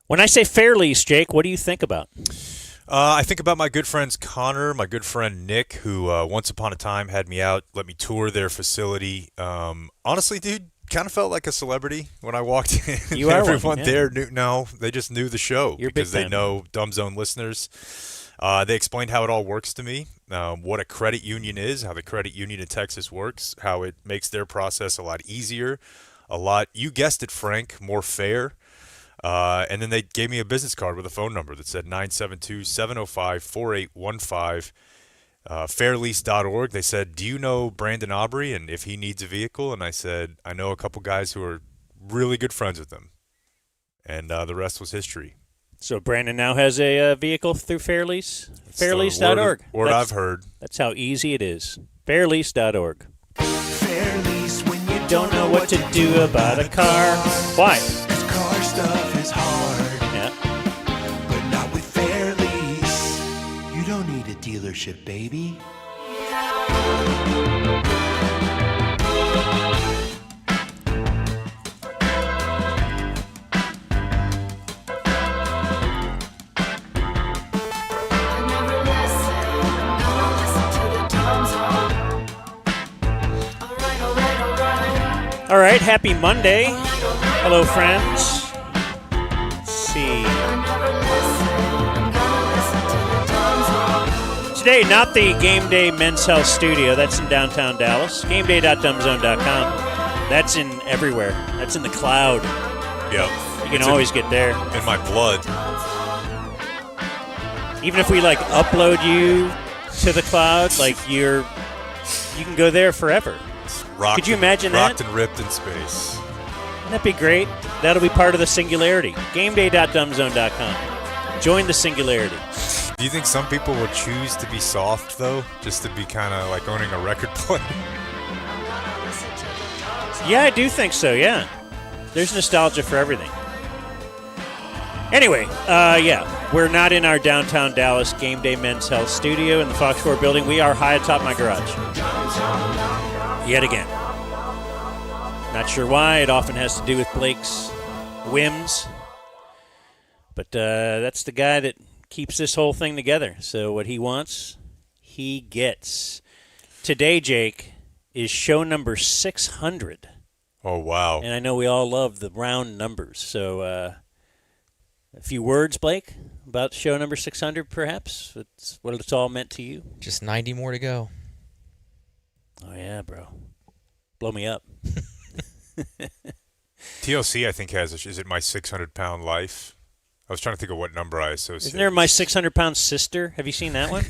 When I say fair lease, Jake, what do you think about? I think about my good friends Connor, my good friend Nick, who once upon a time had me out, let me tour their facility. Honestly, dude, kind of felt like a celebrity when I walked in. You are Everyone one, yeah. there knew. No, they just knew the show You're because big they time. know Dumb Zone listeners. They explained how it all works to me, what a credit union is, how the credit union in Texas works, how it makes their process a lot easier, a lot, you guessed it, Frank, more fair. And then they gave me a business card with a phone number that said 972-705-4815, fairlease.org. They said, do you know Brandon Aubrey and if he needs a vehicle? And I said, I know a couple guys who are really good friends with him. And the rest was history. So Brandon now has a vehicle through Fairlease? Fairlease.org. Word I've heard. That's how easy it is. Fairlease.org. Fairlease when you Don't know what to do about a car. Why? Cause car stuff is hard, Yeah. but not with Fairlease. You don't need a dealership, baby. All right, happy Monday. Hello, friends. Let's see. Today, not the Game Day Men's Health Studio. That's in downtown Dallas. GameDay.dumbzone.com. That's in everywhere. That's in the cloud. Yep. You can always get there. In my blood. Even if we upload you to the cloud, you can go there forever. Rocked Could you imagine that? Rocked and ripped in space. Wouldn't that be great? That'll be part of the singularity. GameDay.dumbzone.com. Join the singularity. Do you think some people will choose to be soft, though? Just to be kind of like owning a record player? Yeah, I do think so, yeah. There's nostalgia for everything. Anyway, we're not in our downtown Dallas Game Day Men's Health Studio in the Fox 4 building. We are high atop my garage. Yet again. Not sure why. It often has to do with Blake's whims. But that's the guy that keeps this whole thing together. So what he wants, he gets. Today, Jake, is show number 600. Oh, wow. And I know we all love the round numbers. So a few words, Blake, about show number 600, perhaps? It's what it's all meant to you. Just 90 more to go. Oh, yeah, bro. Blow me up. TLC, I think, has is it My 600-Pound Life? I was trying to think of what number I associate. Isn't there My 600-Pound Sister? Have you seen that one?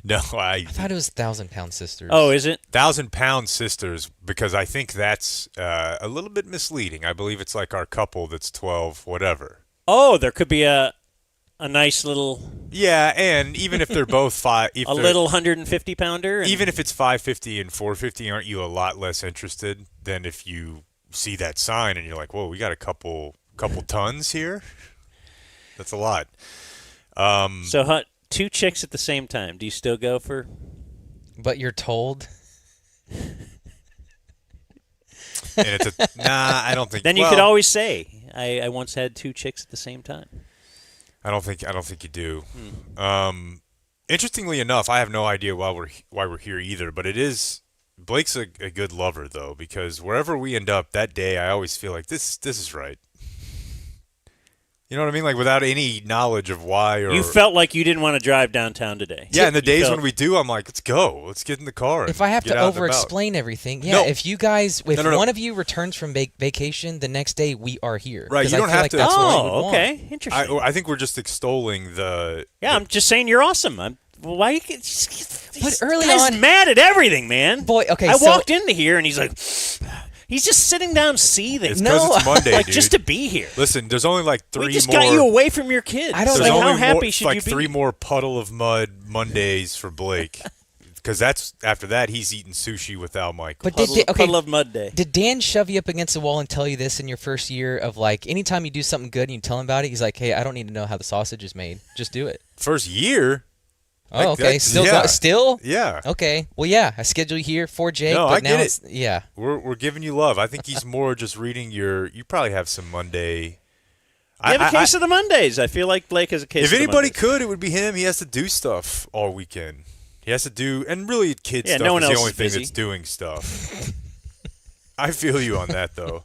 No, I thought it was 1,000-Pound Sisters. Oh, is it? 1,000-Pound Sisters, because I think that's a little bit misleading. I believe it's like our couple that's 12, whatever. Oh, there could be a nice little... Yeah, and even if they're both five... a little 150-pounder? Even if it's 550 and 450, aren't you a lot less interested than if you see that sign and you're like, whoa, we got a couple tons here? That's a lot. So, two chicks at the same time. Do you still go for... But you're told? And it's I don't think... Then you could always say, I once had two chicks at the same time. I don't think you do. Interestingly enough, I have no idea why we're here either, but it is... Blake's a good lover, though, because wherever we end up that day, I always feel like this is right. You know what I mean? Like, without any knowledge of why or... You felt like you didn't want to drive downtown today. Yeah, and the days when we do, I'm like, let's go. Let's get in the car. If I have to over-explain everything, if you guys... If one of you returns from vacation, the next day we are here. Right, you don't have to... Oh, okay. Interesting. I think we're just extolling the... Yeah, I'm just saying you're awesome. Why you... But early guy's on... mad at everything, man. Boy, okay, I walked into here and he's like... He's just sitting down seething. It's because it's Monday, like, dude. just to be here. Listen, there's only like three more... We just got you away from your kids. I don't know. How happy should like you be? 3 more puddle of mud Mondays for Blake. Because after that, he's eating sushi with Al Michael. But puddle of mud day. Did Dan shove you up against the wall and tell you this in your first year of, like, anytime you do something good and you tell him about it, he's like, hey, I don't need to know how the sausage is made. Just do it. First year? Oh, okay. Still? Yeah. Okay. Well, yeah. I scheduled you here for Jake. No, but I now get it. Yeah. We're giving you love. I think he's more just reading you probably have some Monday. You have a case of the Mondays. I feel like Blake has a case If of the anybody Mondays. could, it would be him. He has to do stuff all weekend. He has to do, and really, kid Yeah, stuff no one is the else only is thing busy. that's doing stuff. I feel you on that, though.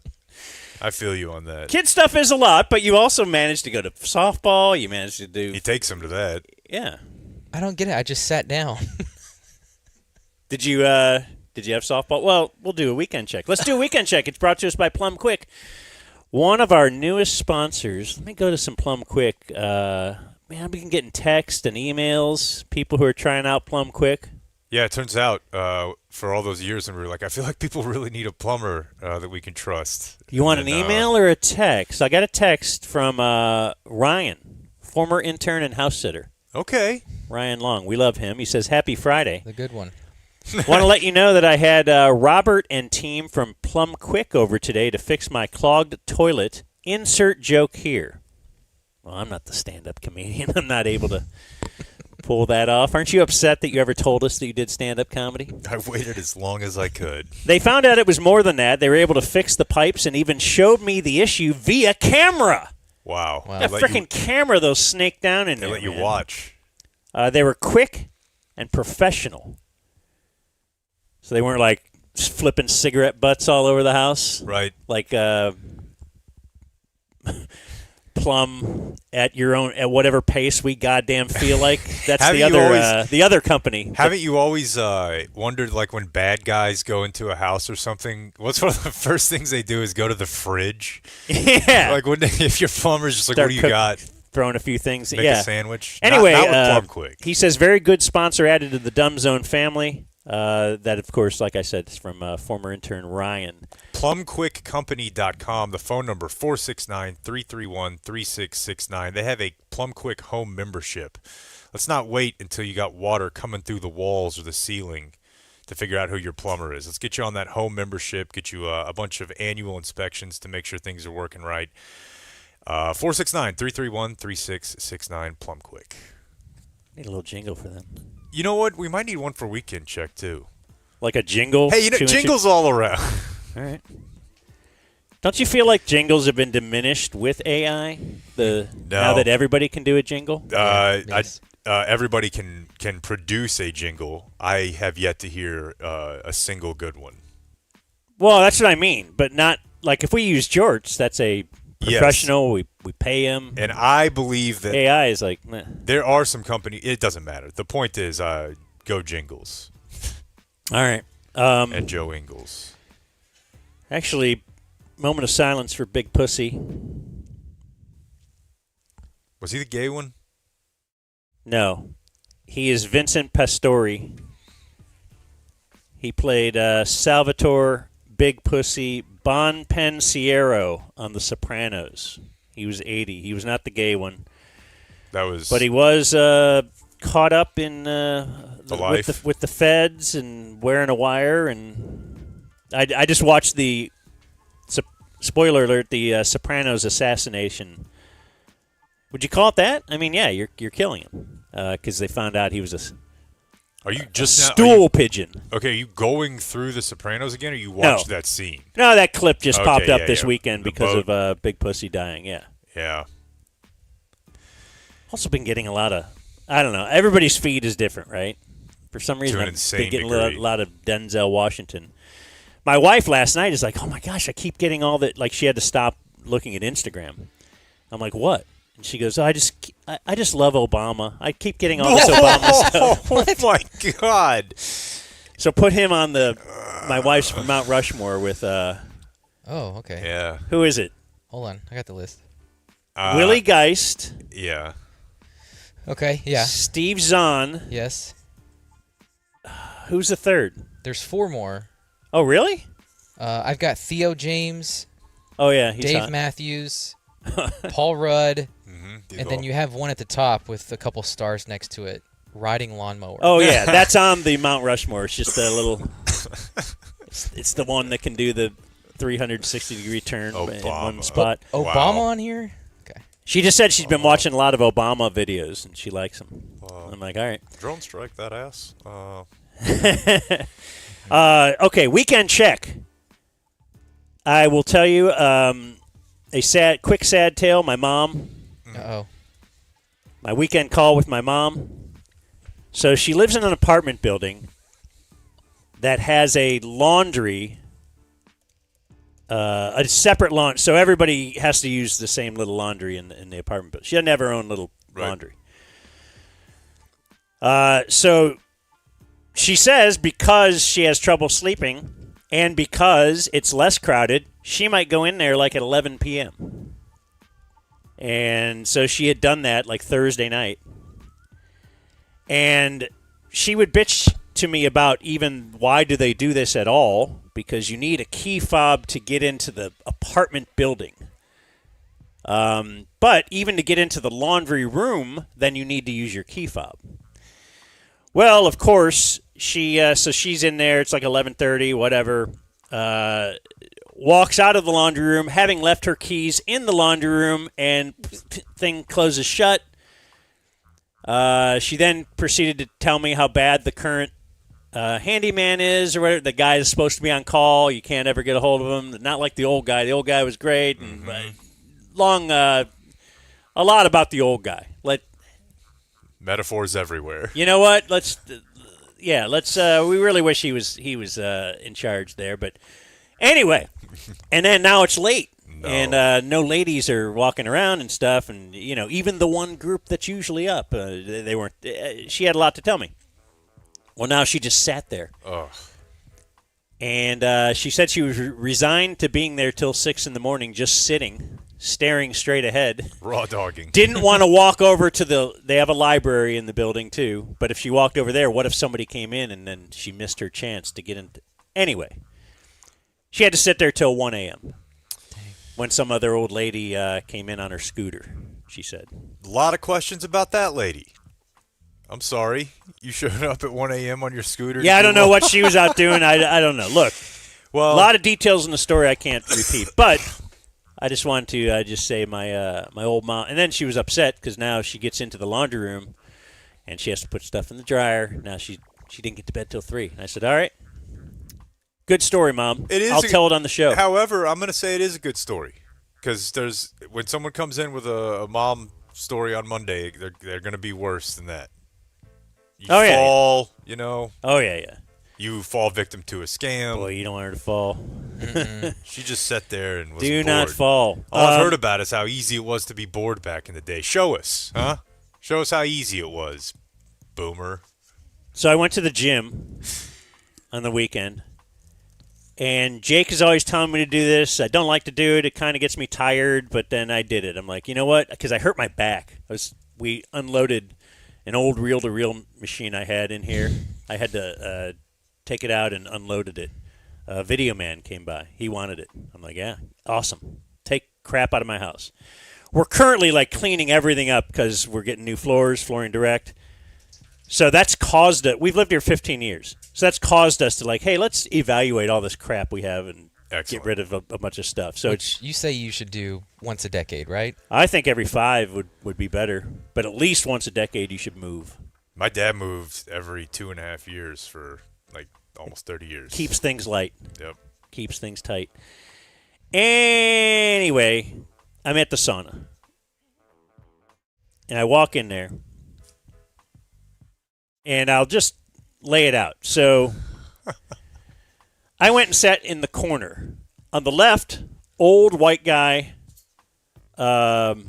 I feel you on that. Kid stuff is a lot, but you also managed to go to softball. You managed to do. He takes him to that. Yeah. I don't get it. I just sat down. Did you have softball? Well, we'll do a weekend check. Let's do a weekend check. It's brought to us by Plum Quick, one of our newest sponsors. Let me go to some Plum Quick. Man, I've been getting texts and emails, people who are trying out Plum Quick. Yeah, it turns out for all those years, and we were like, I feel like people really need a plumber that we can trust. You want And, an email or a text? I got a text from Ryan, former intern and house sitter. Okay. Ryan Long. We love him. He says, Happy Friday. The good one. Want to let you know that I had Robert and team from Plum Quick over today to fix my clogged toilet. Insert joke here. Well, I'm not the stand-up comedian. I'm not able to pull that off. Aren't you upset that you ever told us that you did stand-up comedy? I waited as long as I could. They found out it was more than that. They were able to fix the pipes and even showed me the issue via camera. Wow. Wow. That freaking camera, they'll snake down in They there. let you man. watch. They were quick and professional. So they weren't like flipping cigarette butts all over the house. Right. Like Plum at whatever pace we goddamn feel like. That's Haven't the you other always- the other company. Haven't you always wondered, like, when bad guys go into a house or something, what's one of the first things they do is go to the fridge? Yeah. Like, if your plumber's just like, Start what do you cook- got? Throwing a few things. Make yeah. a sandwich? Anyway, not with Plum Quick. he says very good sponsor added to the Dumb Zone family. That, of course, like I said, is from former intern Ryan. PlumQuickCompany.com. The phone number 469-331-3669. They have a Plum Quick home membership. Let's not wait until you got water coming through the walls or the ceiling to figure out who your plumber is. Let's get you on that home membership, get you a bunch of annual inspections to make sure things are working right. 469-331-3669, Plum Quick. Need a little jingle for them. You know what? We might need one for weekend check, too. Like a jingle? Hey, jingles all around. All right. Don't you feel like jingles have been diminished with AI? Now that everybody can do a jingle? Yes. Everybody can produce a jingle. I have yet to hear a single good one. Well, that's what I mean. But not like if we use Jorts, that's a professional. Yes. We pay him. And I believe that AI is like, meh. there are some companies. It doesn't matter. The point is, go Jingles All right. and Joe Ingles. Actually, moment of silence for Big Pussy. Was he the gay one? No. He is Vincent Pastore. He played Salvatore Big Pussy Bonpensiero on The Sopranos. He was 80. He was not the gay one. That was. But he was caught up in life. with the feds and wearing a wire. And I just watched the, spoiler alert, the Sopranos assassination. Would you call it that? I mean, yeah, you're killing him because they found out he was a Are you just now, stool pigeon. Okay, are you going through The Sopranos again, or you watched that scene? No, that clip just Okay, popped up yeah, this yeah. weekend The because boat. of Big Pussy dying. Yeah. Yeah. Also been getting a lot of, I don't know, everybody's feed is different, right? For some reason, an I've insane been getting degree. a lot of Denzel Washington. My wife last night is like, oh my gosh, I keep getting all that. Like she had to stop looking at Instagram. I'm like, what? And she goes, oh, I just love Obama. I keep getting all this Obama stuff. Oh my God! So put him on my wife's Mount Rushmore with Oh, okay. Yeah. who is it? Hold on. I got the list. Willie Geist, Yeah. Okay. Yeah. Steve Zahn. Yes. Who's the third? There's 4 more. Oh, really? I've got Theo James, Oh yeah, he's Dave hot. Matthews, Paul Rudd, Mm-hmm. and then you have one at the top with a couple stars next to it. Riding lawnmower. Oh yeah, that's on the Mount Rushmore. It's just a little. It's the one that can do the 360-degree turn in Obama. one spot. Obama Wow. on here? Okay. She just said she's been watching a lot of Obama videos and she likes them. I'm like, all right. Drone strike that ass. Okay, weekend check. I will tell you, quick sad tale. My mom. Uh-oh. My weekend call with my mom. So she lives in an apartment building that has a laundry, a separate laundry. So everybody has to use the same little laundry in the apartment building. She doesn't have her own little laundry. So she says because she has trouble sleeping and because it's less crowded, she might go in there like at 11 p.m. And so she had done that like Thursday night. And she would bitch to me about even why do they do this at all, because you need a key fob to get into the apartment building. But even to get into the laundry room, then you need to use your key fob. Well, of course, so she's in there. It's like 11:30, whatever. Walks out of the laundry room, having left her keys in the laundry room, and thing closes shut. She then proceeded to tell me how bad the current handyman is, or whatever. The guy is supposed to be on call. You can't ever get a hold of him. Not like the old guy. The old guy was great. And a lot about the old guy. Metaphors everywhere. You know what? We really wish he was in charge there. But anyway, and then now it's late. No. And no ladies are walking around and stuff, and even the one group that's usually up, they weren't. She had a lot to tell me. Well, now she just sat there, and she said she was resigned to being there till 6 a.m, just sitting, staring straight ahead. Raw dogging. Didn't want to walk over to they have a library in the building too, but if she walked over there, what if somebody came in and then she missed her chance to get in? Anyway, she had to sit there till 1 a.m. when some other old lady came in on her scooter, she said. A lot of questions about that lady. I'm sorry. You showed up at 1 a.m. on your scooter? Yeah, I don't know what she was out doing. I don't know. Look, well, a lot of details in the story I can't repeat, but I just wanted to just say my old mom. And then she was upset because now she gets into the laundry room and she has to put stuff in the dryer. Now she didn't get to bed till 3. And I said, all right. Good story, Mom. I'll tell it on the show. However, I'm going to say it is a good story because when someone comes in with a mom story on Monday, they're going to be worse than that. You fall, Oh, yeah. You fall victim to a scam. Boy, you don't want her to fall. She just sat there and was Do bored. not fall. All I've heard about is how easy it was to be bored back in the day. Show us, huh? Show us how easy it was, boomer. So I went to the gym on the weekend. And Jake is always telling me to do this. I don't like to do it. It kind of gets me tired, but then I did it. I'm like, you know what? Because I hurt my back. We unloaded an old reel-to-reel machine I had in here. I had to take it out and unloaded it. A video man came by. He wanted it. I'm like, yeah, awesome. Take crap out of my house. We're currently cleaning everything up because we're getting new floors, flooring direct. So that's caused it. We've lived here 15 years. So that's caused us to hey, let's evaluate all this crap we have and get rid of a bunch of stuff. So Which you say you should do once a decade, right? I think every 5 would be better. But at least once a decade you should move. My dad moved every 2.5 years for almost 30 years. Keeps things light. Yep. Keeps things tight. Anyway, I'm at the sauna. And I walk in there. And I'll just lay it out. So I went and sat in the corner. On the left, old white guy, earbuds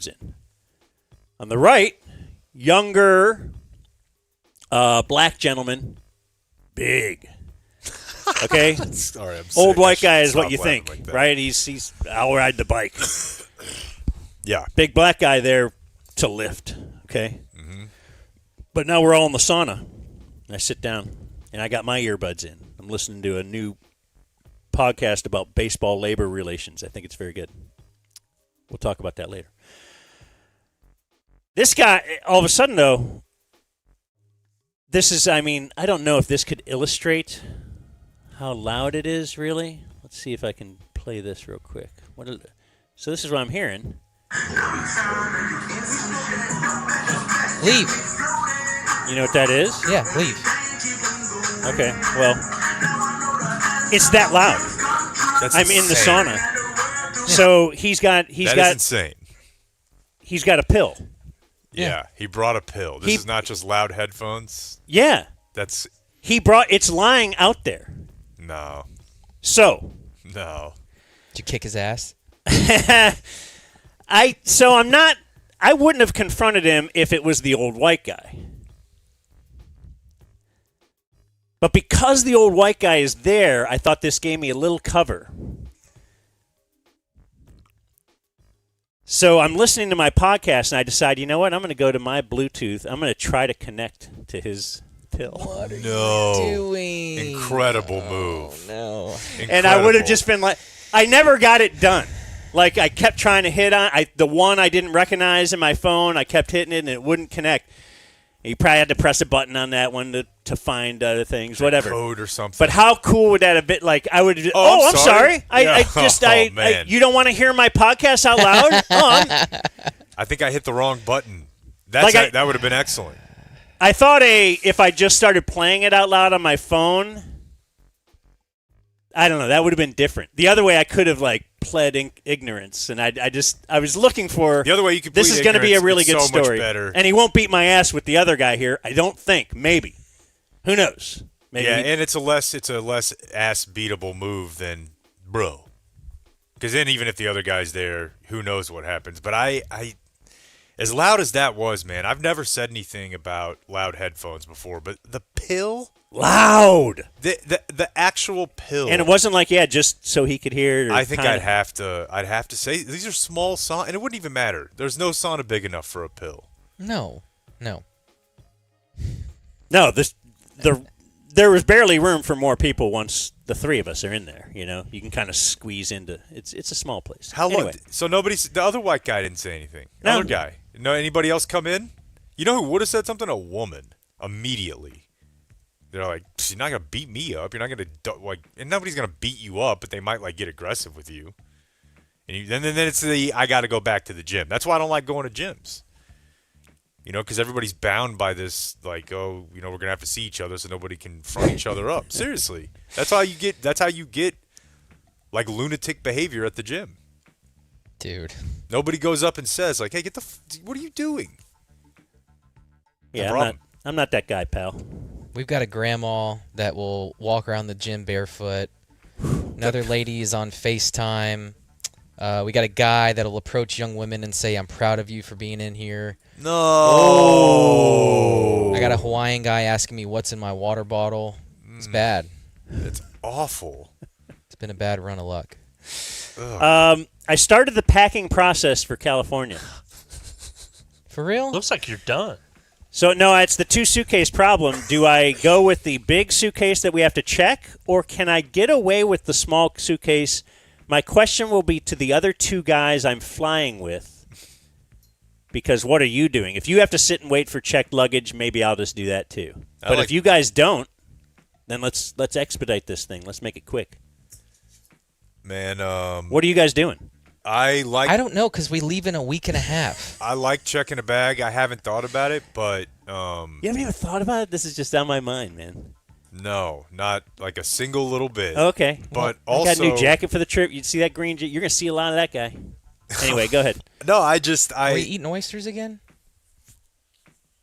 in. On the right, younger black gentleman, big. Okay? Sorry, I'm Old sick. white guy is Stop what you laughing think, like that. right? He's I'll ride the bike. Yeah. Big black guy there to lift, okay? Mm-hmm. But now we're all in the sauna. And I sit down, and I got my earbuds in. I'm listening to a new podcast about baseball labor relations. I think it's very good. We'll talk about that later. This guy, all of a sudden, though, I don't know if this could illustrate how loud it is, really. Let's see if I can play this real quick. So this is what I'm hearing. Leave. You know what that is? Yeah, leave. Okay, well, it's that loud. That's I'm in the insane. sauna. So he's got That is insane. he's got a pill. Yeah, he brought a pill. This is not just loud headphones. Yeah. That's It's lying out there. no. So No. Did you kick his ass? I wouldn't have confronted him if it was the old white guy. But because the old white guy is there, I thought this gave me a little cover. So I'm listening to my podcast, and I decide, you know what? I'm going to go to my Bluetooth. I'm going to try to connect to his pill. What are No. you doing? Incredible move. No. And I would have Incredible. just been like, I never got it done. Like, I kept trying to hit on the one I didn't recognize in my phone. I kept hitting it, and it wouldn't connect. You probably had to press a button on that one to find other things, whatever. Code or something. But how cool would that have been? Like, I would. I'm I'm sorry. sorry. Yeah. Man. You don't want to hear my podcast out loud? I think I hit the wrong button. Like That would have been excellent. I thought if I just started playing it out loud on my phone, I don't know, that would have been different. The other way, I could have pled ignorance, and I was looking for. The other way you could. This plead is going to be a ignorance, really it's good so story, much better. and he won't beat my ass with the other guy here. I don't think. Maybe. Who knows? Maybe. Yeah, and it's a less ass beatable move than bro. Because then even if the other guy's there, who knows what happens? But I as loud as that was, man, I've never said anything about loud headphones before, but the pill, loud. the actual pill, And it wasn't just so he could hear it. Or I think kinda- I'd have to say these are small sauna, and it wouldn't even matter. There's no sauna big enough for a pill. No. No, there was barely room for more people once the three of us are in there. You can kind of squeeze into. It's a small place. How anyway. long? So the other white guy didn't say anything. No. Other guy. No, anybody else come in? You know who would have said something? A woman immediately. They're like, you're not gonna beat me up. You're not gonna and nobody's gonna beat you up, but they might get aggressive with you. And then it's I got to go back to the gym. That's why I don't like going to gyms. Because everybody's bound by this, we're gonna have to see each other, so nobody can front each other up. Seriously, that's how you get lunatic behavior at the gym. Dude. Nobody goes up and says hey, what are you doing? Yeah, I'm not that guy, pal. We've got a grandma that will walk around the gym barefoot. Another lady is on FaceTime. We got a guy that'll approach young women and say, "I'm proud of you for being in here." No. I got a Hawaiian guy asking me what's in my water bottle. It's bad. It's awful. It's been a bad run of luck. I started the packing process for California. For real? Looks like you're done. So, no, it's the 2 suitcase problem. Do I go with the big suitcase that we have to check, or can I get away with the small suitcase? My question will be to the other 2 guys I'm flying with, because what are you doing? If you have to sit and wait for checked luggage, maybe I'll just do that too. But if you guys don't, then let's expedite this thing. Let's make it quick. Man, What are you guys doing? I don't know because we leave in a week and a half. I like checking a bag. I haven't thought about it, but You haven't even thought about it? This is just on my mind, man. no, not a single little bit. Okay. But I got a new also- jacket for the trip. You see that green jacket? You're going to see a lot of that guy. Anyway, go ahead. No, Are we eating oysters again?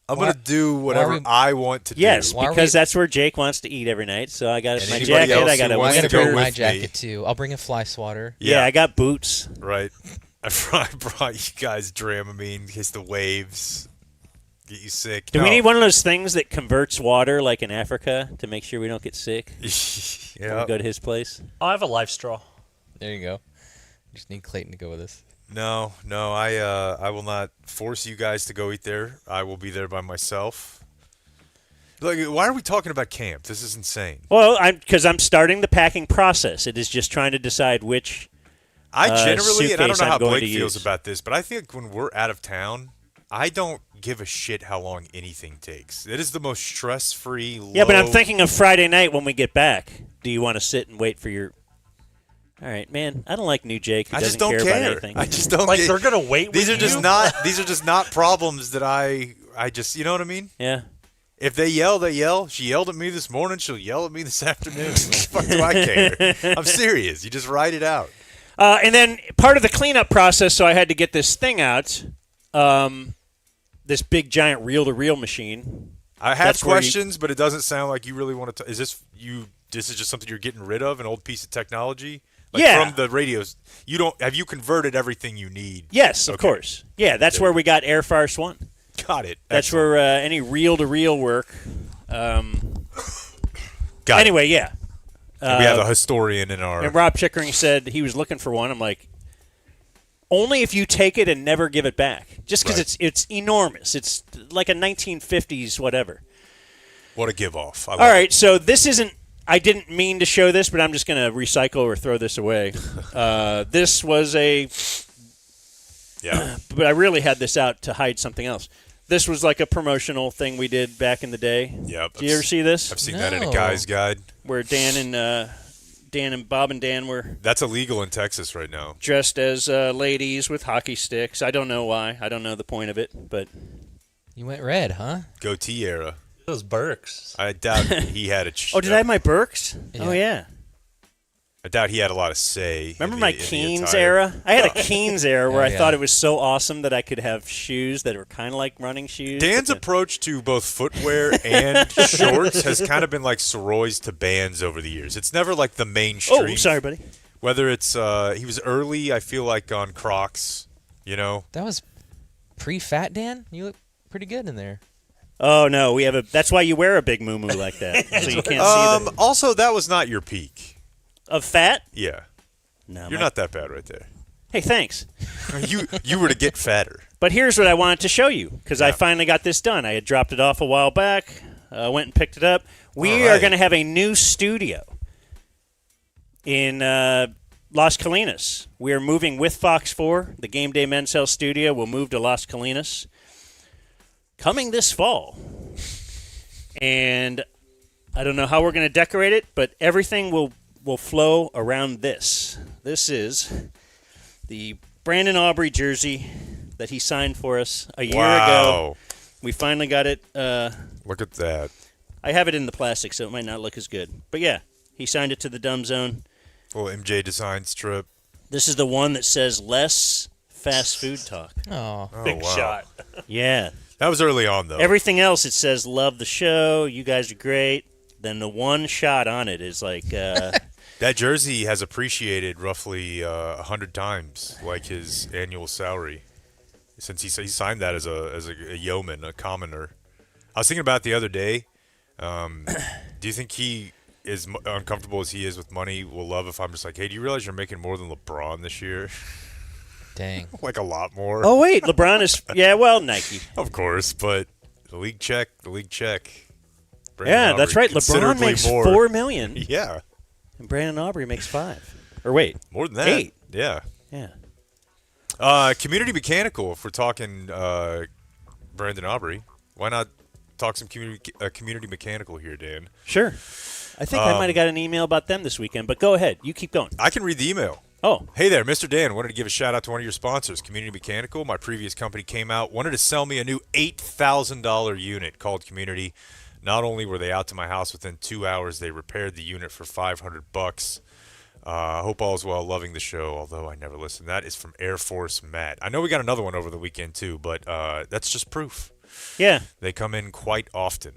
I'm gonna do whatever we- I want to Yes, do. Why are because we- that's where Jake wants to eat every night. So I got And my anybody jacket. else I got who a wants I'm to gonna go bring my with jacket me. too. I'll bring a fly swatter. Yeah, I got boots. Right. I brought you guys Dramamine in case the waves get you sick. Do we No. need one of those things that converts water, like in Africa, to make sure we don't get sick when Yeah. we go to his place? I have a life straw. There you go. Just need Clayton to go with us. No, I will not force you guys to go eat there. I will be there by myself. Why are we talking about camp? This is insane. Well, because I'm starting the packing process. It is just trying to decide which. I generally, and I don't suitcase know I'm how going Blake to feels use. about this, but I think when we're out of town, I don't give a shit how long anything takes. It is the most stress-free. Yeah, but I'm low- thinking of Friday night when we get back. Do you want to sit and wait for your? All right, man. I don't like new Jake. Who I just doesn't don't care care. about anything. I just don't. Like get- they're gonna wait. These with are just you? not. These are just not problems that I just. You know what I mean? Yeah. If they yell, they yell. She yelled at me this morning. She'll yell at me this afternoon. What the fuck do I care? I'm serious. You just write it out. And then part of the cleanup process, so I had to get this thing out, this big giant reel-to-reel machine. I have That's where you- questions, but it doesn't sound like you really want to. Is this you? This is just something you're getting rid of, an old piece of technology. Like Yeah. From the radios, you don't have you converted everything you need? Yes, of Okay. course. Yeah, that's where we got Air Farce 1. Got it. That's Excellent. where any reel-to-reel work. Got Anyway, yeah. it. We have a historian in our. And Rob Chickering said he was looking for one. I'm like, only if you take it and never give it back. Just because Right. it's enormous. It's like a 1950s whatever. What a give off. All right, so this isn't. I didn't mean to show this, but I'm just going to recycle or throw this away. This was a. Yeah. But I really had this out to hide something else. This was like a promotional thing we did back in the day. Yep. Did you ever see this? I've seen that in a No. guy's guide. Where Dan and Bob and Dan were That's illegal in Texas right now. dressed as ladies with hockey sticks. I don't know why. I don't know the point of it, but You went red, huh? Goatee era. Those Burks. I doubt he had a. oh, did I have my Burks? Yeah. Oh yeah. I doubt he had a lot of say. Remember in my the Keynes attire. era? I had a Keynes era where Oh, I yeah. thought it was so awesome that I could have shoes that were kind of like running shoes. Dan's but approach to both footwear and shorts has kind of been like Soroy's to bands over the years. It's never like the mainstream. Oh, sorry, buddy. Whether it's he was early, I feel like on Crocs, you know. That was pre-fat Dan. You look pretty good in there. Oh no, we have a. That's why you wear a big moo like that, so you can't see the Also, that was not your peak. of fat. Yeah, No, you're not that bad right there. Hey, thanks. You were to get fatter. But here's what I wanted to show you because I Yeah. finally got this done. I had dropped it off a while back. Went and picked it up. We All are right. going to have a new studio in Las Colinas. We are moving with Fox 4. The Game Day Men's Health Studio will move to Las Colinas coming this fall. And I don't know how we're going to decorate it, but everything will flow around this. This is the Brandon Aubrey jersey that he signed for us a year ago. Wow. We finally got it. Look at that. I have it in the plastic, so it might not look as good. But yeah, he signed it to the Dumb Zone. Little MJ design strip. This is the one that says less fast food talk. Oh, Oh, Big wow. shot. Yeah. That was early on, though. Everything else, it says love the show. You guys are great. Then the one shot on it is like, That jersey has appreciated roughly 100 times, like his annual salary, since he signed that as a yeoman, a commoner. I was thinking about it the other day. Do you think he is uncomfortable as he is with money? Will love if I'm just like, hey, do you realize you're making more than LeBron this year? dang. Like a lot more. oh, wait, LeBron is, yeah, well, Nike. Of course, but the league check. Brandon Yeah, that's Aubrey, right. LeBron considerably makes more. $4 million, Yeah, and Brandon Aubrey makes 5. Or wait, more than that. 8. Yeah. Yeah. Community Mechanical, if we're talking Brandon Aubrey, why not talk some community Mechanical here, Dan? Sure. I think I might have got an email about them this weekend, but go ahead. You keep going. I can read the email. Oh, Hey there, Mr. Dan. Wanted to give a shout out to one of your sponsors, Community Mechanical. My previous company came out, wanted to sell me a new $8,000 unit called Community. Not only were they out to my house within 2 hours, they repaired the unit for $500. Hope all is well. Loving the show, although I never listen. That is from Air Force Matt. I know we got another one over the weekend too, but that's just proof. yeah. They come in quite often.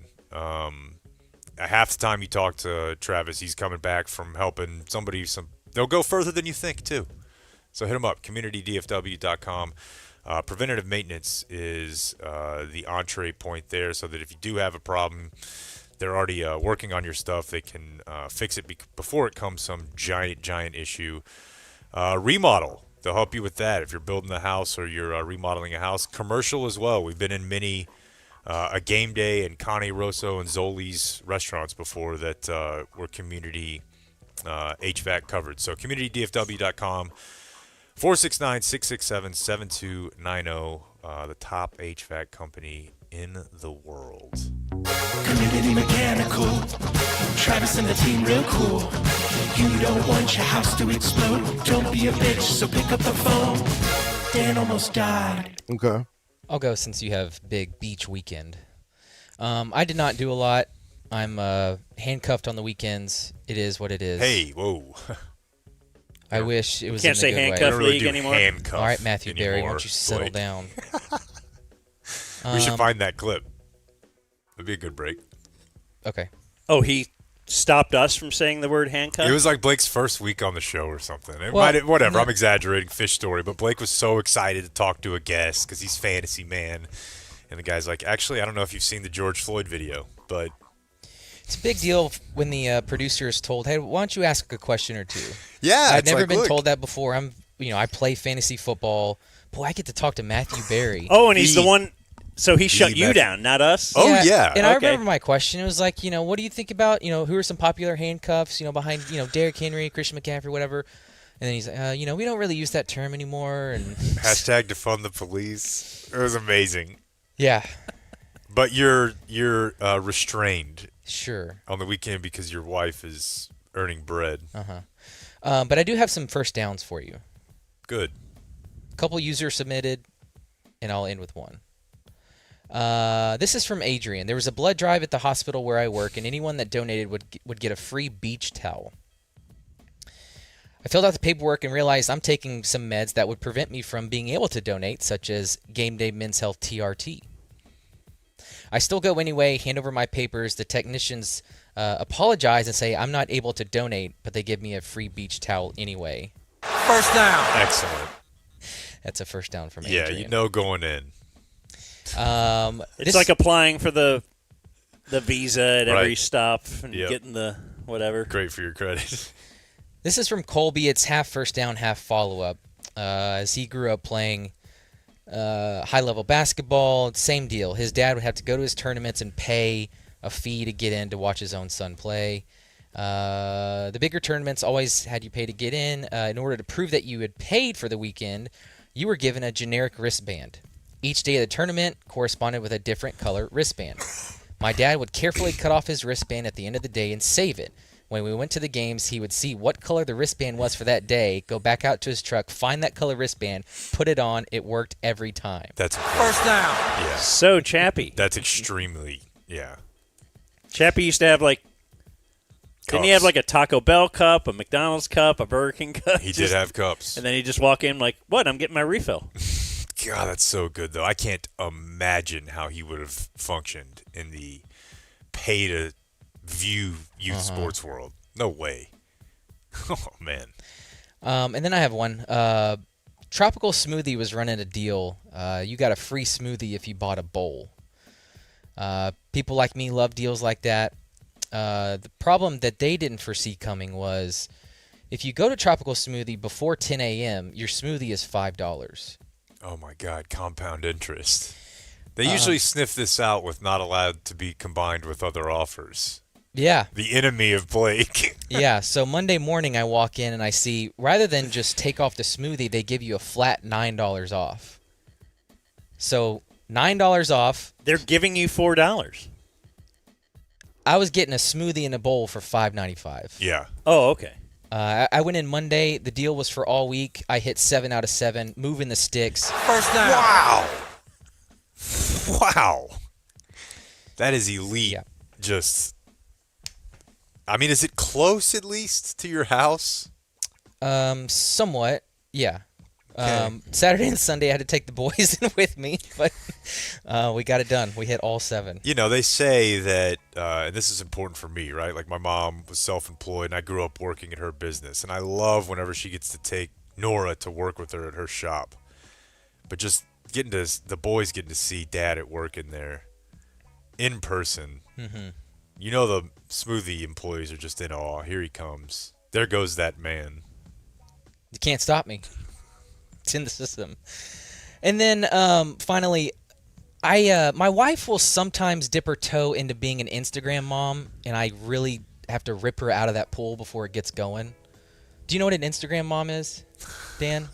Half the time you talk to Travis, he's coming back from helping somebody. They'll go further than you think too. So hit them up, communitydfw.com. Preventative maintenance is the entree point there, so that if you do have a problem, they're already working on your stuff. They can fix it before it comes some giant issue. Remodel, they'll help you with that if you're building a house or you're remodeling a house. Commercial as well. We've been in many a Game Day and Cane Rosso and Zoli's restaurants before that were community HVAC covered. So communitydfw.com. 469-667-7290, the top HVAC company in the world. Community Mechanical. Travis and the team real cool. You don't want your house to explode. Don't be a bitch, so pick up the phone. Dan almost died. Okay. I'll go since you have big beach weekend. I did not do a lot. I'm handcuffed on the weekends. It is what it is. Hey, whoa. I wish it was Can't in say a good way. We handcuff. don't really League do anymore? handcuff All right, Matthew Berry, why anymore, don't you settle Blake. down? We should find that clip. It'd be a good break. Okay. Oh, he stopped us from saying the word handcuff? It was like Blake's first week on the show or something. Well, Whatever, no. I'm exaggerating, fish story, but Blake was so excited to talk to a guest because he's fantasy man. And the guy's like, actually, I don't know if you've seen the George Floyd video, but It's a big deal when the producer is told, "Hey, why don't you ask a question or two?" yeah, I've it's never like, been look, told that before. I play fantasy football. Boy, I get to talk to Matthew Berry. Oh, and he's The- the one. So he shut you Matthew- down, not us? Oh, yeah. And I Okay. remember my question. It was like, what do you think about, who are some popular handcuffs, behind, Derrick Henry, Christian McCaffrey, whatever. And then he's like, we don't really use that term anymore. And hashtag defund the police. It was amazing. yeah, But you're restrained sure. on the weekend because your wife is earning bread. But I do have some first downs for you. Good. A couple users submitted, and I'll end with one. This is from Adrian. There was a blood drive at the hospital where I work, and anyone that donated would get a free beach towel. I filled out the paperwork and realized I'm taking some meds that would prevent me from being able to donate, such as Game Day Men's Health TRT. I still go anyway, hand over my papers. The technicians apologize and say I'm not able to donate, but they give me a free beach towel anyway. First down. Excellent. That's a first down from Yeah, Adrian. going in. It's like applying for the visa at every Right. stop and Yep. getting the whatever. Great for your credit. This is from Colby. It's half first down, half follow-up. As he grew up playing high-level basketball, same deal. His dad would have to go to his tournaments and pay a fee to get in to watch his own son play. The bigger tournaments always had you pay to get in. In order to prove that you had paid for the weekend, you were given a generic wristband. Each day of the tournament corresponded with a different color wristband. My dad would carefully cut off his wristband at the end of the day and save it. When we went to the games, he would see what color the wristband was for that day, go back out to his truck, find that color wristband, put it on. It worked every time. That's First down. yeah. So Chappie. That's extremely Chappie used to have didn't he have Cups. like a Taco Bell cup, a McDonald's cup, a Burger King cup? He did have cups. And then he'd just walk in like, what? I'm getting my refill. God, that's so good though. I can't imagine how he would have functioned in the pay to view youth sports world. No way. Oh man. And then I have one. Tropical Smoothie was running a deal. You got a free smoothie if you bought a bowl. People like me love deals like that. The problem that they didn't foresee coming was if you go to Tropical Smoothie before 10 a.m., your smoothie is $5. Oh my God, compound interest. They usually sniff this out with not allowed to be combined with other offers. Yeah. The enemy of Blake. Yeah, so Monday morning I walk in and I see, rather than just take off the smoothie, they give you a flat $9 off. So $9 off. They're giving you $4. I was getting a smoothie in a bowl for $5.95. Yeah. Oh, okay. I went in Monday. The deal was for all week. I hit 7 out of 7, moving the sticks. First down. Wow. Wow. That is elite. Yeah. Just, I mean, is it close at least to your house? Somewhat, yeah. Okay. Saturday and Sunday I had to take the boys in with me, but we got it done. We hit all 7. You know, they say that, and this is important for me, right? Like my mom was self-employed and I grew up working at her business. And I love whenever she gets to take Nora to work with her at her shop. But just the boys getting to see dad at work in there in person. Mm-hmm. You know, the smoothie employees are just in awe. Here he comes. There goes that man. You can't stop me. It's in the system. And then finally, my wife will sometimes dip her toe into being an Instagram mom, and I really have to rip her out of that pool before it gets going. Do you know what an Instagram mom is, Dan?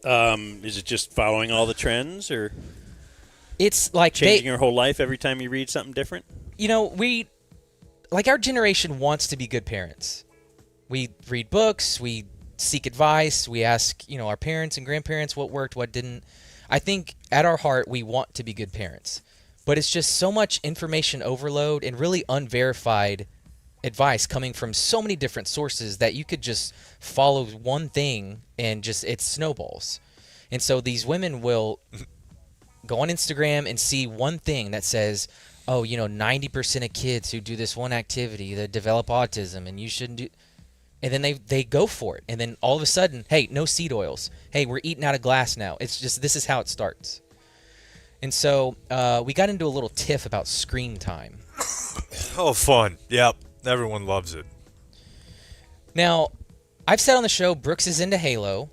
Is it just following all the trends or It's like changing your whole life every time you read something different? our generation wants to be good parents. We read books, we seek advice, we ask, our parents and grandparents what worked, what didn't. I think at our heart we want to be good parents. But it's just so much information overload and really unverified advice coming from so many different sources that you could just follow one thing and just it snowballs. And so these women will go on Instagram and see one thing that says, oh, 90% of kids who do this one activity, they develop autism and you shouldn't do. And then they go for it. And then all of a sudden, hey, no seed oils. Hey, we're eating out of glass now. It's just, this is how it starts. And so we got into a little tiff about screen time. Oh, fun. Yep. Everyone loves it. Now, I've said on the show, Brooks is into Halo.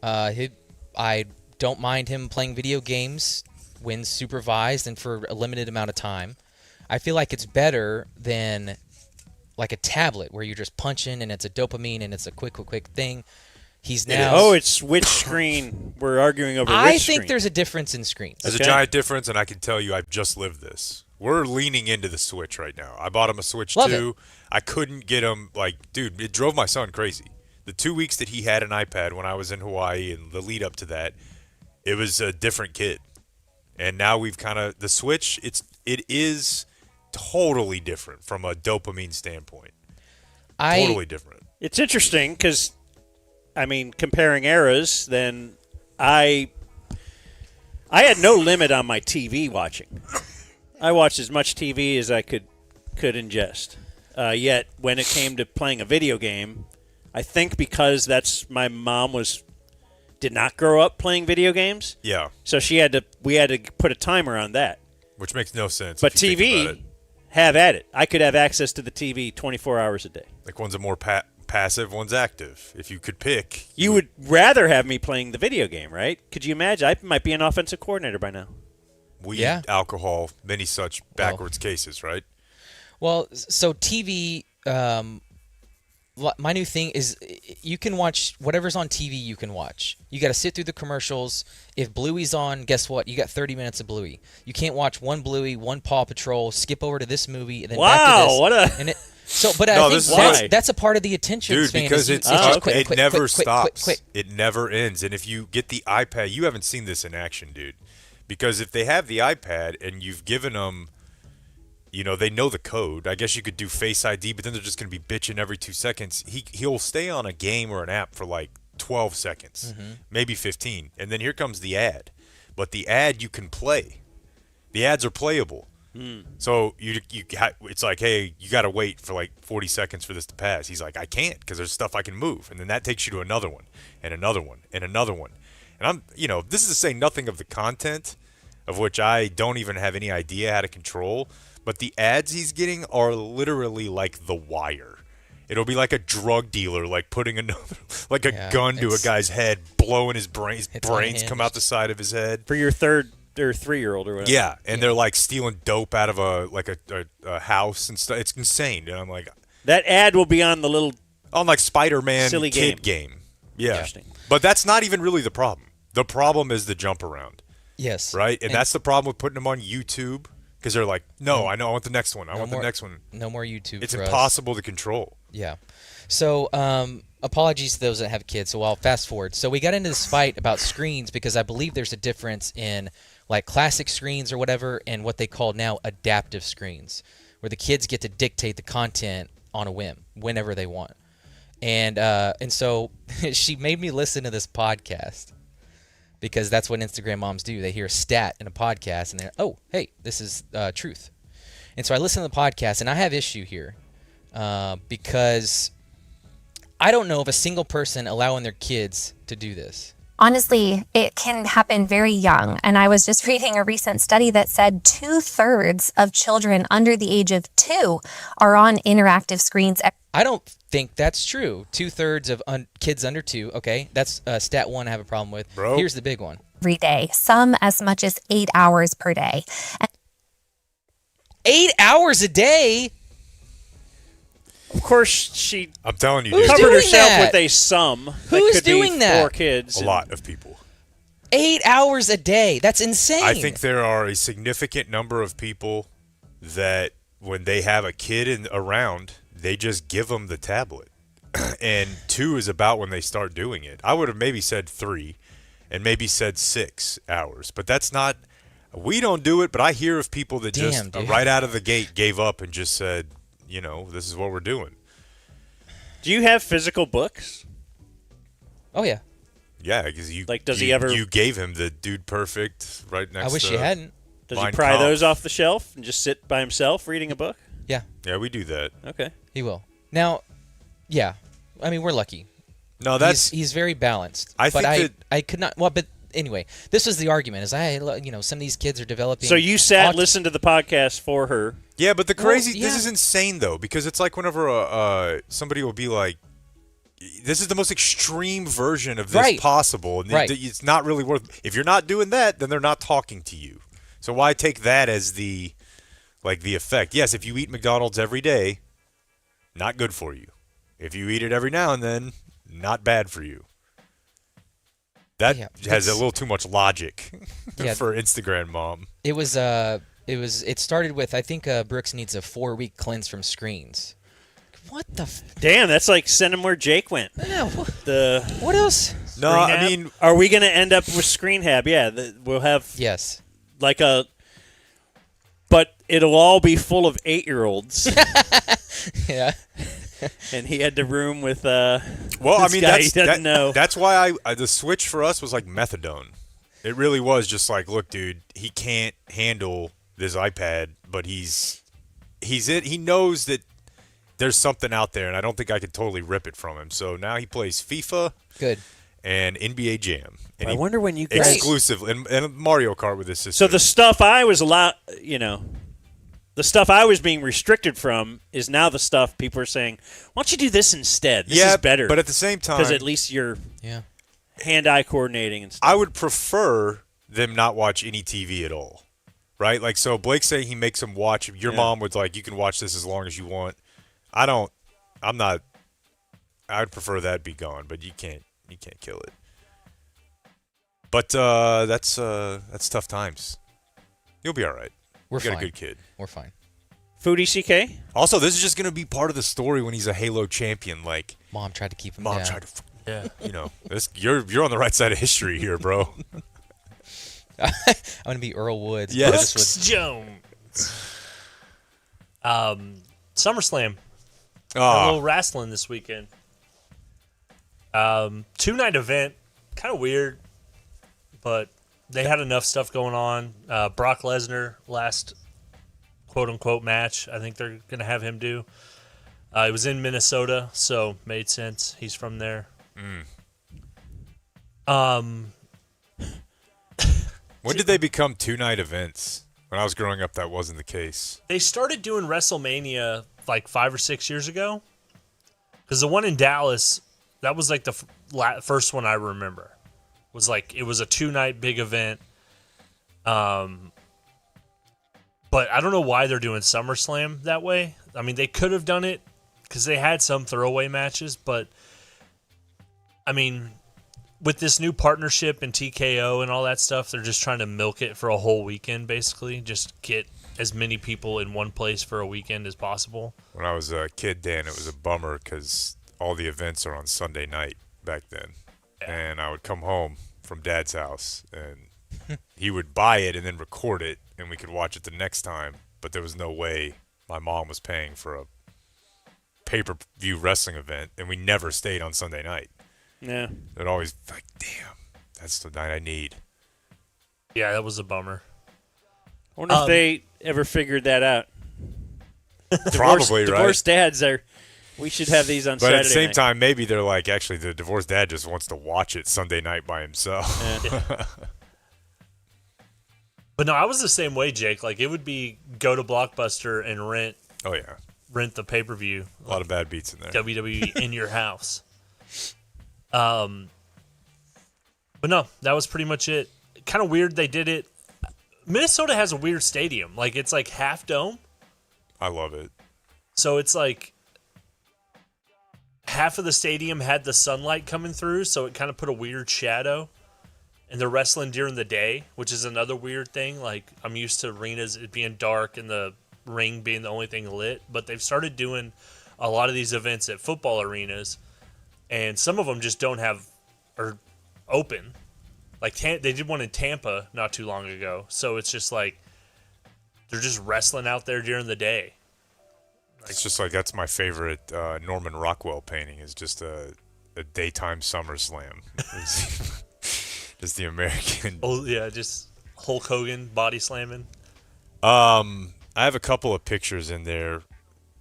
I don't mind him playing video games when supervised and for a limited amount of time. I feel like it's better than like a tablet where you're just punching and it's a dopamine and it's a quick thing. He's now. Oh, it's which screen? We're arguing over which I think screen. there's a difference in screens. There's a giant difference, and I can tell you I've just lived this. We're leaning into the Switch right now. I bought him a Switch Love 2. I couldn't get him, dude, it drove my son crazy. The 2 weeks that he had an iPad when I was in Hawaii and the lead up to that, it was a different kid. And now we've the Switch, it is totally different from a dopamine standpoint. Totally different. It's interesting because, comparing eras, then I had no limit on my TV watching. I watched as much TV as I could ingest. Yet when it came to playing a video game, I think because my mom did not grow up playing video games. Yeah. So we had to put a timer on that. Which makes no sense. But if you think about TV, it. have at it. I could have access to the TV 24 hours a day. Like one's a more passive, one's active. If you could pick. You would rather have me playing the video game, right? Could you imagine? I might be an offensive coordinator by now. Weed, alcohol, many such backwards cases, right? Well, so TV, my new thing is you can watch whatever's on TV you can watch. You got to sit through the commercials. If Bluey's on, guess what? You got 30 minutes of Bluey. You can't watch one Bluey, one Paw Patrol, skip over to this movie, and then back to this. But I think that's a part of the attention span. Dude, because it never stops. It never ends. And if you get the iPad, you haven't seen this in action, dude. Because if they have the iPad and you've given them, they know the code. I guess you could do Face ID, but then they're just going to be bitching every 2 seconds. He'll stay on a game or an app for 12 seconds, maybe 15. And then here comes the ad. But the ad you can play. The ads are playable. So it's like, hey, you got to wait for 40 seconds for this to pass. He's like, I can't because there's stuff I can move. And then that takes you to another one and another one and another one. And this is to say nothing of the content, of which I don't even have any idea how to control. But the ads he's getting are literally like The Wire. It'll be like a drug dealer, putting a gun to a guy's head, blowing his brains come out the side of his head. For your 3-year-old or whatever. Yeah, and they're stealing dope out of a house and stuff. It's insane. And I'm like, that ad will be on the little on Spider-Man silly kid game. Yeah, interesting. But that's not even really the problem. The problem is the jump around. Yes. Right? And that's the problem with putting them on YouTube because they're like, no, I know, I want the next one. I want the next one. No more YouTube. It's impossible to control. Yeah. So, apologies to those that have kids. So I'll fast forward. So we got into this fight about screens because I believe there's a difference in classic screens or whatever and what they call now adaptive screens, where the kids get to dictate the content on a whim whenever they want. And so she made me listen to this podcast because that's what Instagram moms do. They hear a stat in a podcast and they're, oh, hey, this is truth. And so I listen to the podcast and I have issue here because I don't know of a single person allowing their kids to do this. Honestly, it can happen very young. And I was just reading a recent study that said 2/3 of children under the age of 2 are on interactive screens. I don't think that's true. 2/3 of kids under 2. Okay, that's stat one I have a problem with. Bro. Here's the big one. Every day, some as much as 8 hours per day. 8 hours a day? Of course, I'm telling you, Who's dude, covered doing herself that? with a sum. Who's that could doing be that? 4 kids. a lot of people. 8 hours a day. That's insane. I think there are a significant number of people that when they have a kid around, they just give them the tablet. And 2 is about when they start doing it. I would have maybe said 3 and maybe said 6 hours. But that's not – we don't do it, but I hear of people that Damn, just dude. right out of the gate gave up and just said, this is what we're doing. Do you have physical books? Oh yeah. Yeah, because does he ever? You gave him the Dude Perfect right next. I wish to you hadn't. Does he Mein pry Kampf. those off the shelf and just sit by himself reading a book? Yeah, Yeah, we do that. Okay. he will. Now, yeah. I mean, we're lucky. No, that's He's very balanced. I but think I could not. Well, but anyway, this was the argument. Is some of these kids are developing. So you sat, listened to the podcast for her. yeah, but the crazy. yeah. This is insane though, because it's like whenever somebody will be like, "This is the most extreme version of this Right. possible," and Right. it's not really worth. If you're not doing that, then they're not talking to you. So why take that as the effect? Yes, if you eat McDonald's every day, not good for you. If you eat it every now and then, not bad for you. That Yeah, has a it's- little too much logic Yeah. for Instagram mom. It started with, I think Brooks needs a 4-week cleanse from screens. What the? Damn, that's like send him where Jake went. Yeah, What else? No, I mean, are we going to end up with Screen Hab? Yeah, we'll have Yes. like but it'll all be full of 8-year-olds. Yeah. And he had to room with well, this I mean, guy he doesn't know. that's why the switch for us was like methadone. It really was just like, look, dude, he can't handle this iPad, but he's he knows that there's something out there, and I don't think I could totally rip it from him. So now he plays FIFA Good. and NBA Jam. And I he wonder when you guys exclusively and Mario Kart with his sister. So the stuff I was the stuff I was being restricted from is now the stuff people are saying, why don't you do this instead? This is better. But at the same time, because at least you're Yeah. hand-eye coordinating and stuff. I would prefer them not watch any TV at all, right? Like, so Blake's saying he makes them watch. Your mom was like, you can watch this as long as you want. I would prefer that be gone, but you can't kill it. But that's tough times. You'll be all right. We're You got fine. a good kid. We're fine. Foodie CK? Also, this is just going to be part of the story when he's a Halo champion. Like, Mom tried to keep him mom down. tried to, you're on the right side of history here, bro. I'm gonna be Earl Woods. Yes. Brooks would- Jones. SummerSlam. A Ah, little wrestling this weekend. 2-night event. Kind of weird, but they had enough stuff going on. Brock Lesnar, last quote-unquote match, I think they're going to have him do. It was in Minnesota, so made sense. He's from there. when did they become 2-night events? When I was growing up, that wasn't the case. They started doing WrestleMania like 5 or 6 years ago. Because the one in Dallas, that was like the first one I remember. It was a 2-night big event. But I don't know why they're doing SummerSlam that way. I mean, they could have done it because they had some throwaway matches. But, I mean, with this new partnership and TKO and all that stuff, they're just trying to milk it for a whole weekend, basically. Just get as many people in one place for a weekend as possible. When I was a kid, Dan, it was a bummer because all the events are on Sunday night back then. And I would come home from Dad's house, and he would buy it and then record it, and we could watch it the next time. But there was no way my mom was paying for a pay-per-view wrestling event, and we never stayed on Sunday night. Yeah. It always like, damn, that's the night I need. Yeah, that was a bummer. I wonder if they ever figured that out. Probably, right? Divorced dads are. We should have these on But Saturday at the same night. time, maybe they're like, actually, the divorced dad just wants to watch it Sunday night by himself. Yeah. But no, I was the same way, Jake. Like, it would be go to Blockbuster and Oh, yeah. rent the pay-per-view. A lot of bad beats in there. WWE in your house. But no, that was pretty much it. Kind of weird they did it. Minnesota has a weird stadium. Like, it's like half dome. I love it. So it's like half of the stadium had the sunlight coming through, so it kind of put a weird shadow. And they're wrestling during the day, which is another weird thing. Like, I'm used to arenas it being dark and the ring being the only thing lit. But they've started doing a lot of these events at football arenas, and some of them just don't have or open. Like, they did one in Tampa not too long ago. So it's just like they're just wrestling out there during the day. It's just like that's my favorite Norman Rockwell painting. Is just a daytime SummerSlam. Just the American. Oh yeah, just Hulk Hogan body slamming. I have a couple of pictures in there.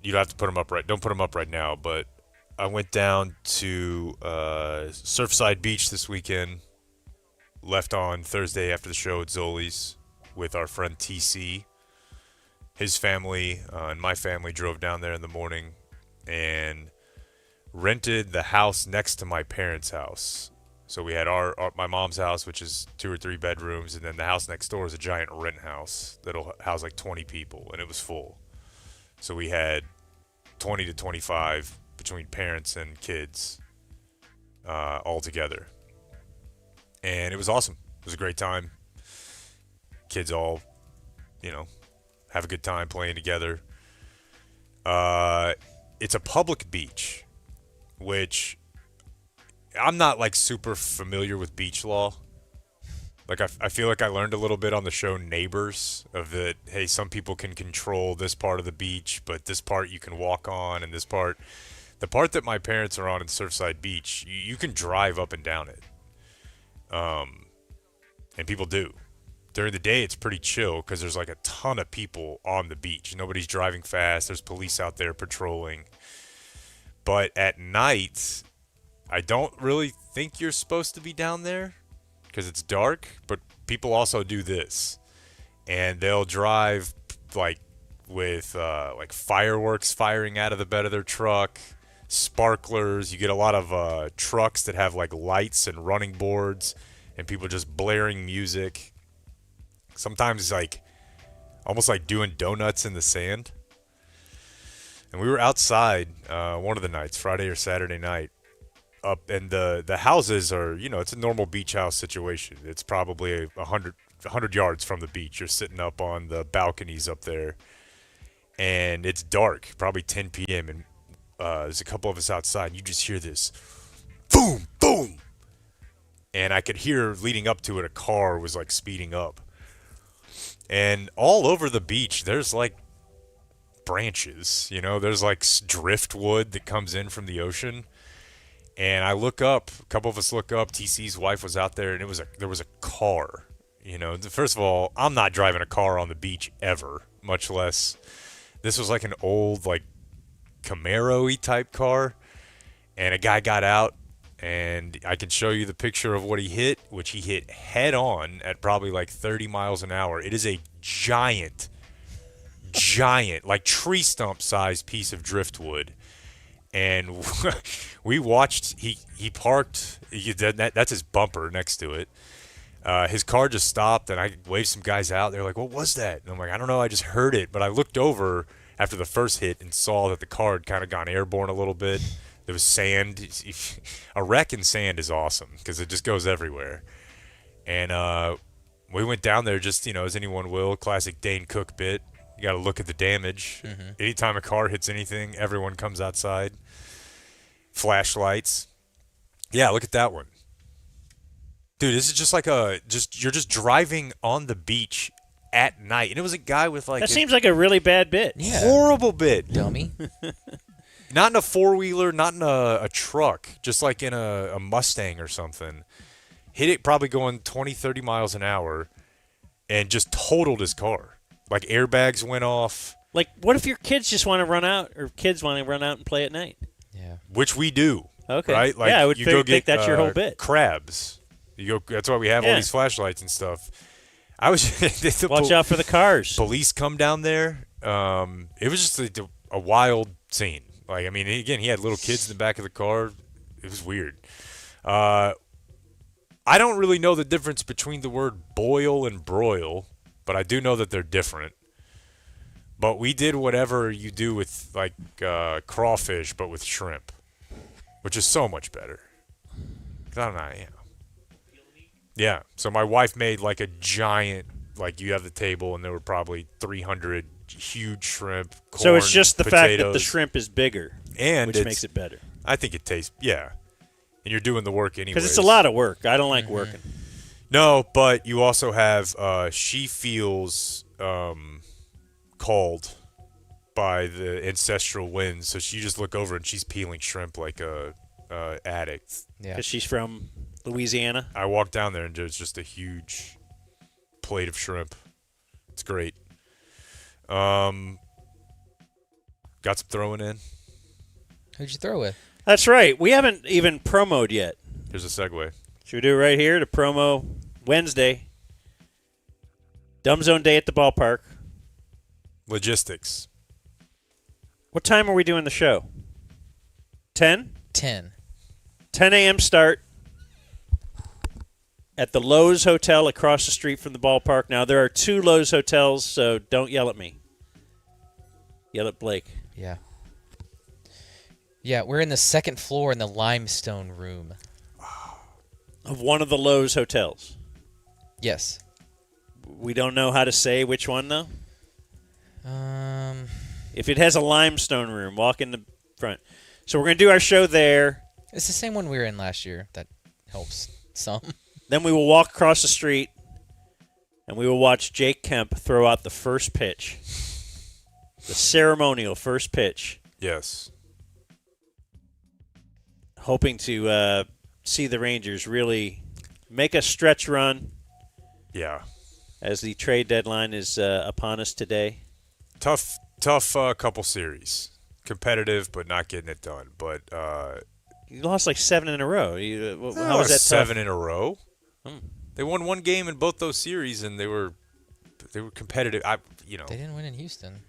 You'd have to put them up right. Don't put them up right now. But I went down to Surfside Beach this weekend. Left on Thursday after the show at Zoli's with our friend TC. His family and my family drove down there in the morning and rented the house next to my parents' house. So we had my mom's house, which is 2 or 3 bedrooms, and then the house next door is a giant rent house that'll house like 20 people, and it was full. So we had 20 to 25 between parents and kids all together. And it was awesome. It was a great time. Kids all, have a good time playing together. It's a public beach, which I'm not like super familiar with beach law. Like I feel like I learned a little bit on the show Neighbors of that. Hey, some people can control this part of the beach, but this part you can walk on, and this part, the part that my parents are on in Surfside Beach, you can drive up and down it. And people do. During the day, it's pretty chill because there's like a ton of people on the beach. Nobody's driving fast. There's police out there patrolling. But at night, I don't really think you're supposed to be down there because it's dark. But people also do this. And they'll drive like with like fireworks firing out of the bed of their truck, sparklers. You get a lot of trucks that have like lights and running boards and people just blaring music. Sometimes like almost like doing donuts in the sand. And we were outside one of the nights, Friday or Saturday night, up, and the houses are, it's a normal beach house situation. It's probably 100 yards from the beach. You're sitting up on the balconies up there, and it's dark, probably 10 p.m. and there's a couple of us outside, and you just hear this boom, boom. And I could hear leading up to it, a car was like speeding up. And all over the beach, there's like branches, there's like driftwood that comes in from the ocean. And I look up, a couple of us look up, TC's wife was out there, and there was a car. First of all, I'm not driving a car on the beach ever, much less, this was like an old like Camaro-y type car. And a guy got out, and I can show you the picture of what he hit, which he hit head on at probably like 30 miles an hour. It is a giant, like tree stump sized piece of driftwood. And we watched, he parked, that's his bumper next to it. His car just stopped, and I waved some guys out. They're like, what was that? And I'm like, I don't know, I just heard it. But I looked over after the first hit and saw that the car had kind of gone airborne a little bit. There was sand. A wreck in sand is awesome because it just goes everywhere. And we went down there just, as anyone will, classic Dane Cook bit. You got to look at the damage. Mm-hmm. Anytime a car hits anything, everyone comes outside. Flashlights. Yeah, look at that one. Dude, this is just like you're just driving on the beach at night. And it was a guy with like... That seems like a really bad bit. Yeah. Horrible bit. Dummy. Not in a four-wheeler, not in a truck, just like in a Mustang or something. Hit it probably going 20, 30 miles an hour and just totaled his car. Like airbags went off. Like, what if your kids just want to run out, or kids want to run out and play at night? Yeah. Which we do. Okay. Right? Like, yeah, I would you go think get, that's your whole bit. Crabs. That's why we have all these flashlights and stuff. I was watch out for the cars. Police come down there. It was just a wild scene. Like, I mean, again, he had little kids in the back of the car. It was weird. I don't really know the difference between the word boil and broil, but I do know that they're different. But we did whatever you do with, like, crawfish, but with shrimp, which is so much better. 'Cause I don't know, Yeah, so my wife made, like, a giant, like, you have the table, and there were probably 300 huge shrimp, corn, so it's just the potatoes. fact that the shrimp is bigger, which makes it better. I think it tastes, yeah. And you're doing the work anyway. Because it's a lot of work. I don't like working. No, but you also have, she feels called by the ancestral winds, so you just look over and she's peeling shrimp like a addict. Yeah. Because she's from Louisiana. I walked down there and there's just a huge plate of shrimp. It's great. Got some throwing in. Who'd you throw with? That's right. We haven't even promoed yet. Here's a segue. Should we do it right here to promo Wednesday? Dumb Zone Day at the ballpark. Logistics. What time are we doing the show? 10? 10. 10 a.m. start at the Lowe's Hotel across the street from the ballpark. Now, there are 2 Lowe's hotels, so don't yell at me. Yell at Blake. Yeah. Yeah, we're in the second floor in the limestone room. Of one of the Lowe's hotels. Yes. We don't know how to say which one, though. Um, If it has a limestone room, walk in the front. So we're going to do our show there. it's the same one we were in last year. That helps some. Then we will walk across the street, and we will watch Jake Kemp throw out the first pitch. The ceremonial first pitch. Yes. Hoping to see the Rangers really make a stretch run Yeah. as the trade deadline is upon us today. Tough couple series. Competitive, but not getting it done. But You lost like 7 in a row. How was that 7 tough? in a row? They won one game in both those series, and they were competitive. They didn't win in Houston.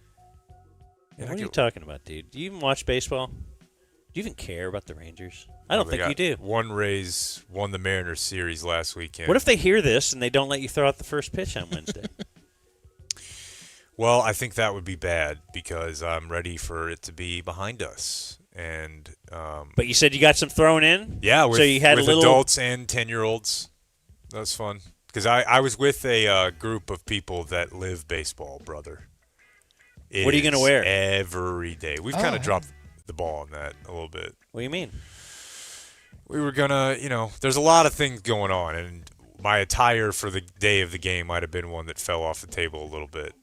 What are you talking about, dude? Do you even watch baseball? Do you even care about the Rangers? I don't think you do. One Rays won the Mariners series last weekend. What if they hear this and they don't let you throw out the first pitch on Wednesday? Well, I think that would be bad because I'm ready for it to be behind us. And But you said you got some thrown in? yeah, with, so you had with a little adults and 10-year-olds. That was fun. Because I was with a group of people that live baseball, brother. What are you gonna wear? Every day. We've kind of dropped the ball on that a little bit. What do you mean? We were going to, there's a lot of things going on. And my attire for the day of the game might have been one that fell off the table a little bit.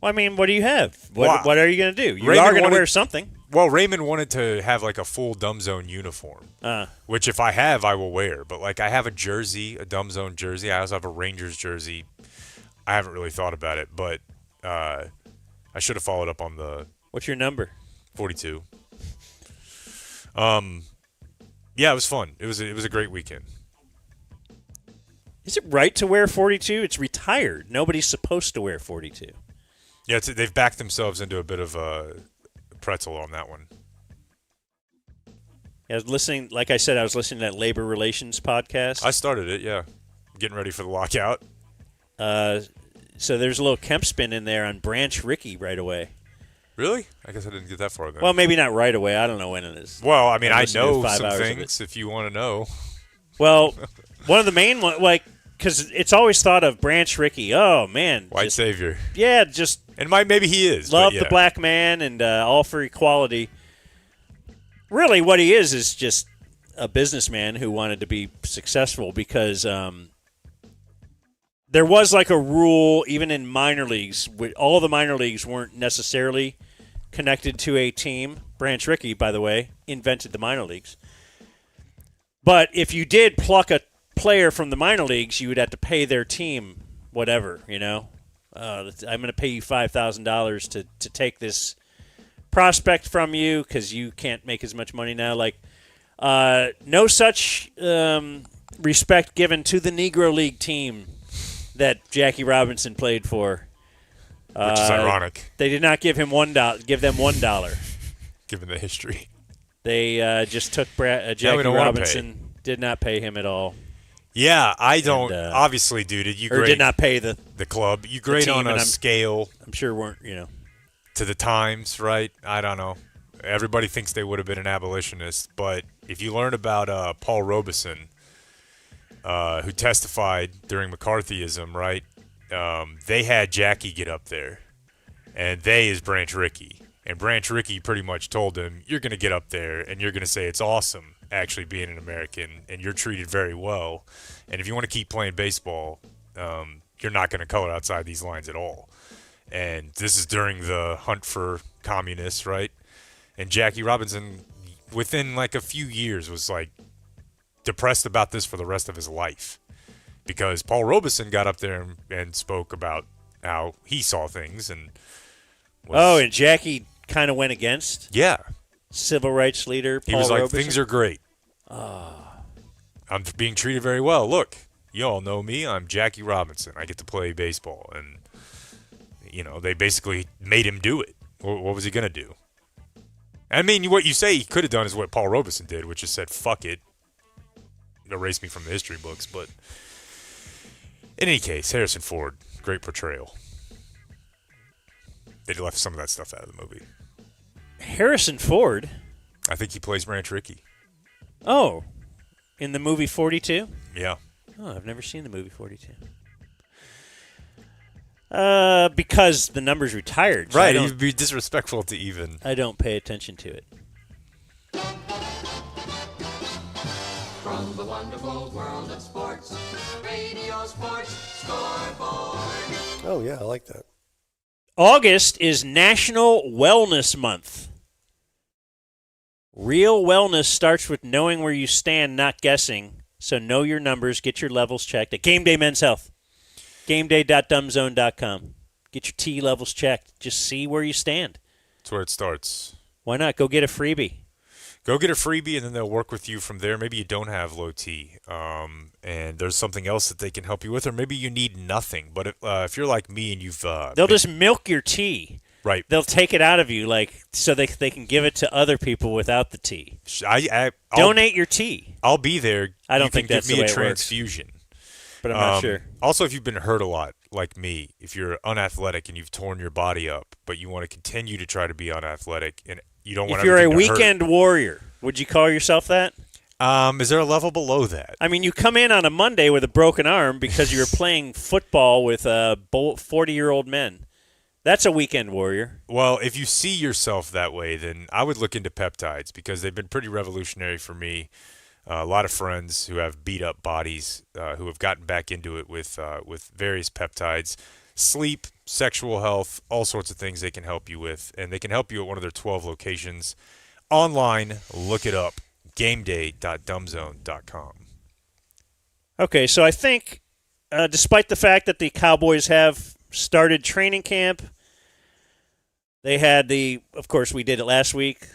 Well, I mean, what do you have? Wow. What are you going to do? You Raymond are going to wanted- wear something. Well, Raymond wanted to have like a full Dumb Zone uniform, which if I have, I will wear. But like I have a jersey, a Dumb Zone jersey. I also have a Rangers jersey. I haven't really thought about it, but I should have followed up on the What's your number? 42. Yeah, it was fun. It was a great weekend. Is it right to wear 42? It's retired. Nobody's supposed to wear 42. Yeah, they've backed themselves into a bit of a pretzel on that one. I was listening, like I said, I was listening to that labor relations podcast. I started it, yeah. Getting ready for the lockout. So there's a little Kemp spin in there on Branch Rickey right away. Really? I guess I didn't get that far then. Well, maybe not right away. I don't know when it is. Well, I mean, I listened to know 5 some hours of things if you want to know. Well, one of the main ones, like, because it's always thought of Branch Rickey. Oh, man. White just, savior. yeah, just And maybe he is. love but the yeah. black man and all for equality. Really, what he is just a businessman who wanted to be successful because there was like a rule, even in minor leagues, all the minor leagues weren't necessarily connected to a team. Branch Rickey, by the way, invented the minor leagues. But if you did pluck a player from the minor leagues, you would have to pay their team whatever, I'm going to pay you $5,000 to take this prospect from you because you can't make as much money now. Like, no such respect given to the Negro League team that Jackie Robinson played for. Which is ironic, They did not give him give them $1. given the history. They just took Jackie don't wanna Robinson, did not pay him at all. Yeah, I don't. And, obviously, dude, you Or grade did not pay the club. You grade team, on and a I'm- scale I'm sure weren't, to the times, right? I don't know. Everybody thinks they would have been an abolitionist, but if you learn about Paul Robeson, who testified during McCarthyism, right? They had Jackie get up there, and they is Branch Rickey. And Branch Rickey pretty much told him, you're going to get up there, and you're going to say it's awesome actually being an American, and you're treated very well. And if you want to keep playing baseball, you're not going to color outside these lines at all. And this is during the hunt for communists, right? And Jackie Robinson, within like a few years, was like depressed about this for the rest of his life. Because Paul Robeson got up there and spoke about how he saw things. And and Jackie kind of went against yeah. civil rights leader Paul He was like, Robeson? things are great. I'm being treated very well. Look, you all know me. I'm Jackie Robinson. I get to play baseball. And, they basically made him do it. What was he going to do? I mean, what you say he could have done is what Paul Robeson did, which is said, fuck it. Erase me from the history books. But in any case, Harrison Ford, great portrayal. They left some of that stuff out of the movie. Harrison Ford? I think he plays Ranch Rickey. Oh, in the movie 42? Yeah. Oh, I've never seen the movie 42. Because the number's retired. So Right, he'd be disrespectful to even. I don't pay attention to it. From the wonderful world of sports, Radio Sports Scoreboard. Oh, yeah, I like that. August is National Wellness Month. Real wellness starts with knowing where you stand, not guessing. So know your numbers, get your levels checked at Game Day Men's Health. GameDay.dumbzone.com. Get your T levels checked. Just see where you stand. That's where it starts. Why not? Go get a freebie. Go get a freebie, and then they'll work with you from there. Maybe you don't have low T, and there's something else that they can help you with, or maybe you need nothing. But if you're like me and you've they'll just milk your tea. Right. They'll take it out of you, so they can give it to other people without the tea. I'll Donate your tea. I'll be there. I don't You think can that's give the me way a it works. transfusion. But I'm not sure. Also, if you've been hurt a lot, like me, if you're unathletic and you've torn your body up, but you want to continue to try to be unathletic, and you don't want If you're a everything to hurt. weekend warrior, would you call yourself that? Is there a level below that? I mean, you come in on a Monday with a broken arm because you were playing football with 40-year-old men. That's a weekend warrior. Well, if you see yourself that way, then I would look into peptides because they've been pretty revolutionary for me. A lot of friends who have beat up bodies who have gotten back into it with various peptides. Sleep, sexual health, all sorts of things they can help you with. And they can help you at one of their 12 locations. Online, look it up, gameday.dumbzone.com. Okay, so I think despite the fact that the Cowboys have started training camp, they had of course we did it last week,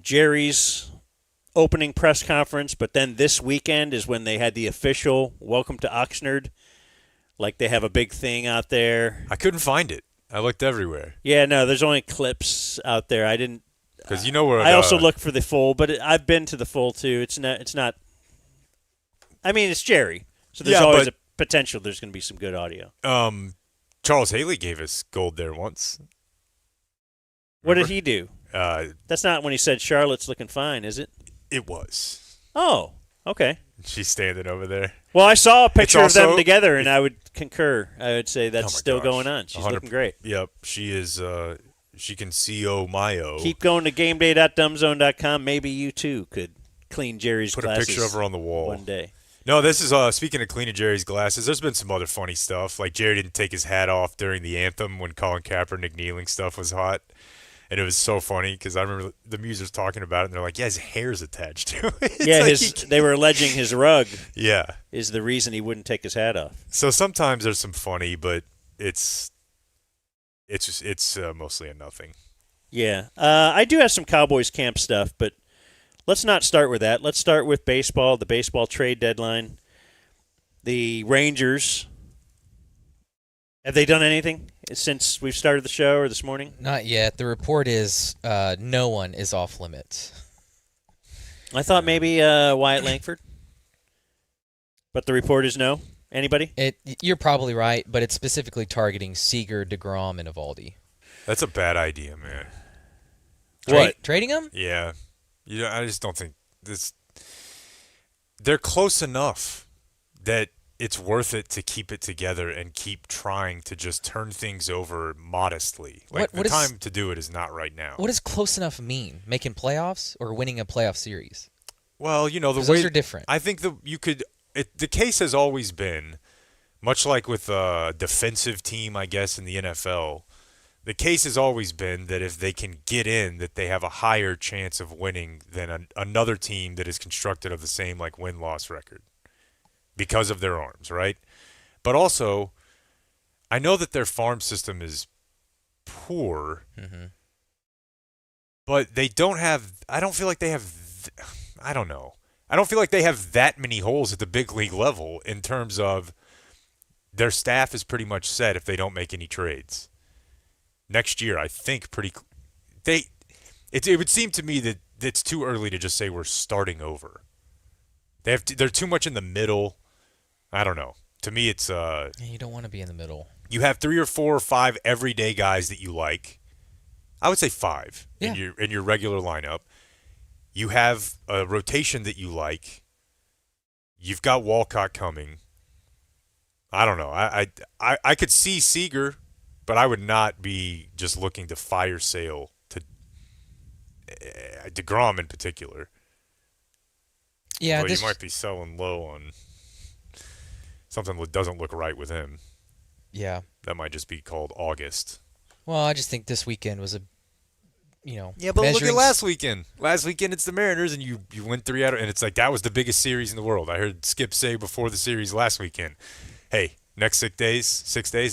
Jerry's opening press conference, but then this weekend is when they had the official welcome to Oxnard. Like they have a big thing out there. I couldn't find it. I looked everywhere. Yeah, no, there's only clips out there. I didn't. Because you know where I also looked for the full, but I've been to the full too. It's not. I mean, it's Jerry, so there's always a potential. There's going to be some good audio. Charles Haley gave us gold there once. What Remember? did he do? That's not when he said Charlotte's looking fine, is it? It was. Oh, okay. She's standing over there. Well, I saw a picture of them also- together, and I would concur. I would say that's Oh my still gosh. going on. She's 100 looking great. Yep, she is. She can CO my O. Keep going to GameDay.dumbzone.com. Maybe you too could clean Jerry's Put glasses a picture of her on the wall one day. No, this is speaking of cleaning Jerry's glasses. There's been some other funny stuff. Like Jerry didn't take his hat off during the anthem when Colin Kaepernick kneeling stuff was hot. And it was so funny because I remember the musicians talking about it, and they're like, "Yeah, his hair's attached to it." It's Yeah, like they were alleging his rug yeah. is the reason he wouldn't take his hat off. So sometimes there's some funny, but it's mostly a nothing. Yeah. I do have some Cowboys camp stuff, but let's not start with that. Let's start with baseball, the baseball trade deadline. The Rangers, have they done anything since we've started the show or this morning? Not yet. The report is no one is off limits. I thought maybe Wyatt Langford, but the report is no. Anybody? You're probably right, but it's specifically targeting Seager, DeGrom, and Evaldi. That's a bad idea, man. What? Trading them? Yeah. I just don't think this. They're close enough that it's worth it to keep it together and keep trying to just turn things over modestly. Like the time to do it is not right now. What does close enough mean? Making playoffs or winning a playoff series? Well, the way those are different. I think the case has always been Much like with a defensive team, I guess, in the NFL, the case has always been that if they can get in, that they have a higher chance of winning than another team that is constructed of the same like win-loss record because of their arms, right? But also, I know that their farm system is poor, but they don't have. I don't feel like they have. I don't know. I don't feel like they have that many holes at the big league level in terms of their staff is pretty much set if they don't make any trades. Next year, I think it would seem to me that it's too early to just say we're starting over. They're too much in the middle. I don't know. To me, it's You don't want to be in the middle. you have 3 or 4 or 5 everyday guys that you like. I would say 5 in your regular lineup. You have a rotation that you like. You've got Walcott coming. I don't know. I could see Seager, but I would not be just looking to fire sale to DeGrom in particular. Yeah, Although you might be selling low on something that doesn't look right with him. Yeah. That might just be called August. Well, I just think this weekend was Yeah, but look at last weekend. Last weekend it's the Mariners, and you win 3 out of, and it's like that was the biggest series in the world. I heard Skip say before the series last weekend, "Hey, next 6 days,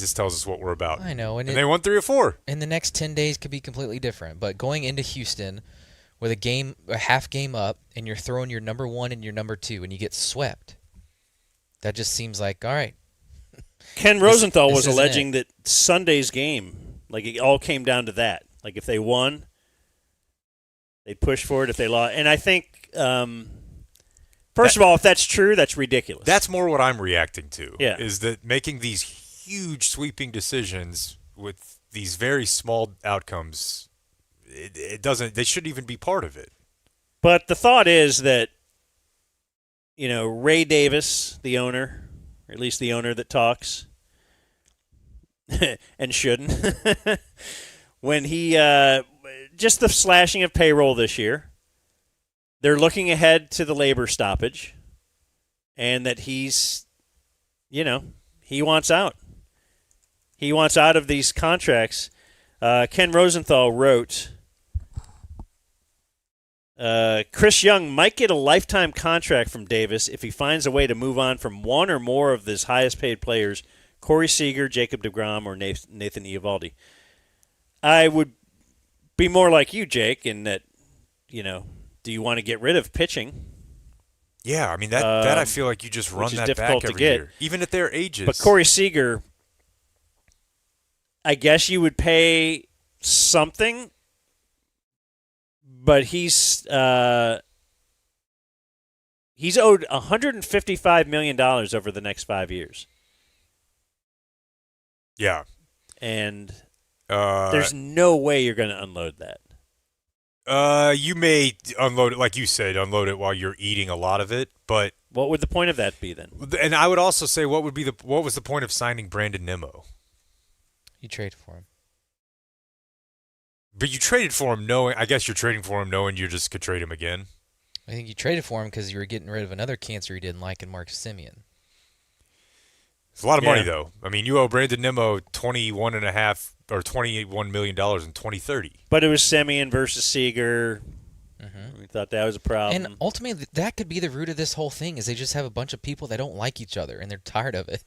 this tells us what we're about." I know, and they won 3 or 4. And the next 10 days could be completely different. But going into Houston with a half game up, and you're throwing your number 1 and your number 2, and you get swept, that just seems like, all right. Ken Rosenthal was isn't alleging that Sunday's game, like it all came down to that. Like if they won, they'd push forward. If they lost, and I think, first of all, if that's true, that's ridiculous. That's more what I'm reacting to. Yeah. Is that making these huge sweeping decisions with these very small outcomes? It doesn't. They shouldn't even be part of it. But the thought is that, Ray Davis, the owner, or at least the owner that talks, and shouldn't, when he just the slashing of payroll this year, they're looking ahead to the labor stoppage, and that he's, he wants out. He wants out of these contracts. Ken Rosenthal wrote, Chris Young might get a lifetime contract from Davis if he finds a way to move on from one or more of his highest-paid players, Corey Seager, Jacob deGrom, or Nathan Eovaldi. I would be more like you, Jake, in that, do you want to get rid of pitching? Yeah, I mean, that I feel like you just run that back every year, even at their ages. But Corey Seager, I guess you would pay something, but he's owed $155 million over the next 5 years. Yeah. And there's no way you're going to unload that. You may unload it, like you said, unload it while you're eating a lot of it, but what would the point of that be then? And I would also say, what was the point of signing Brandon Nimmo? You trade for him. But you traded for him knowing, I guess you're trading for him knowing you just could trade him again. I think you traded for him because you were getting rid of another cancer you didn't like in Marcus Semien. It's a lot of money, though. I mean, you owe Brandon Nimmo $21 or $21 million in 2030. But it was Semien versus Seager. We thought that was a problem. And ultimately, that could be the root of this whole thing, is they just have a bunch of people that don't like each other, and they're tired of it.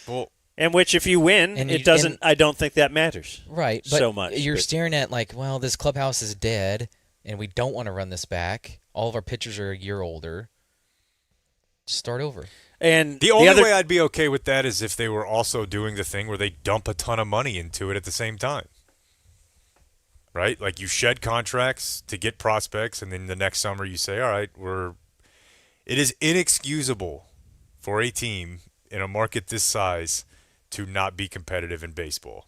Well, and which, if you win, it doesn't. I don't think that matters. Right. But so much. You're staring at this clubhouse is dead, and we don't want to run this back. All of our pitchers are a year older. Just start over. And the only way I'd be okay with that is if they were also doing the thing where they dump a ton of money into it at the same time. Right? Like you shed contracts to get prospects, and then the next summer you say, all right, it is inexcusable for a team in a market this size to not be competitive in baseball.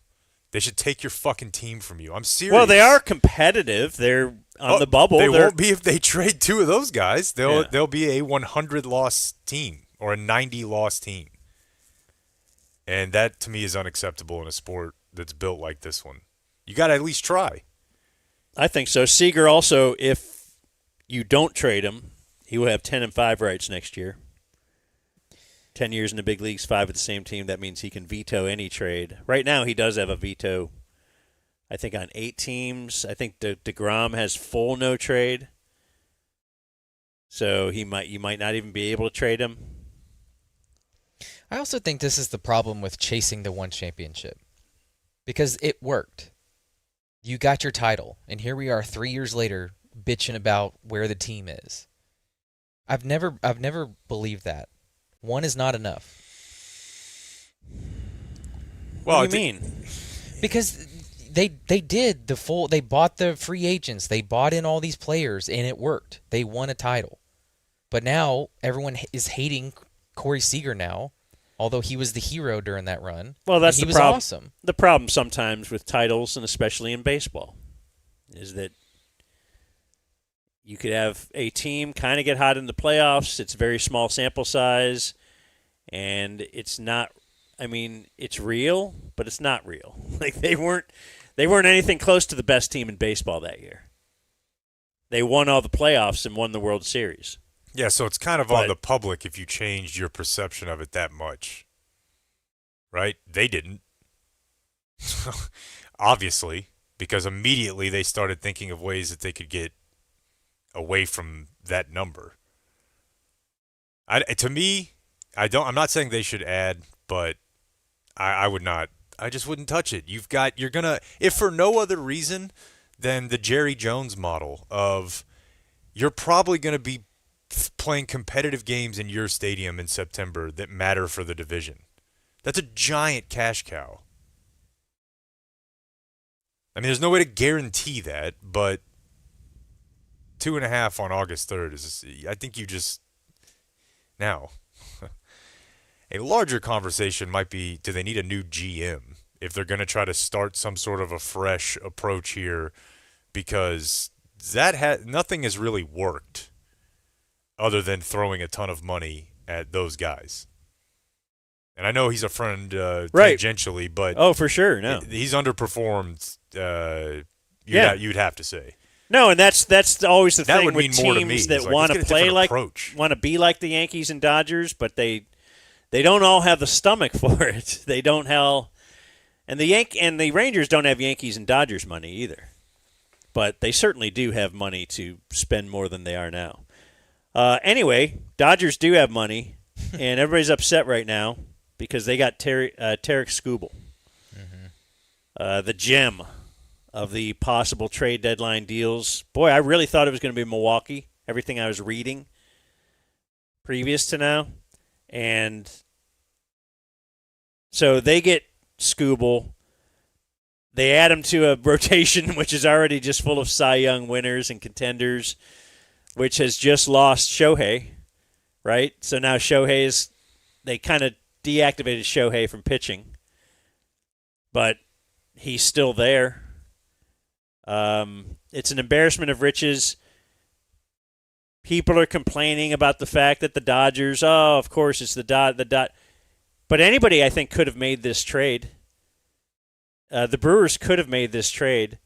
They should take your fucking team from you. I'm serious. Well, they are competitive. They're on the bubble. They won't be if they trade 2 of those guys. They'll be a 100-loss team or a 90-loss team. And that, to me, is unacceptable in a sport that's built like this one. You got to at least try. I think so. Seager also, if you don't trade him, he will have 10-5 rights next year. 10 years in the big leagues, 5 with the same team. That means he can veto any trade. Right now, he does have a veto, I think, on 8 teams. I think DeGrom has full no trade. So you might not even be able to trade him. I also think this is the problem with chasing the one championship. Because it worked. You got your title, and here we are 3 years later bitching about where the team is. I've never believed that. One is not enough. Well, what do you mean? Because they bought the free agents, they bought in all these players, and it worked. They won a title. But now everyone is hating Corey Seager now, although he was the hero during that run. Well, that's he the was problem. Awesome. The problem sometimes with titles, and especially in baseball, is that you could have a team kind of get hot in the playoffs. It's a very small sample size, and it's not. I mean, it's real, but it's not real. Like they weren't anything close to the best team in baseball that year. They won all the playoffs and won the World Series. Yeah, so it's kind of on the public if you changed your perception of it that much. Right? They didn't. Obviously, because immediately they started thinking of ways that they could get away from that number. To me, I'm not saying they should add, but I would not. I just wouldn't touch it. You're gonna, if for no other reason than the Jerry Jones model of you're probably going to be playing competitive games in your stadium in September that matter for the division. That's a giant cash cow. I mean, there's no way to guarantee that, but 2.5 on August 3rd is, I think you just, now, a larger conversation might be, do they need a new GM if they're going to try to start some sort of a fresh approach here, because nothing has really worked other than throwing a ton of money at those guys. And I know he's a friend tangentially, but oh, for sure, no, he's underperformed. You'd have to say. No, and that's always the that thing would with mean more to teams me. that want to play like, want to be like the Yankees and Dodgers, but they don't all have the stomach for it. They don't have, and the Rangers don't have Yankees and Dodgers money either. But they certainly do have money to spend more than they are now. Anyway, Dodgers do have money, and everybody's upset right now because they got Tarek Skubal, the gem of the possible trade deadline deals. Boy, I really thought it was going to be Milwaukee, everything I was reading previous to now. And so they get Skubal. They add him to a rotation which is already just full of Cy Young winners and contenders, which has just lost Shohei, right? So now they kind of deactivated Shohei from pitching, but he's still there. It's an embarrassment of riches. People are complaining about the fact that the Dodgers, of course it's the dot. But anybody, I think, could have made this trade. The Brewers could have made this trade.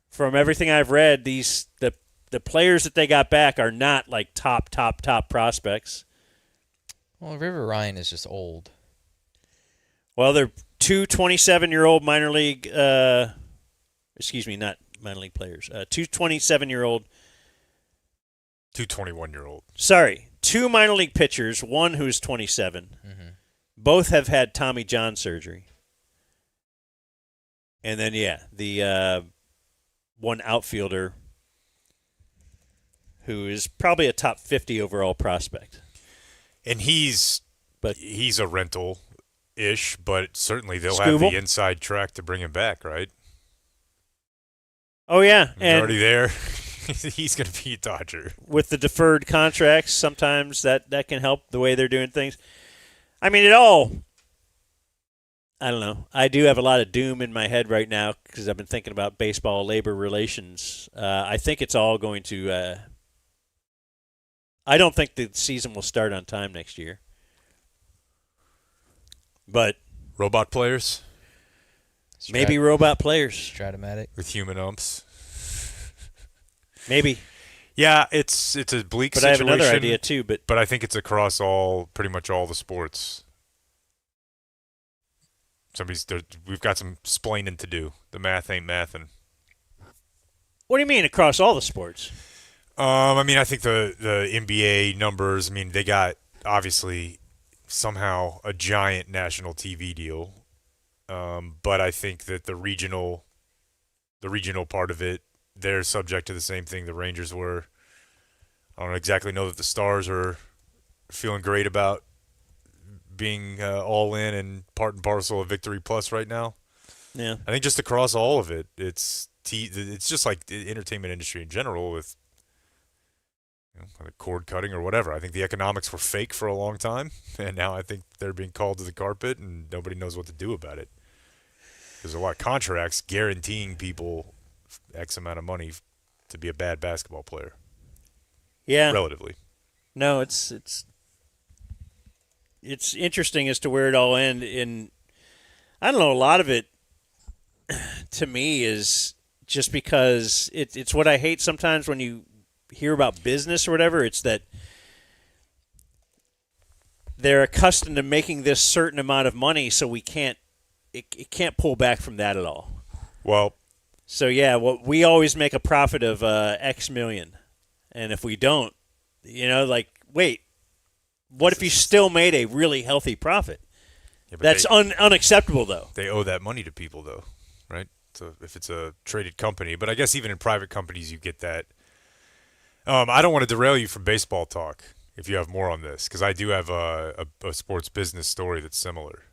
From everything I've read, the players that they got back are not like top prospects. Well, River Ryan is just old. Well, they're two 27-year-old minor league, not minor league players, two 27-year-old. Two 21-year-old. Sorry, two minor league pitchers, one who's 27. Mm-hmm. Both have had Tommy John surgery. And then, the one outfielder who is probably a top 50 overall prospect. And he's a rental-ish, but certainly they'll Skubal? have the inside track to bring him back, right? Oh, yeah. He's already there. He's going to be a Dodger. With the deferred contracts, sometimes that can help the way they're doing things. I mean, I don't know. I do have a lot of doom in my head right now because I've been thinking about baseball labor relations. I think it's all going to I don't think the season will start on time next year. But robot players? Maybe robot players. Stratomatic. With human umps? Maybe. Yeah, it's a bleak But I have situation. another idea too. But I think it's across pretty much all the sports. We've got some splaining to do. The math ain't mathin'. what do you mean across all the sports? I mean, I think the NBA numbers. I mean, they got obviously somehow a giant national TV deal, but I think that the regional part of it, they're subject to the same thing the Rangers were. I don't exactly know that the Stars are feeling great about being all in and part and parcel of Victory Plus right now. Yeah. I think just across all of it, it's just like the entertainment industry in general with cord cutting or whatever. I think the economics were fake for a long time, and now I think they're being called to the carpet, and nobody knows what to do about it. There's a lot of contracts guaranteeing people X amount of money to be a bad basketball player. Yeah. Relatively. No, it's interesting as to where it all ends. And I don't know, a lot of it to me is just because it's what I hate sometimes when you hear about business or whatever. It's that they're accustomed to making this certain amount of money, so it can't pull back from that at all. Well, so yeah, we always make a profit of X million, and if we don't, wait, what if you still made a really healthy profit? yeah, but That's unacceptable, though. they owe that money to people, though, right? So if it's a traded company, but I guess even in private companies, you get that. I don't want to derail you from baseball talk if you have more on this, because I do have a sports business story that's similar.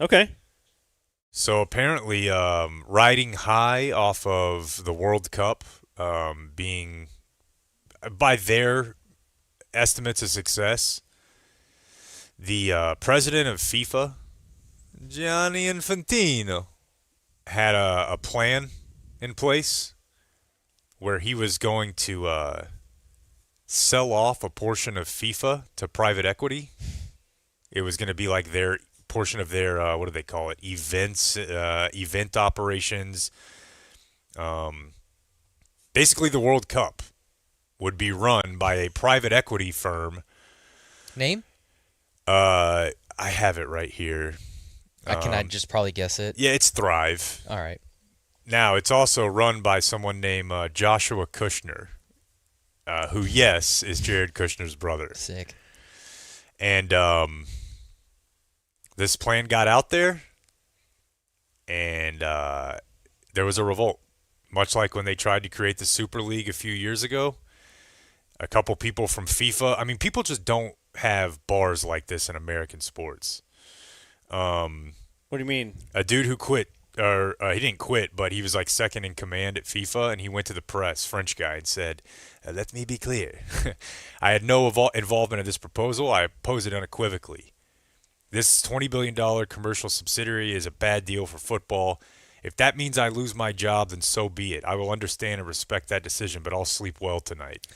Okay. So apparently, riding high off of the World Cup being, by their estimates of success, the president of FIFA, Gianni Infantino, had a plan in place where he was going to sell off a portion of FIFA to private equity. It was going to be like their portion of their, what do they call it, event operations. Basically, the World Cup would be run by a private equity firm. Name? I have it right here. Can I just probably guess it? Yeah, it's Thrive. All right. Now, it's also run by someone named Joshua Kushner, who, yes, is Jared Kushner's brother. Sick. And this plan got out there, and there was a revolt. Much like when they tried to create the Super League a few years ago. A couple people from FIFA. I mean, people just don't have bars like this in American sports. What do you mean? A dude who quit, or he didn't quit, but he was like second in command at FIFA, and he went to the press, French guy, and said, "Let me be clear. I had no involvement in this proposal. I oppose it unequivocally. This $20 billion commercial subsidiary is a bad deal for football. If that means I lose my job, then so be it. I will understand and respect that decision, but I'll sleep well tonight."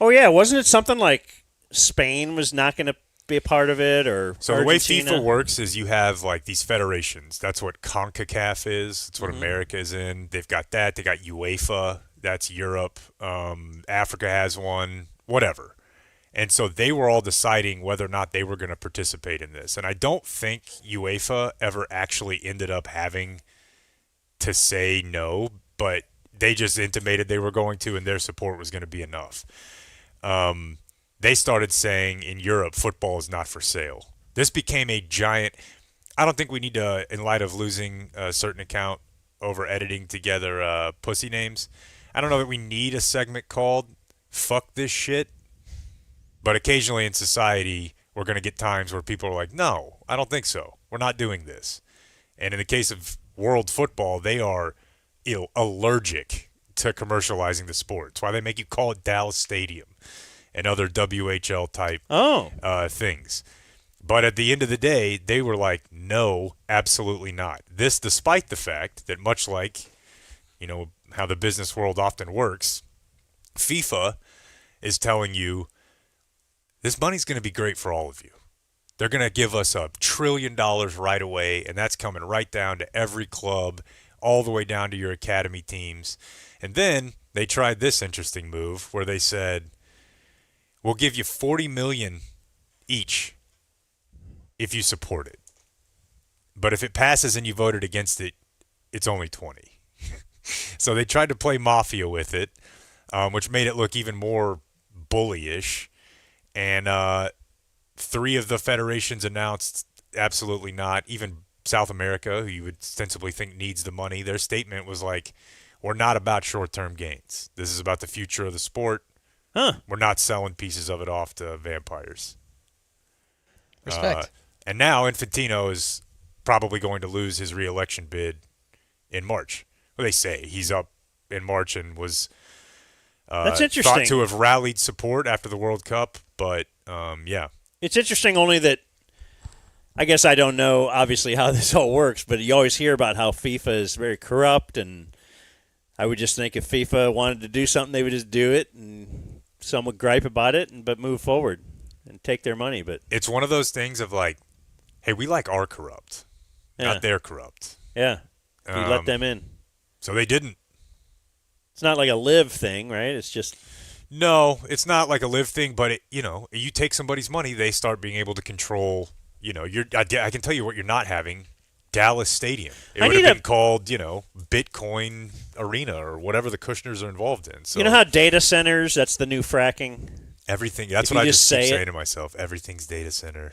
Oh, yeah. Wasn't it something like Spain was not going to be a part of it, or So Argentina? the way FIFA works is you have like these federations. That's what CONCACAF is. That's what America is in. They've got that. They got UEFA. That's Europe. Africa has one. Whatever. And so they were all deciding whether or not they were going to participate in this. And I don't think UEFA ever actually ended up having to say no, but they just intimated they were going to, and their support was going to be enough. They started saying in Europe, football is not for sale. This became a giant. I don't think we need to, in light of losing a certain account over editing together pussy names, I don't know that we need a segment called "Fuck This Shit." But occasionally in society, we're going to get times where people are like, "No, I don't think so. We're not doing this." And in the case of world football, they are allergic to commercializing the sport. That's why they make you call it Dallas Stadium and other WHL type things. But at the end of the day, they were like, no, absolutely not. This despite the fact that much like, how the business world often works, FIFA is telling you this money's going to be great for all of you. They're going to give us $1 trillion right away, and that's coming right down to every club all the way down to your academy teams. And then they tried this interesting move where they said, we'll give you $40 million each if you support it. But if it passes and you voted against it, it's only 20. So they tried to play mafia with it, which made it look even more bullyish. And 3 of the federations announced absolutely not. Even South America, who you would ostensibly think needs the money, their statement was like, we're not about short-term gains. This is about the future of the sport. We're not selling pieces of it off to vampires. Respect. And now Infantino is probably going to lose his re-election bid in March. Well, they say he's up in March and was That's interesting. thought to have rallied support after the World Cup. But, yeah. It's interesting only that I guess I don't know, obviously, how this all works, but you always hear about how FIFA is very corrupt, and I would just think if FIFA wanted to do something, they would just do it, and some would gripe about it, but move forward and take their money. But It's one of those things of like, hey, we like our corrupt, not their corrupt. Yeah, you let them in. So they didn't. It's not like a live thing, right? It's just No, it's not like a live thing, but you take somebody's money, they start being able to control. I can tell you what you're not having: Dallas Stadium. It would have been called, Bitcoin Arena or whatever the Kushners are involved in. So you know how data centers? That's the new fracking. everything. That's If what you I just just keep say it. saying to myself. Everything's data center.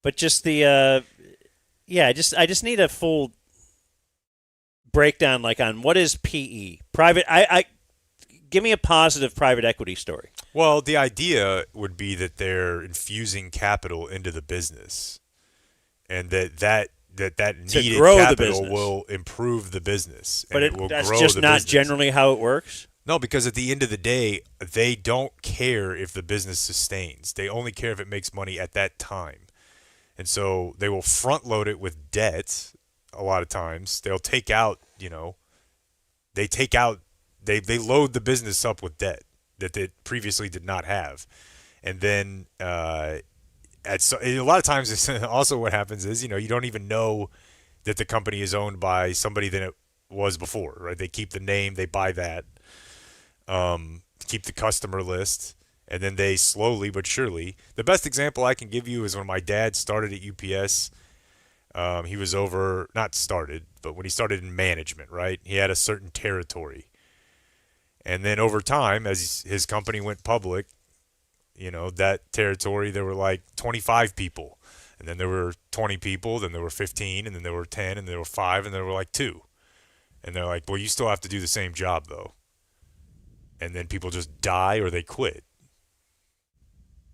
But just the I just need a full breakdown, like on what is PE private. I give me a positive private equity story. Well, the idea would be that they're infusing capital into the business, and that needed grow the capital business. will improve the business. But and it will that's grow just the not business. generally how it works. No, because at the end of the day, they don't care if the business sustains. They only care if it makes money at that time. And so they will front load it with debt a lot of times. They'll take out, they load the business up with debt that they previously did not have. And then a lot of times it's also what happens is, you don't even know that the company is owned by somebody than it was before, right? They keep the name, they buy that, keep the customer list. And then they slowly but surely. The best example I can give you is when my dad started at UPS. He was but when he started in management, right? He had a certain territory. And then over time, as his company went public, that territory, there were like 25 people. And then there were 20 people, then there were 15, and then there were 10, and there were 5, and there were like 2. And they're like, well, you still have to do the same job, though. And then people just die or they quit.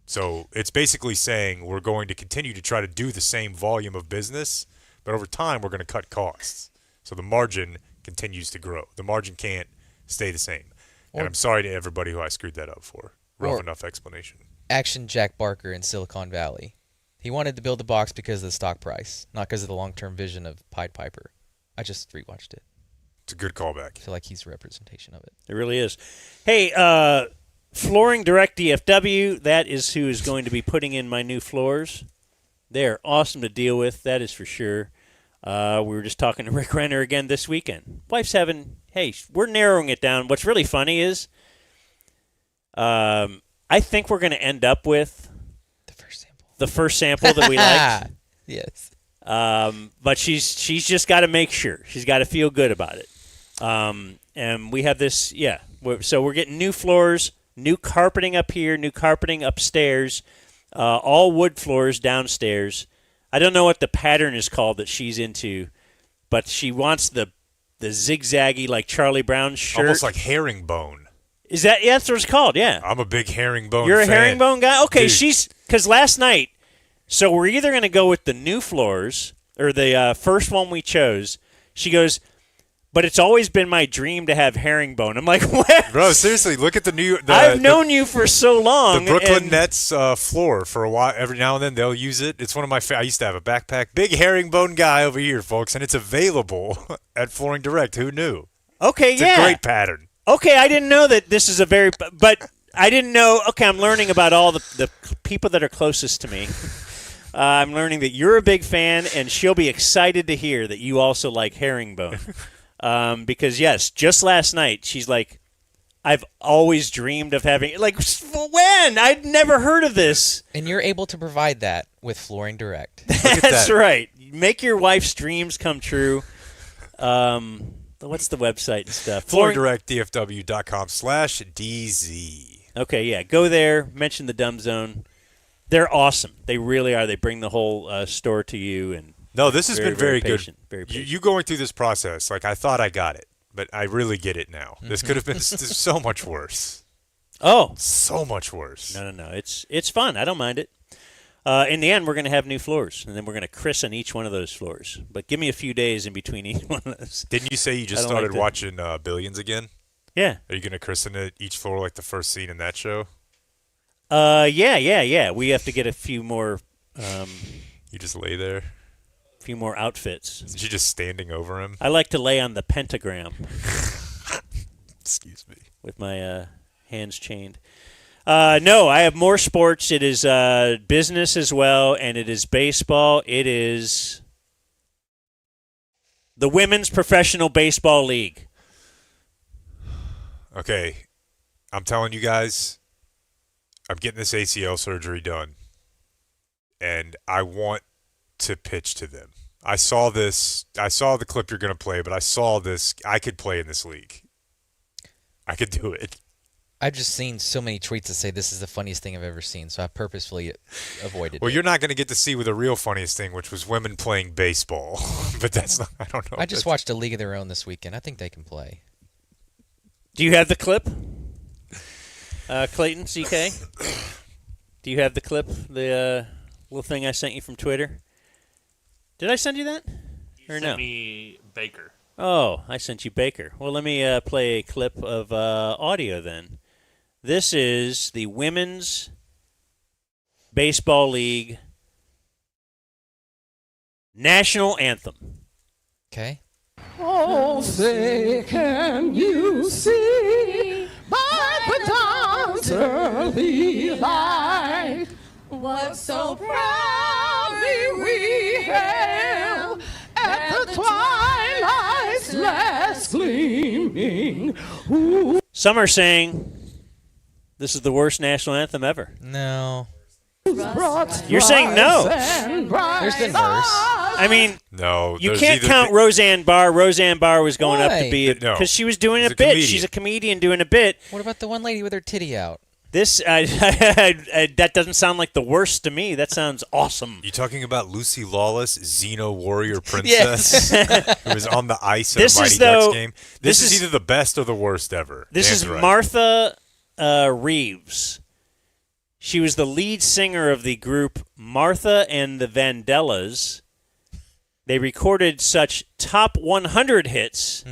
So it's basically saying we're going to continue to try to do the same volume of business, but over time we're going to cut costs. So the margin continues to grow. The margin can't stay the same. And I'm sorry to everybody who I screwed that up for. Rough enough explanation. Action Jack Barker in Silicon Valley. He wanted to build the box because of the stock price, not because of the long-term vision of Pied Piper. I just rewatched it. It's a good callback. I feel like he's a representation of it. It really is. Hey, Flooring Direct DFW, that is who is going to be putting in my new floors. They're awesome to deal with, that is for sure. We were just talking to Rick Renner again this weekend. Wife's we're narrowing it down. What's really funny is I think we're going to end up with the first sample that we liked. Yes. But she's just got to make sure. She's got to feel good about it. And we have this, so we're getting new floors, new carpeting up here, new carpeting upstairs, all wood floors downstairs. I don't know what the pattern is called that she's into, but she wants the zigzaggy, like Charlie Brown shirt. Almost like herringbone. Is that, that's what it's called, yeah. I'm a big herringbone You're fan. a herringbone guy? Okay, Dude. because last night, so we're either going to go with the new floors or the first one we chose. She goes, but it's always been my dream to have herringbone. I'm like, what? Bro, seriously, look at I've known you for so long. The Brooklyn and Nets floor for a while. Every now and then they'll use it. It's one of my I used to have a backpack. Big herringbone guy over here, folks, and it's available at Flooring Direct. Who knew? Okay, It's a great pattern. Okay, I didn't know that this is but I didn't know. Okay, I'm learning about all the people that are closest to me. I'm learning that you're a big fan, and she'll be excited to hear that you also like herringbone. Because, yes, just last night, she's like, I've always dreamed of having, like, when? I'd never heard of this. And you're able to provide that with Flooring Direct. That's right. Make your wife's dreams come true. What's the website and stuff? FlooringDirectDFW.com/DZ. Okay, yeah. Go there. Mention the Dumb Zone. They're awesome. They really are. They bring the whole store to you. And No, this has been very patient, good. Very patient. You going through this process, like I thought I got it, but I really get it now. This could have been so much worse. Oh. So much worse. No. It's fun. I don't mind it. In the end, we're going to have new floors, and then we're going to christen each one of those floors. But give me a few days in between each one of those. Didn't you say you just started watching Billions again? Yeah. Are you going to christen it each floor like the first scene in that show? Yeah. We have to get a few more. You just lay there? A few more outfits. Is she just standing over him? I like to lay on the pentagram. Excuse me. With my hands chained. No, I have more sports. It is business as well, and it is baseball. It is the Women's Professional Baseball League. Okay, I'm telling you guys, I'm getting this ACL surgery done, and I want to pitch to them. I saw the clip you're going to play, but I saw this. I could play in this league. I could do it. I've just seen so many tweets that say this is the funniest thing I've ever seen, so I purposefully avoided Well, it. you're not going to get to see the real funniest thing, which was women playing baseball. But that's not, I don't know. I just watched A League of Their Own this weekend. I think they can play. Do you have the clip? Clayton, CK? Do you have the clip? The little thing I sent you from Twitter? Did I send you that? Or no? Sent me Baker. Oh, I sent you Baker. Well, let me play a clip of audio then. This is the Women's Baseball League National Anthem. Okay. Oh, say, can you see by the dawn's early light what so proudly we hailed at the twilight's last gleaming? Ooh. Some are saying this is the worst national anthem ever. No. You're saying no. There's been worse. I mean, no, you can't count Roseanne Barr. Roseanne Barr was going up to be No. because she was doing She's a a bit. comedian. She's a comedian doing a bit. What about the one lady with her titty out? This that doesn't sound like the worst to me. That sounds awesome. You talking about Lucy Lawless, Xeno warrior princess, who was on the ice at This a Mighty is, though- Ducks game? This this is is- either the best or the worst ever. This Dan's is right. Martha Reeves. She was the lead singer of the group Martha and the Vandellas. They recorded such top 100 hits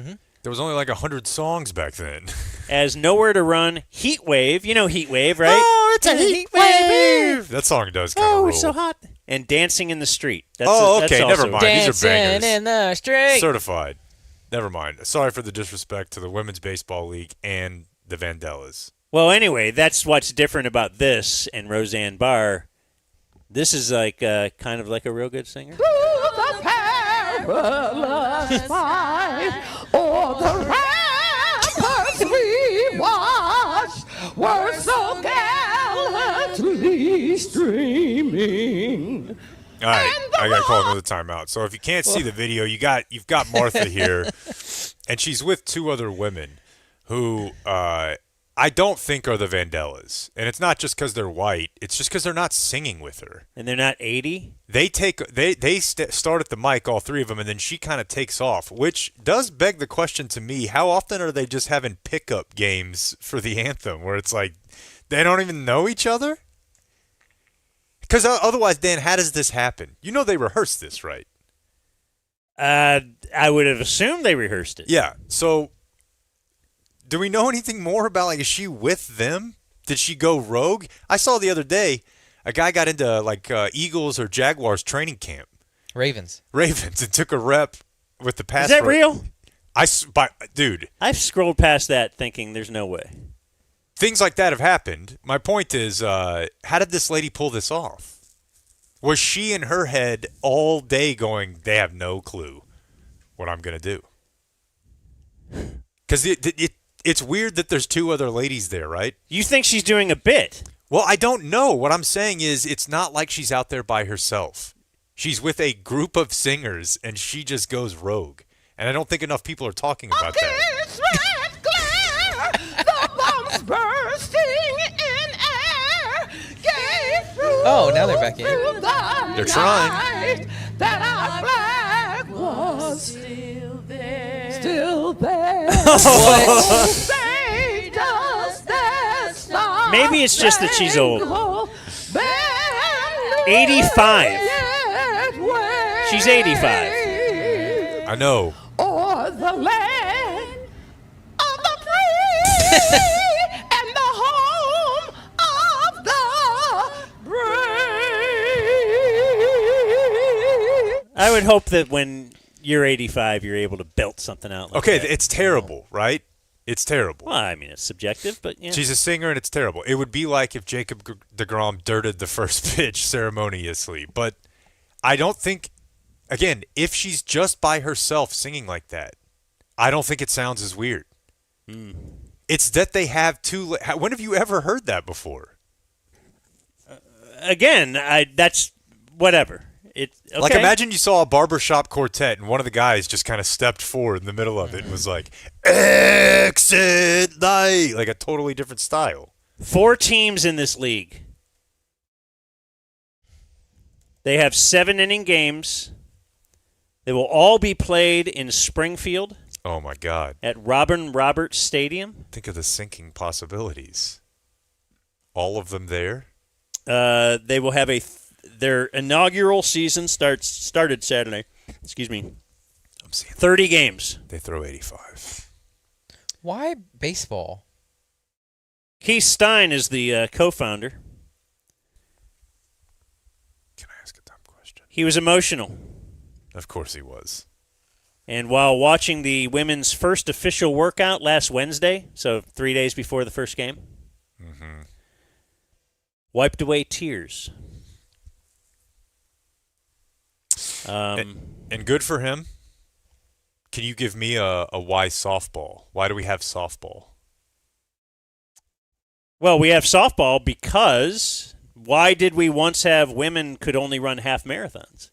There was only like 100 songs back then. as Nowhere to Run, Heat Wave. You know Heat Wave, right? Oh, it's a heat wave. That song does kind of Oh, rule. it's so hot. And Dancing in the Street. That's Okay, that's never also- mind. These are Dancing bangers. in the street. Certified. Never mind. Sorry for the disrespect to the Women's Baseball League and the Vandellas. Well, anyway, that's what's different about this and Roseanne Barr. This is like kind of like a real good singer. To the perilous fight, or the ramparts we watched were so gallantly streaming. All right, I gotta call another timeout. So if you can't see the video, you've got Martha here, and she's with two other women who I don't think are the Vandellas, and it's not just because they're white. It's just because they're not singing with her. And they're not 80? They start at the mic, all three of them, and then she kind of takes off, which does beg the question to me: how often are they just having pickup games for the anthem, where it's like they don't even know each other? Because otherwise, Dan, how does this happen? You know they rehearsed this, right? I would have assumed they rehearsed it. Yeah. So, do we know anything more about, like, is she with them? Did she go rogue? I saw the other day a guy got into, like, Eagles or Jaguars training camp. Ravens. Ravens, and took a rep with the pass. Is that real? Dude, I've scrolled past that thinking there's no way. things like that have happened. My point is, how did this lady pull this off? Was she in her head all day going, they have no clue what I'm going to do? Because it's weird that there's two other ladies there, right? You think she's doing a bit? Well, I don't know. What I'm saying is it's not like she's out there by herself. She's with a group of singers, and she just goes rogue. And I don't think enough people are talking about that. It's red glare, the bombs bursting in air, gave through Oh, now they're back in. through the They're trying. night that our flag was still there. Still there. Saved us that star. Maybe it's just that she's old. 85. She's 85. I know. Or the land of the free and the home of the brave. I would hope that when you're 85, you're able to belt something out like Okay, that. it's terrible, right? It's terrible. Well, I mean, it's subjective, but yeah. She's a singer, and it's terrible. It would be like if Jacob deGrom dirted the first pitch ceremoniously. But I don't think, again, if she's just by herself singing like that, I don't think it sounds as weird. It's that they have two. When have you ever heard that before? Again, that's whatever. Okay. Like, imagine you saw a barbershop quartet, and one of the guys just kind of stepped forward in the middle of it and was like, exit night, like a totally different style. 4 teams in this league. They have 7-inning games. They will all be played in Springfield Oh, my God. at Robin Roberts Stadium. Think of the sinking possibilities. All of them there? They will have their inaugural season started Saturday. Excuse me. I'm seeing 30 games. they throw 85. Why baseball? Keith Stein is the co-founder. Can I ask a dumb question? He was emotional. Of course he was. And while watching the women's first official workout last Wednesday, so 3 days before the first game, wiped away tears. And good for him. Can you give me a why softball? Why do we have softball? Well, we have softball because why did we once have women could only run half marathons?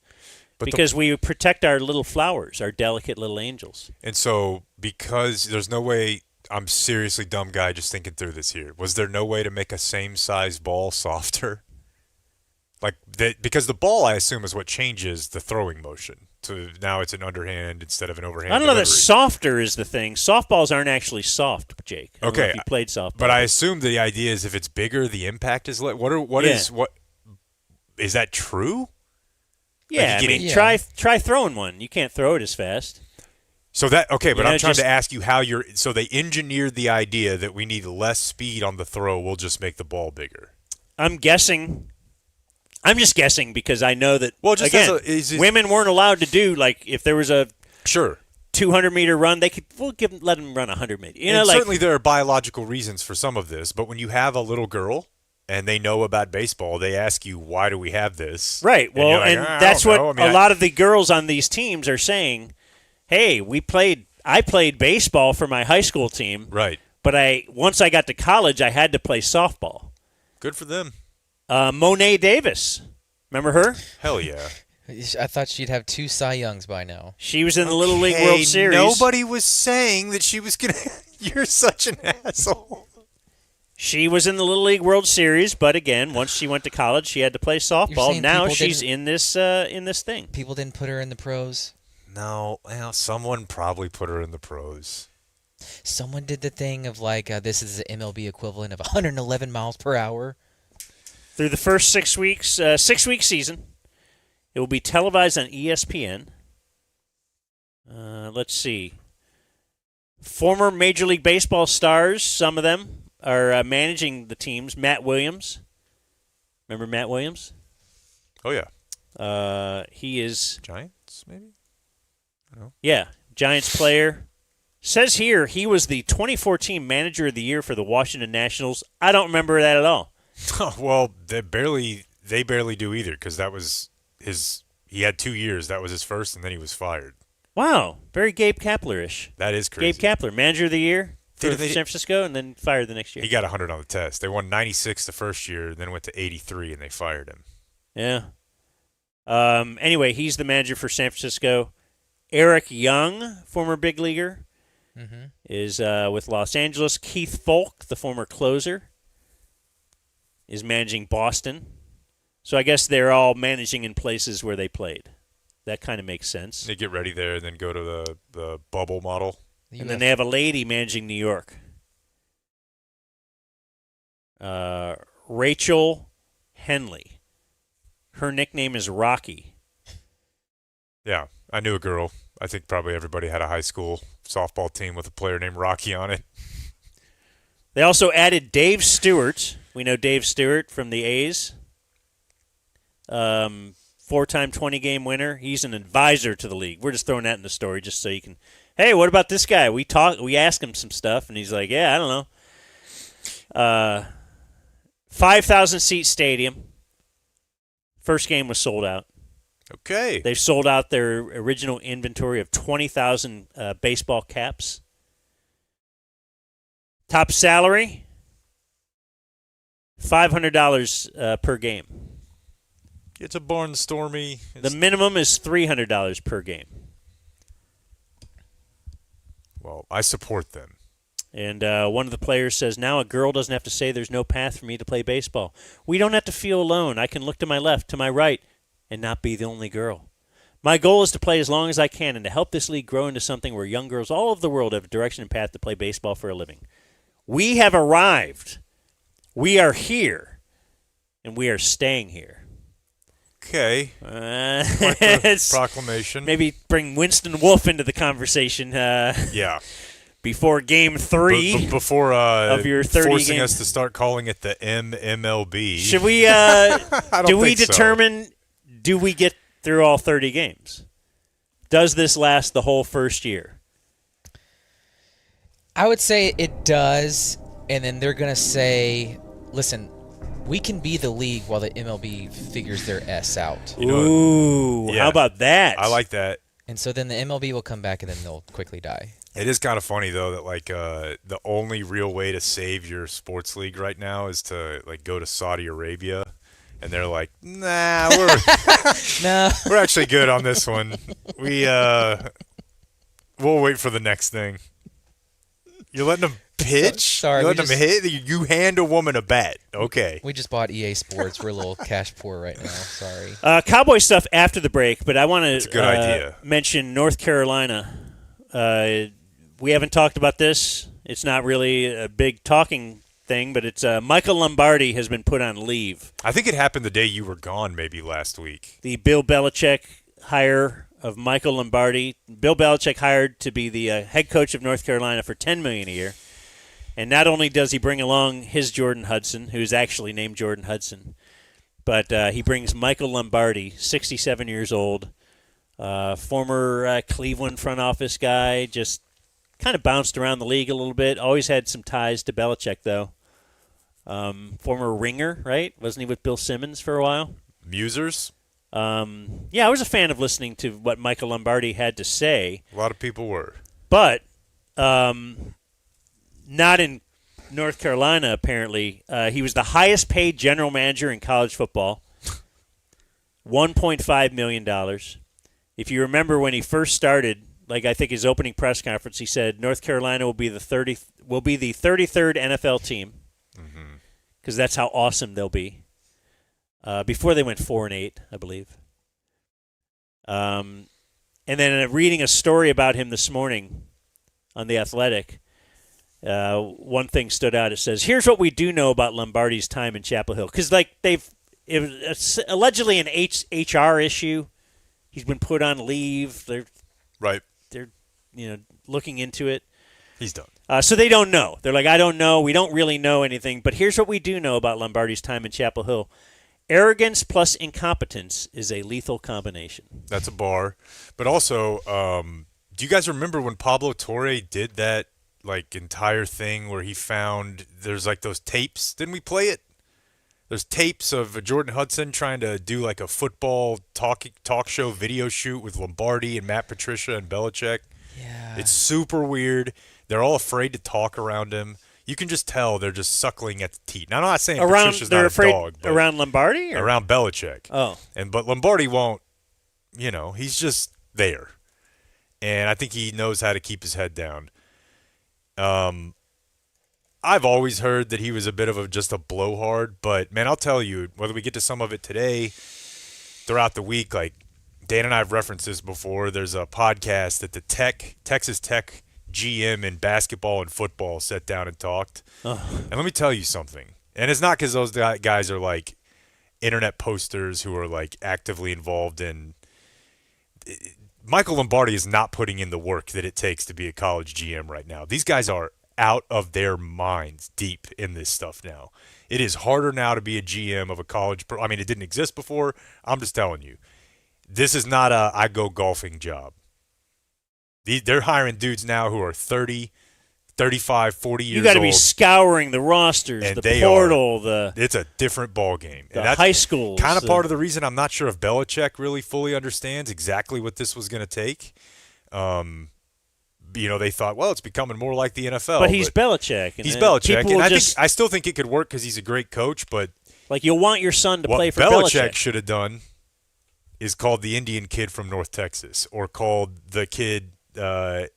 Because we protect our little flowers, our delicate little angels. And so, because there's no way, I'm seriously dumb guy just thinking through this here. Was there no way to make a same size ball softer? Like, because the ball, I assume, is what changes the throwing motion. So now it's an underhand instead of an overhand. I don't know that delivery. softer is the thing. Softballs aren't actually soft, Jake. I don't know Okay, if you played softball. But I assume the idea is if it's bigger, the impact is what is that true? Yeah, Like I mean, Yeah. try throwing one. You can't throw it as fast. So that okay, but You know, I'm trying just- to ask you how you're. So they engineered the idea that we need less speed on the throw. We'll just make the ball bigger. I'm guessing. I'm just guessing because I know that. Well, just again, as a- women weren't allowed to do like if there was a Sure. 200-meter run, they could let them run 100 meters. You know, And like certainly there are biological reasons for some of this, but when you have a little girl and they know about baseball, they ask you, "Why do we have this?" right. Well, you're like, and "I that's don't what know." I mean, a lot of the girls on these teams are saying. Hey, I played baseball for my high school team, Right. but once I got to college, I had to play softball. Good for them. Monet Davis, remember her? Hell yeah. I thought she'd have 2 Cy Youngs by now. She was in the Little League Hey, World Series. Nobody was saying that she was gonna. You're such an asshole. She was in the Little League World Series, but again, once she went to college, she had to play softball. saying Now people she's didn't- in this thing. People didn't put her in the pros. No, well, someone probably put her in the pros. Someone did the thing of like, this is the MLB equivalent of 111 miles per hour. Through the first 6 weeks, 6-week season, it will be televised on ESPN. Let's see. Former Major League Baseball stars, some of them, are managing the teams. Matt Williams. Remember Matt Williams? Oh yeah. He is, Giants maybe. yeah, Giants player. Says here he was the 2014 Manager of the Year for the Washington Nationals. I don't remember that at all. Well, they barely. they barely do either because that was his. He had 2 years. That was his first, and then he was fired. Wow, very Gabe Kapler-ish. That is crazy. Gabe Kapler, manager of the year for Dude, they- San Francisco, and then fired the next year. He got 100 on the test. They won 96 the first year, then went to 83, and they fired him. Yeah. Anyway, he's the manager for San Francisco. Eric Young, former big leaguer, is with Los Angeles. Keith Folk, the former closer, is managing Boston. So I guess they're all managing in places where they played. That kind of makes sense. They get ready there and then go to the bubble model. And then they have a lady managing New York. Rachel Henley. Her nickname is Rocky. Yeah, I knew a girl. I think probably everybody had a high school softball team with a player named Rocky on it. They also added Dave Stewart. We know Dave Stewart from the A's. 4-time 20-game winner. He's an advisor to the league. We're just throwing that in the story just so you can, hey, what about this guy? We asked him some stuff, and he's like, yeah, I don't know. 5,000-seat stadium. First game was sold out. Okay. They've sold out their original inventory of 20,000 baseball caps. Top salary, $500 per game. It's a barnstormy. The minimum is $300 per game. Well, I support them. And one of the players says, now a girl doesn't have to say there's no path for me to play baseball. We don't have to feel alone. I can look to my left, to my right, and not be the only girl. My goal is to play as long as I can and to help this league grow into something where young girls all over the world have a direction and path to play baseball for a living. We have arrived. We are here, and we are staying here. Okay. It's proclamation. Maybe bring Winston Wolfe into the conversation. Yeah. Before Game 3 before of your 30 forcing games. us to start calling it the MMLB. Should we? Do we determine? Do we get through all 30 games? Does this last the whole first year? I would say it does, and then they're going to say, listen, we can be the league while the MLB figures their S out. Ooh, Yeah. how about that? I like that. And so then the MLB will come back, and then they'll quickly die. It is kind of funny though that like the only real way to save your sports league right now is to like go to Saudi Arabia, and they're like, nah, No. we're actually good on this one. We'll wait for the next thing. You're letting them pitch? Sorry, You're we letting them hit? You hand a woman a bat. Okay. We just bought EA Sports. We're a little cash poor right now. Sorry. Cowboy stuff after the break, but I want That's a good idea. mention North Carolina. We haven't talked about this. It's not really a big talking thing, but it's Michael Lombardi has been put on leave. I think it happened the day you were gone, maybe last week. The Bill Belichick hire of Michael Lombardi. Bill Belichick hired to be the head coach of North Carolina for $10 million a year. And not only does he bring along his Jordan Hudson, who's actually named Jordan Hudson, but he brings Michael Lombardi, 67 years old, former Cleveland front office guy, just kind of bounced around the league a little bit. Always had some ties to Belichick, though. Former ringer, right? Wasn't he with Bill Simmons for a while? Musers? Yeah, I was a fan of listening to what Michael Lombardi had to say. A lot of people were. But not in North Carolina, apparently. He was the highest paid general manager in college football, $1.5 million. If you remember when he first started, like I think his opening press conference, he said North Carolina will be the 33rd NFL team because that's how awesome they'll be. Before they went 4-8, I believe. And then reading a story about him this morning on The Athletic, one thing stood out. It says, here's what we do know about Lombardi's time in Chapel Hill. Because like it was allegedly an HR issue. He's been put on leave. They're looking into it. He's done. So they don't know. They're like, I don't know. We don't really know anything. But here's what we do know about Lombardi's time in Chapel Hill. Arrogance plus incompetence is a lethal combination. That's a bar. But also, do you guys remember when Pablo Torre did that like entire thing where he found there's like those tapes? Didn't we play it? There's tapes of Jordan Hudson trying to do like a football talk show video shoot with Lombardi and Matt Patricia and Belichick. Yeah. It's super weird. They're all afraid to talk around him. You can just tell they're just suckling at the teat. Now, I'm not saying Patricia's they're not afraid a dog. But around Lombardi? Or? around Belichick. Oh. But Lombardi won't, he's just there. And I think he knows how to keep his head down. I've always heard that he was a bit of just a blowhard, but man, I'll tell you, whether we get to some of it today, throughout the week, like Dan and I have referenced this before. There's a podcast that the Texas Tech GM in basketball and football sat down and talked. And let me tell you something. And it's not because those guys are like internet posters who are like actively involved in. Michael Lombardi is not putting in the work that it takes to be a college GM right now. These guys are out of their minds deep in this stuff now. It is harder now to be a GM of a college. I mean, it didn't exist before. I'm just telling you. This is not a I go golfing job. They're hiring dudes now who are 30, 35, 40 years old. You got to be scouring the rosters, and the portal, it's a different ball game. The And that's high schools. kind of part of the reason I'm not sure if Belichick really fully understands exactly what this was going to take. They thought, well, it's becoming more like the NFL. But he's Belichick. And he's Belichick, and I I still think it could work because he's a great coach. But like you'll want your son to what play for Belichick Belichick. should have done is called the Indian kid from North Texas, or called the kid the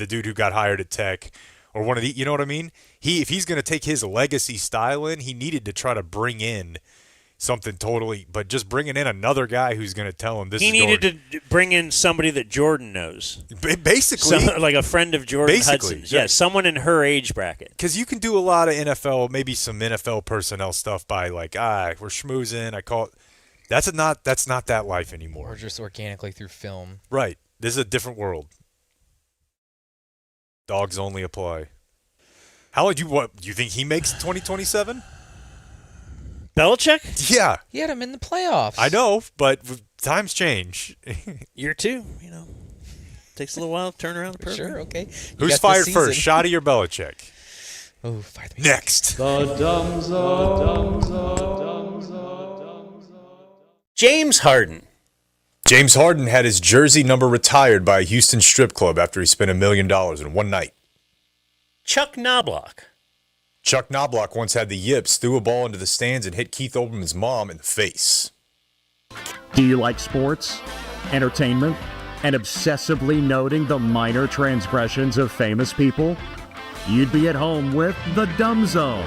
dude who got hired at Tech, or one of the. You know what I mean? If he's going to take his legacy style in, he needed to try to bring in something totally, but just bringing in another guy who's going to tell him this. He needed to bring in somebody that Jordan knows, basically, like a friend of Jordan Basically, Hudson's. yeah. Yeah, someone in her age bracket. Because you can do a lot of NFL, maybe some NFL personnel stuff by like, we're schmoozing. I call it. That's not that life anymore. Or just organically through film. Right. This is a different world. Dogs only apply. How would you think he makes 2027? Belichick? Yeah. He had him in the playoffs. I know, but times change. Year two, takes a little while to turn around the program. Sure, okay. Who's fired first, Shoddy or Belichick? Oh, fire the Next. James Harden. James Harden had his jersey number retired by a Houston strip club after he spent $1 million in one night. Chuck Knobloch. Chuck Knobloch once had the yips, threw a ball into the stands, and hit Keith Olbermann's mom in the face. Do you like sports, entertainment, and obsessively noting the minor transgressions of famous people? You'd be at home with The Dumb Zone.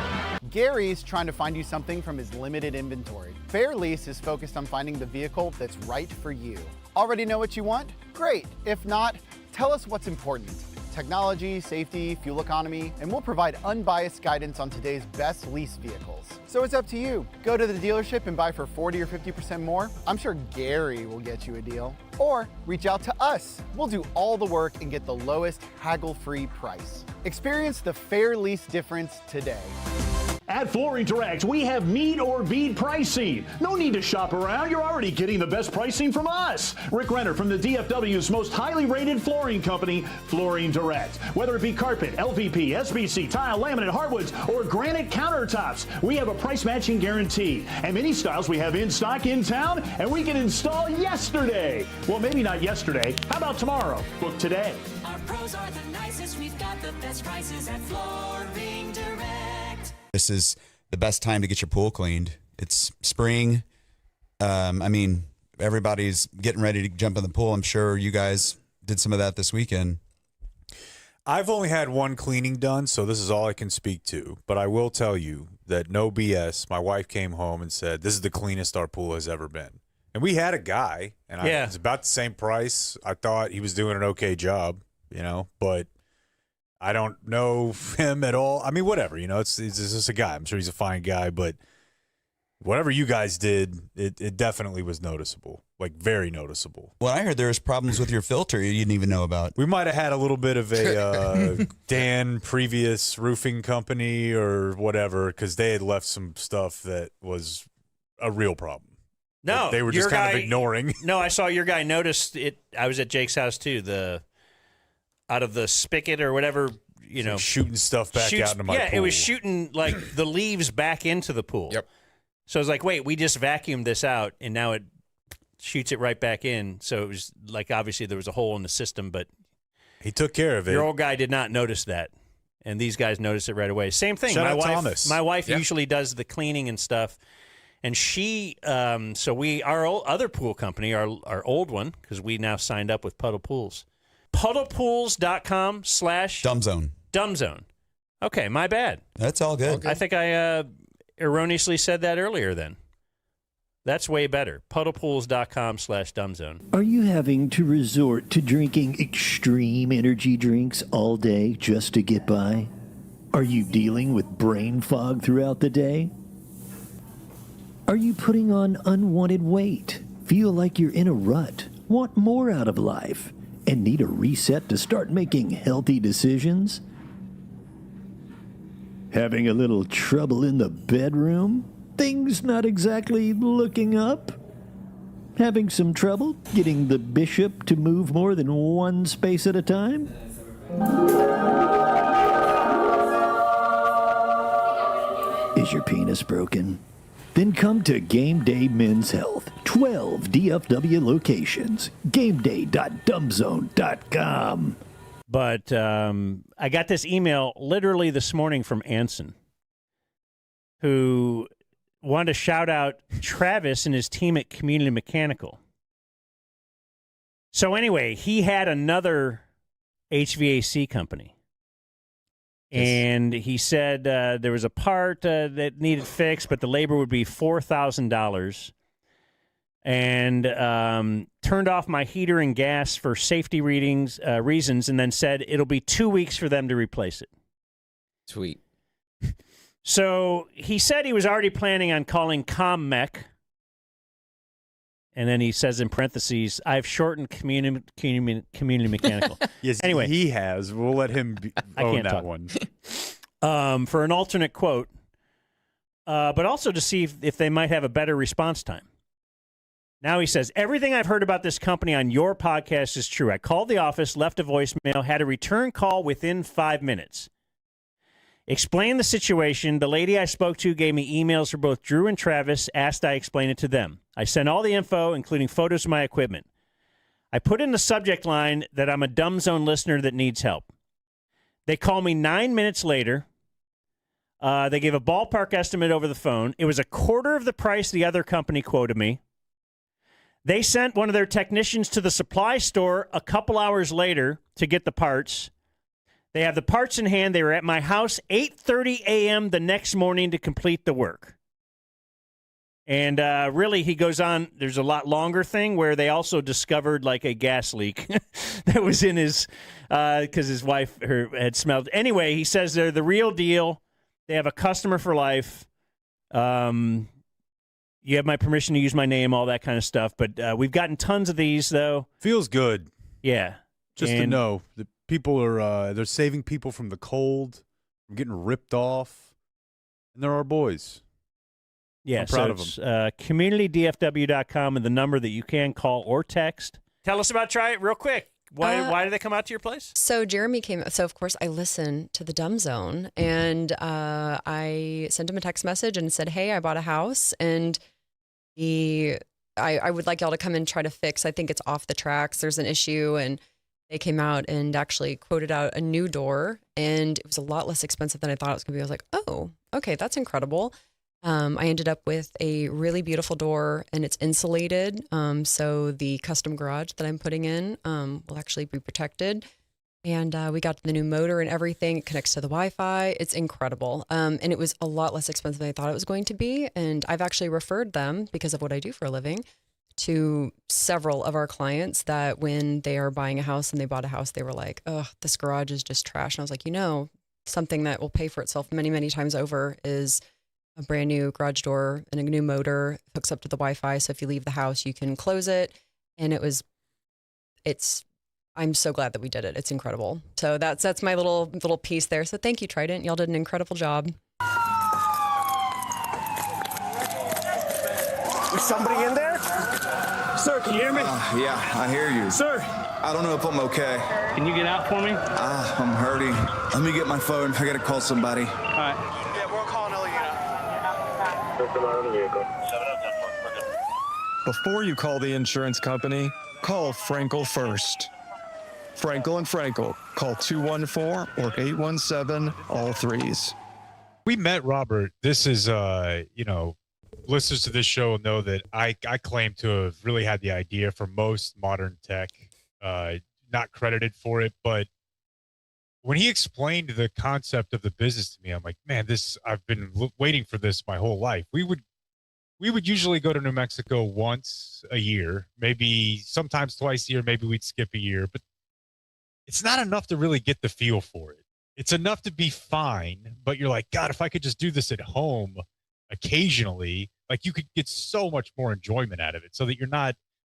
Gary's trying to find you something from his limited inventory. Fair Lease is focused on finding the vehicle that's right for you. Already know what you want? Great. If not, tell us what's important. Technology, safety, fuel economy, and we'll provide unbiased guidance on today's best lease vehicles. So it's up to you. Go to the dealership and buy for 40 or 50% more. I'm sure Gary will get you a deal. Or reach out to us. We'll do all the work and get the lowest haggle-free price. Experience the Fair Lease difference today. At Flooring Direct, we have meet or beat pricing. No need to shop around. You're already getting the best pricing from us. Rick Renner from the DFW's most highly rated flooring company, Flooring Direct. Whether it be carpet, LVP, SBC, tile, laminate, hardwoods, or granite countertops, we have a price matching guarantee. And many styles we have in stock in town, and we can install yesterday. Well, maybe not yesterday. How about tomorrow? Book today. Our pros are the nicest. We've got the best prices at Flooring Direct. This is the best time to get your pool cleaned. It's spring. Everybody's getting ready to jump in the pool. I'm sure you guys did some of that this weekend. I've only had one cleaning done, so this is all I can speak to. But I will tell you that no BS, my wife came home and said, this is the cleanest our pool has ever been. And we had a guy, and it's about the same price. I thought he was doing an okay job, but I don't know him at all. I mean, whatever, it's just a guy. I'm sure he's a fine guy, but whatever you guys did, it definitely was noticeable, like very noticeable. Well, I heard there was problems with your filter you didn't even know about. We might have had a little bit of a Dan previous roofing company or whatever, because they had left some stuff that was a real problem. No, they were just kind of ignoring. No, I saw your guy noticed it. I was at Jake's house too. Out of the spigot or whatever, shooting stuff back out into my pool. Yeah, it was shooting like the leaves back into the pool. Yep. So I was like, wait, we just vacuumed this out, and now it shoots it right back in. So it was like, obviously there was a hole in the system, but he took care of it. Your old guy did not notice that, and these guys noticed it right away. Same thing. Shout out Thomas. My wife usually does the cleaning and stuff, and she. Our other pool company, our old one, because we now signed up with Puddle Pools, puddlepools.com/dumbzone. Dumbzone. Okay, my bad. That's all good. I think I erroneously said that earlier then. That's way better. Puddlepools.com/dumbzone. Are you having to resort to drinking extreme energy drinks all day just to get by? Are you dealing with brain fog throughout the day? Are you putting on unwanted weight? Feel like you're in a rut? Want more out of life? And need a reset to start making healthy decisions? Having a little trouble in the bedroom? Things not exactly looking up? Having some trouble getting the bishop to move more than one space at a time? Is your penis broken? Then come to Game Day Men's Health. 12 DFW locations. GameDay.dumbzone.com. But I got this email literally this morning from Anson, who wanted to shout out Travis and his team at Community Mechanical. So anyway, he had another HVAC company. And he said there was a part that needed fixed, but the labor would be $4,000. And turned off my heater and gas for safety reasons, and then said it'll be 2 weeks for them to replace it. Sweet. So he said he was already planning on calling ComMech. And then he says in parentheses, I've shortened community mechanical. Yes, anyway, he has. We'll let him own that talk. one. For an alternate quote, but also to see if they might have a better response time. Now he says, everything I've heard about this company on your podcast is true. I called the office, left a voicemail, had a return call within 5 minutes. Explained the situation. The lady I spoke to gave me emails for both Drew and Travis, asked I explain it to them. I sent all the info, including photos of my equipment. I put in the subject line that I'm a Dumb Zone listener that needs help. They call me 9 minutes later. They gave a ballpark estimate over the phone. It was a quarter of the price the other company quoted me. They sent one of their technicians to the supply store a couple hours later to get the parts. They have the parts in hand. They were at my house 8:30 a.m. the next morning to complete the work. And really, he goes on, there's a lot longer thing where they also discovered like a gas leak that was in his, because his wife had smelled. Anyway, he says they're the real deal. They have a customer for life. You have my permission to use my name, all that kind of stuff. But we've gotten tons of these, though. Feels good. Yeah. Just to know that people are they're saving people from the cold, from getting ripped off, and they're our boys. Yeah, I'm proud of it's, them. CommunityDFW.com and the number that you can call or text. Tell us about Try It real quick. Why did they come out to your place? So Jeremy came. So of course I listened to the Dumb Zone, and I sent him a text message and said, "Hey, I bought a house, and I would like y'all to come and try to fix. I think it's off the tracks. There's an issue." And they came out and actually quoted out a new door, and it was a lot less expensive than I thought it was going to be. I was like, "Oh, okay, that's incredible." I ended up with a really beautiful door, and it's insulated. So the custom garage that I'm putting in will actually be protected. And we got the new motor and everything. It connects to the Wi-Fi. It's incredible. And it was a lot less expensive than I thought it was going to be. And I've actually referred them, because of what I do for a living, to several of our clients that when they are buying a house and they bought a house, they were like, "Oh, this garage is just trash." And I was like, something that will pay for itself many, many times over is a brand new garage door and a new motor. It hooks up to the Wi-Fi. So if you leave the house, you can close it. And I'm so glad that we did it. It's incredible. So that's my little piece there. So thank you, Trident. Y'all did an incredible job. Is somebody in there? Sir, can you hear me? Yeah, I hear you. Sir. I don't know if I'm okay. Can you get out for me? I'm hurting. Let me get my phone. I gotta call somebody. All right. Yeah, we're calling Elliot. Before you call the insurance company, call Frankel first. Frankel and Frankel. Call 214 or 817 all threes. We met Robert. This is, listeners to this show know that I claim to have really had the idea for most modern tech, not credited for it, but when he explained the concept of the business to me, I'm like, man, I've been waiting for this my whole life. We would usually go to New Mexico once a year, maybe sometimes twice a year, maybe we'd skip a year, but it's not enough to really get the feel for it. It's enough to be fine, but you're like, God, if I could just do this at home occasionally, like you could get so much more enjoyment out of it so that you're not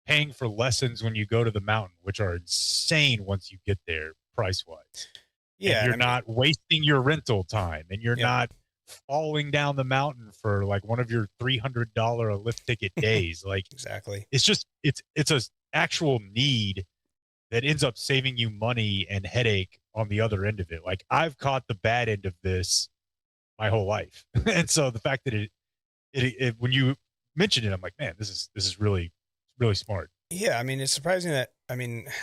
paying for lessons when you go to the mountain, which are insane once you get there price-wise. Yeah. And you're not wasting your rental time, and you're not falling down the mountain for like one of your $300 a lift ticket days. Like exactly. It's just, it's a actual need that ends up saving you money and headache on the other end of it. Like I've caught the bad end of this my whole life. And so the fact that it when you mentioned it, I'm like, man, this is really, really smart. Yeah. I mean, it's surprising that,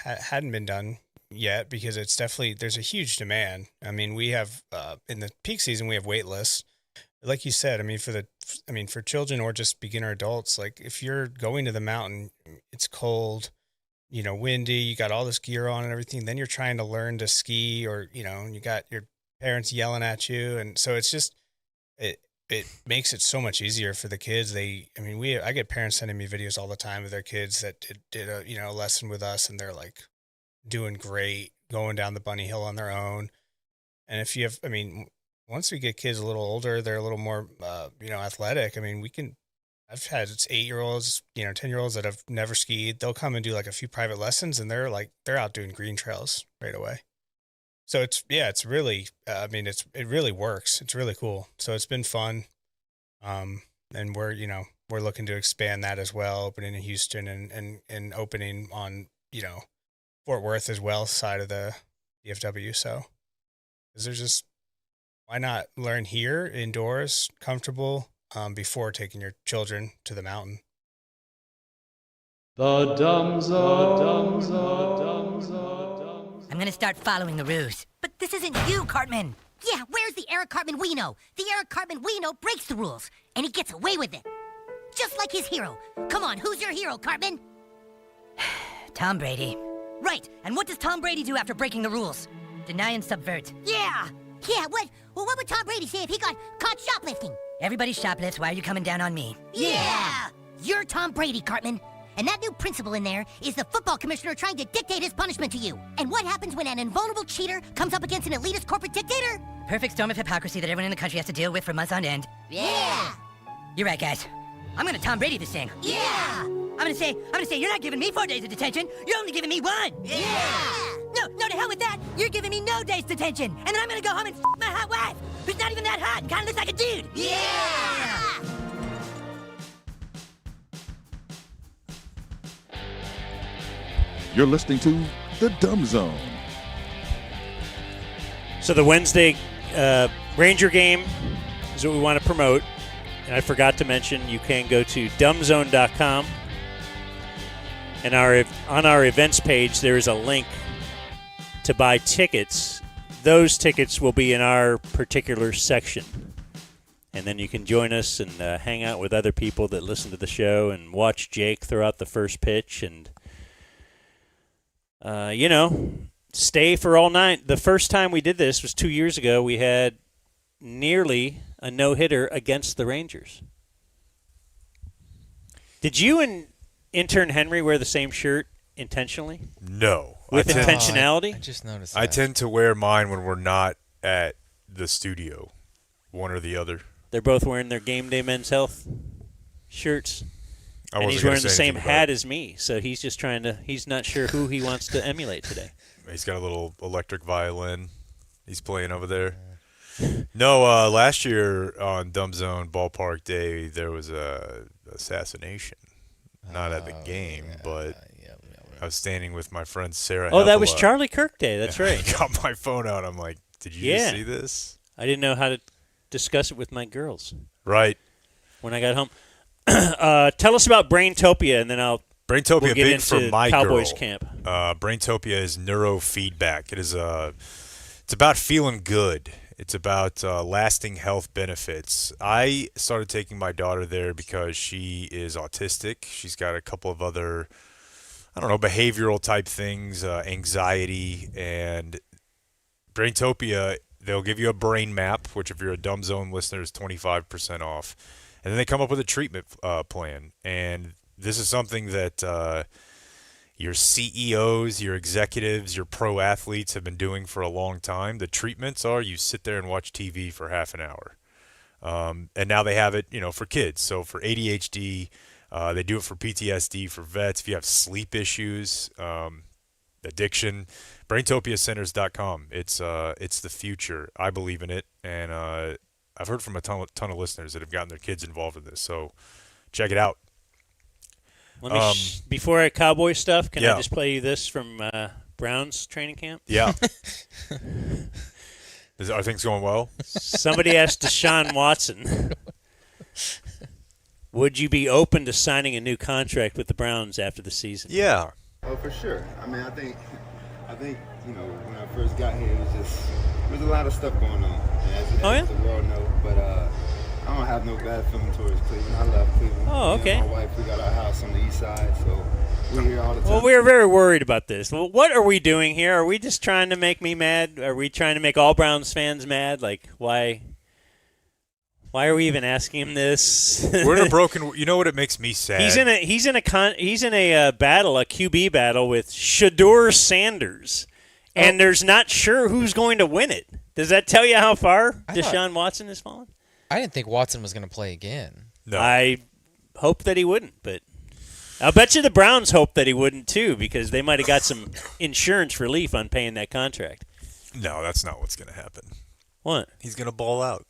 hadn't been done yet because it's definitely, there's a huge demand. I mean, we have, in the peak season, we have wait lists. Like you said, for children or just beginner adults, like if you're going to the mountain, it's cold, windy, you got all this gear on and everything, then you're trying to learn to ski or, you got your parents yelling at you. And so it's just, it makes it so much easier for the kids. I get parents sending me videos all the time of their kids that did a lesson with us, and they're like doing great, going down the bunny hill on their own. And if you have, once we get kids a little older, they're a little more, athletic. I've had 8-year-olds, 10-year-olds that have never skied. They'll come and do like a few private lessons, and they're out doing green trails right away. So it's really, it really works. It's really cool. So it's been fun. And we're looking to expand that as well, opening in Houston and opening on, Fort Worth as well, side of the DFW. So, because there's just, why not learn here indoors, comfortable, before taking your children to the mountain? The Dumb Zone. I'm gonna start following the ruse. But this isn't you, Cartman. Yeah, where's the Eric Cartman we know? The Eric Cartman we know breaks the rules, and he gets away with it. Just like his hero. Come on, who's your hero, Cartman? Tom Brady. Right, and what does Tom Brady do after breaking the rules? Deny and subvert. Yeah, what would Tom Brady say if he got caught shoplifting? Everybody shoplifts, why are you coming down on me? Yeah! You're Tom Brady, Cartman. And that new principal in there is the football commissioner trying to dictate his punishment to you. And what happens when an invulnerable cheater comes up against an elitist corporate dictator? Perfect storm of hypocrisy that everyone in the country has to deal with for months on end. Yeah! You're right, guys. I'm gonna Tom Brady this thing. Yeah! I'm gonna say, you're not giving me 4 days of detention. You're only giving me 1. Yeah! No, to hell with that. You're giving me no days detention. And then I'm gonna go home and my hot wife, who's not even that hot and kinda looks like a dude. Yeah! You're listening to The Dumb Zone. So the Wednesday Ranger game is what we want to promote. And I forgot to mention, you can go to dumbzone.com. And on our events page, there is a link to buy tickets. Those tickets will be in our particular section. And then you can join us and hang out with other people that listen to the show and watch Jake throw out the first pitch and stay for all night. The first time we did this was 2 years ago. We had nearly a no-hitter against the Rangers. Did you and intern Henry wear the same shirt intentionally? No. With intentionality? I just noticed I that. tend to wear mine when we're not at the studio, one or the other. They're both wearing their Game Day Men's Health shirts. And he's gonna wearing the say same anything about hat it. as me, so he's just he's not sure who he wants to emulate today. He's got a little electric violin he's playing over there. No, last year on Dumb Zone Ballpark Day, there was a assassination. Not at the game, but I was standing with my friend Sarah. Oh, that was Heppola. Charlie Kirk Day. That's right. I got my phone out. I'm like, did you just see this? I didn't know how to discuss it with my girls. Right. when I got home. Tell us about Braintopia, and then Braintopia, we'll get big into for my Cowboys girl. camp. Braintopia is neurofeedback. It is it's about feeling good. It's about lasting health benefits. I started taking my daughter there because she is autistic. She's got a couple of other, behavioral type things, anxiety, and Braintopia. They'll give you a brain map, which if you're a Dumb Zone listener is 25% off, and then they come up with a treatment plan. And this is something that your CEOs, your executives, your pro athletes have been doing for a long time. The treatments are you sit there and watch TV for half an hour. And now they have it, for kids. So for ADHD, they do it for PTSD, for vets. If you have sleep issues, addiction, braintopiacenters.com. It's the future. I believe in it. And I've heard from a ton of listeners that have gotten their kids involved in this. So check it out. Let me before I Cowboy stuff, can I just play you this from Browns training camp? Yeah. Are things going well? Somebody asked Deshaun Watson, would you be open to signing a new contract with the Browns after the season? Yeah. Oh, for sure. I mean, I think when I first got here, there was a lot of stuff going on, as the world knows. But I don't have no bad feeling towards Cleveland. I love Cleveland. Oh, okay. Me and my wife, we got our house on the east side, so we're here all the time. Well, we're very worried about this. Well, what are we doing here? Are we just trying to make me mad? Are we trying to make all Browns fans mad? Like, why are we even asking him this? We're in a broken. You know what? It makes me sad. He's in a battle, a QB battle with Shedeur Sanders, and there's not sure who's going to win it. Does that tell you how far Deshaun Watson has fallen? I didn't think Watson was going to play again. No. I hope that he wouldn't, but I'll bet you the Browns hope that he wouldn't too, because they might have got some insurance relief on paying that contract. No, that's not what's going to happen. What? He's going to ball out.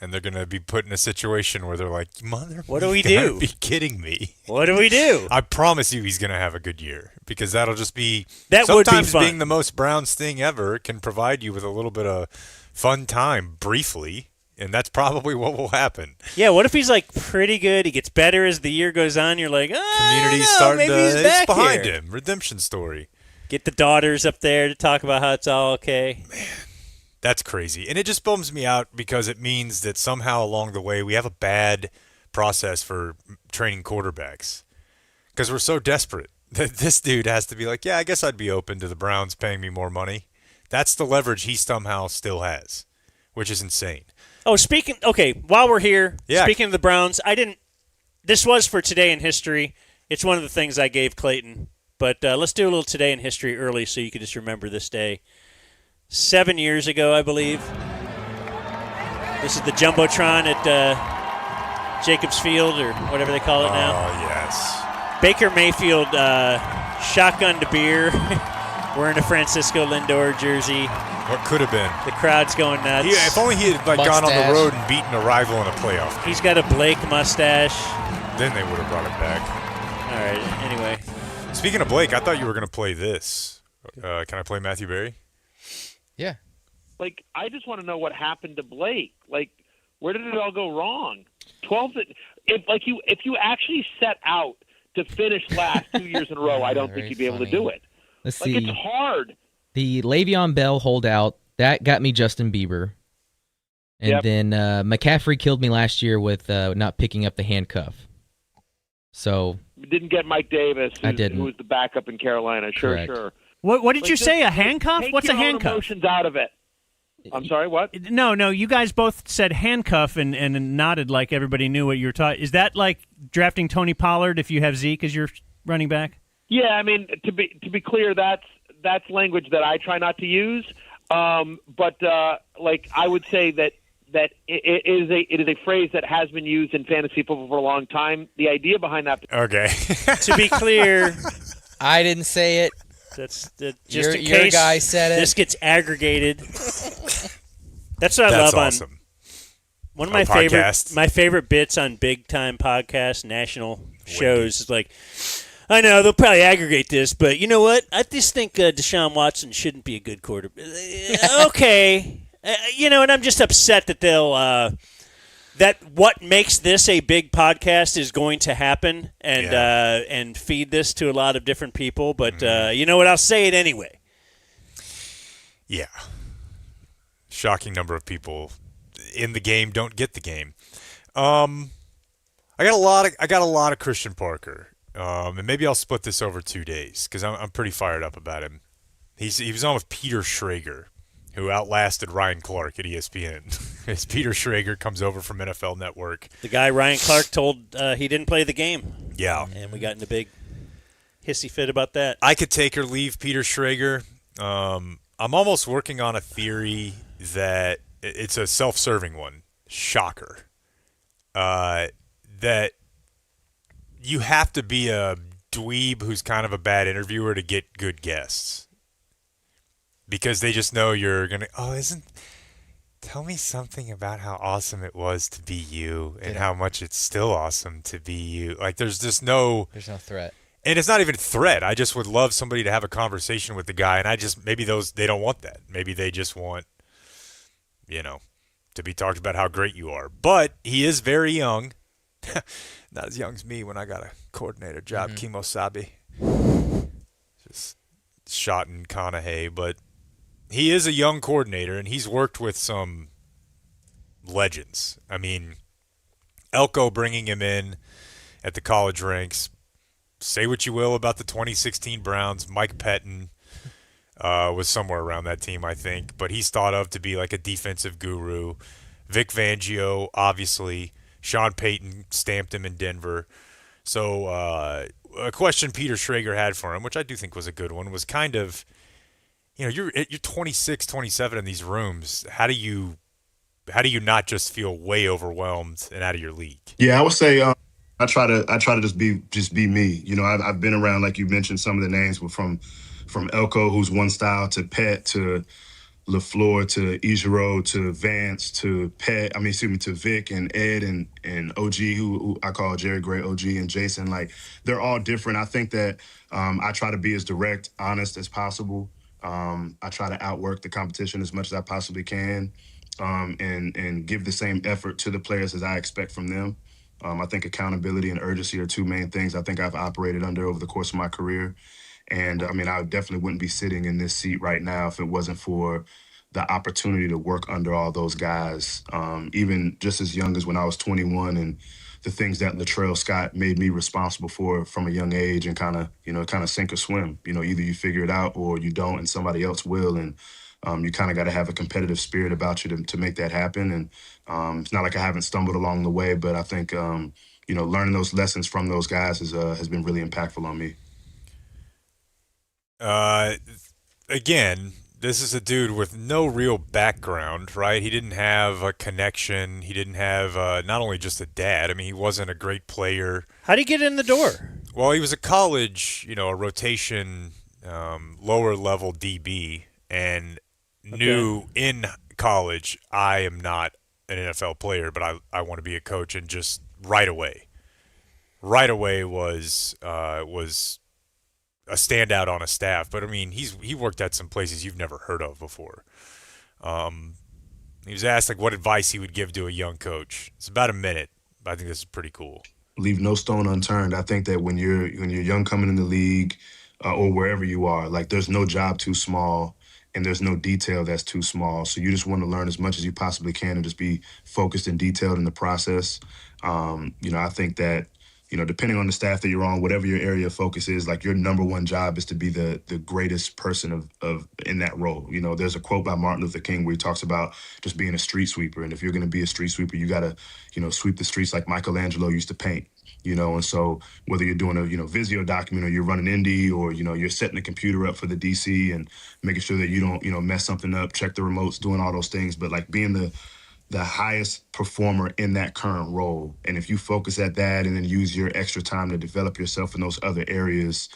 And they're going to be put in a situation where they're like, mother, what do we do? Be kidding me. What do we do? I promise you he's going to have a good year, because that'll just be that would be sometimes fun. Being the most Browns thing ever can provide you with a little bit of fun time briefly. And that's probably what will happen. Yeah, what if he's like pretty good? He gets better as the year goes on. You're like, community's starting maybe he's back behind here. him. Redemption story. Get the daughters up there to talk about how it's all okay. Man, that's crazy. And it just bums me out because it means that somehow along the way we have a bad process for training quarterbacks. Because we're so desperate that this dude has to be like, yeah, I guess I'd be open to the Browns paying me more money. That's the leverage he somehow still has, which is insane. Oh, while we're here, yeah. Speaking of the Browns, this was for Today in History. It's one of the things I gave Clayton. But let's do a little Today in History early so you can just remember this day. 7 years ago, I believe. This is the Jumbotron at Jacobs Field, or whatever they call it now. Oh, yes. Baker Mayfield shotgun to beer, wearing a Francisco Lindor jersey. What could have been. The crowd's going nuts. Yeah, if only he had gone on the road and beaten a rival in a playoff game. He's got a Blake mustache. Then they would have brought it back. All right, anyway. Speaking of Blake, I thought you were going to play this. Can I play Matthew Berry? Yeah. I just want to know what happened to Blake. Where did it all go wrong? 12. If you actually set out to finish last 2 years in a row, I don't think you'd be able to do it. Let's see. It's hard. The Le'Veon Bell holdout, that got me Justin Bieber. And then McCaffrey killed me last year with not picking up the handcuff. So Didn't get Mike Davis, who was the backup in Carolina. Sure. What did you say? A handcuff? Take What's a your own handcuff? emotions out of it. I'm sorry, what? No, you guys both said handcuff and nodded like everybody knew what you were talking. Is that like drafting Tony Pollard if you have Zeke as your running back? Yeah, I mean, to be clear, that's language that I try not to use. But I would say that it is a phrase that has been used in fantasy football for a long time. The idea behind that. Okay. To be clear, I didn't say it. That's just in your case guy said it. This gets aggregated. That's what I love awesome. on one of my favorite bits on big time podcasts, national shows is like, I know they'll probably aggregate this, but you know what? I just think Deshaun Watson shouldn't be a good quarterback. Okay, and I'm just upset that that what makes this a big podcast is going to happen and feed this to a lot of different people. But you know what? I'll say it anyway. Yeah. Shocking number of people in the game don't get the game. I got a lot of Christian Parker. And maybe I'll split this over 2 days because I'm pretty fired up about him. He was on with Peter Schrager, who outlasted Ryan Clark at ESPN. As Peter Schrager comes over from NFL Network. The guy Ryan Clark told he didn't play the game. Yeah. And we got in a big hissy fit about that. I could take or leave Peter Schrager. I'm almost working on a theory that it's a self-serving one. Shocker. That you have to be a dweeb who's kind of a bad interviewer to get good guests. Because they just know you're going to, tell me something about how awesome it was to be you and how much it's still awesome to be you. Like, there's just There's no threat. And it's not even a threat. I just would love somebody to have a conversation with the guy, and maybe they don't want that. Maybe they just want, to be talked about how great you are. But he is very young. Not as young as me when I got a coordinator job, Kimo Sabe. Just shot in Conahay, but he is a young coordinator, and he's worked with some legends. I mean, Elko bringing him in at the college ranks. Say what you will about the 2016 Browns. Mike Pettin was somewhere around that team, I think, but he's thought of to be like a defensive guru. Vic Fangio, obviously. Sean Payton stamped him in Denver. So a question Peter Schrager had for him, which I do think was a good one, was kind of, you're 26, 27 in these rooms. How do you not just feel way overwhelmed and out of your league? Yeah, I would say I try to just be me. I've been around, like you mentioned, some of the names were from Elko, who's one style, to Pet, to LaFleur, to Ijiro, to Vance, to to Vic and Ed and OG, who I call Jerry Gray OG, and Jason. Like, they're all different. I think that I try to be as direct, honest as possible. I try to outwork the competition as much as I possibly can, and give the same effort to the players as I expect from them. I think accountability and urgency are two main things I think I've operated under over the course of my career. And I definitely wouldn't be sitting in this seat right now if it wasn't for the opportunity to work under all those guys, even just as young as when I was 21, and the things that Latrell Scott made me responsible for from a young age, and kind of sink or swim. Either you figure it out or you don't, and somebody else will. And you kind of got to have a competitive spirit about you to make that happen. And it's not like I haven't stumbled along the way, but I think learning those lessons from those guys has been really impactful on me. Again, this is a dude with no real background, right? He didn't have a connection. He didn't have not only just a dad. I mean, he wasn't a great player. How'd he get in the door? Well, he was a college, a rotation, lower level DB, and knew in college, I am not an NFL player, but I want to be a coach, and just right away was a standout on a staff. But I mean, he worked at some places you've never heard of before. He was asked what advice he would give to a young coach. It's about a minute, but I think this is pretty cool. Leave no stone unturned. I think that when you're young coming in the league, or wherever you are, there's no job too small, and there's no detail that's too small. So you just want to learn as much as you possibly can and just be focused and detailed in the process. I think that, depending on the staff that you're on, whatever your area of focus is, your number one job is to be the greatest person of in that role. There's a quote by Martin Luther King where he talks about just being a street sweeper. And if you're going to be a street sweeper, you got to, sweep the streets like Michelangelo used to paint. And so whether you're doing a, Vizio document, or you're running Indy, or, you're setting the computer up for the DC and making sure that you don't, mess something up, check the remotes, doing all those things. But being the highest performer in that current role. And if you focus at that and then use your extra time to develop yourself in those other areas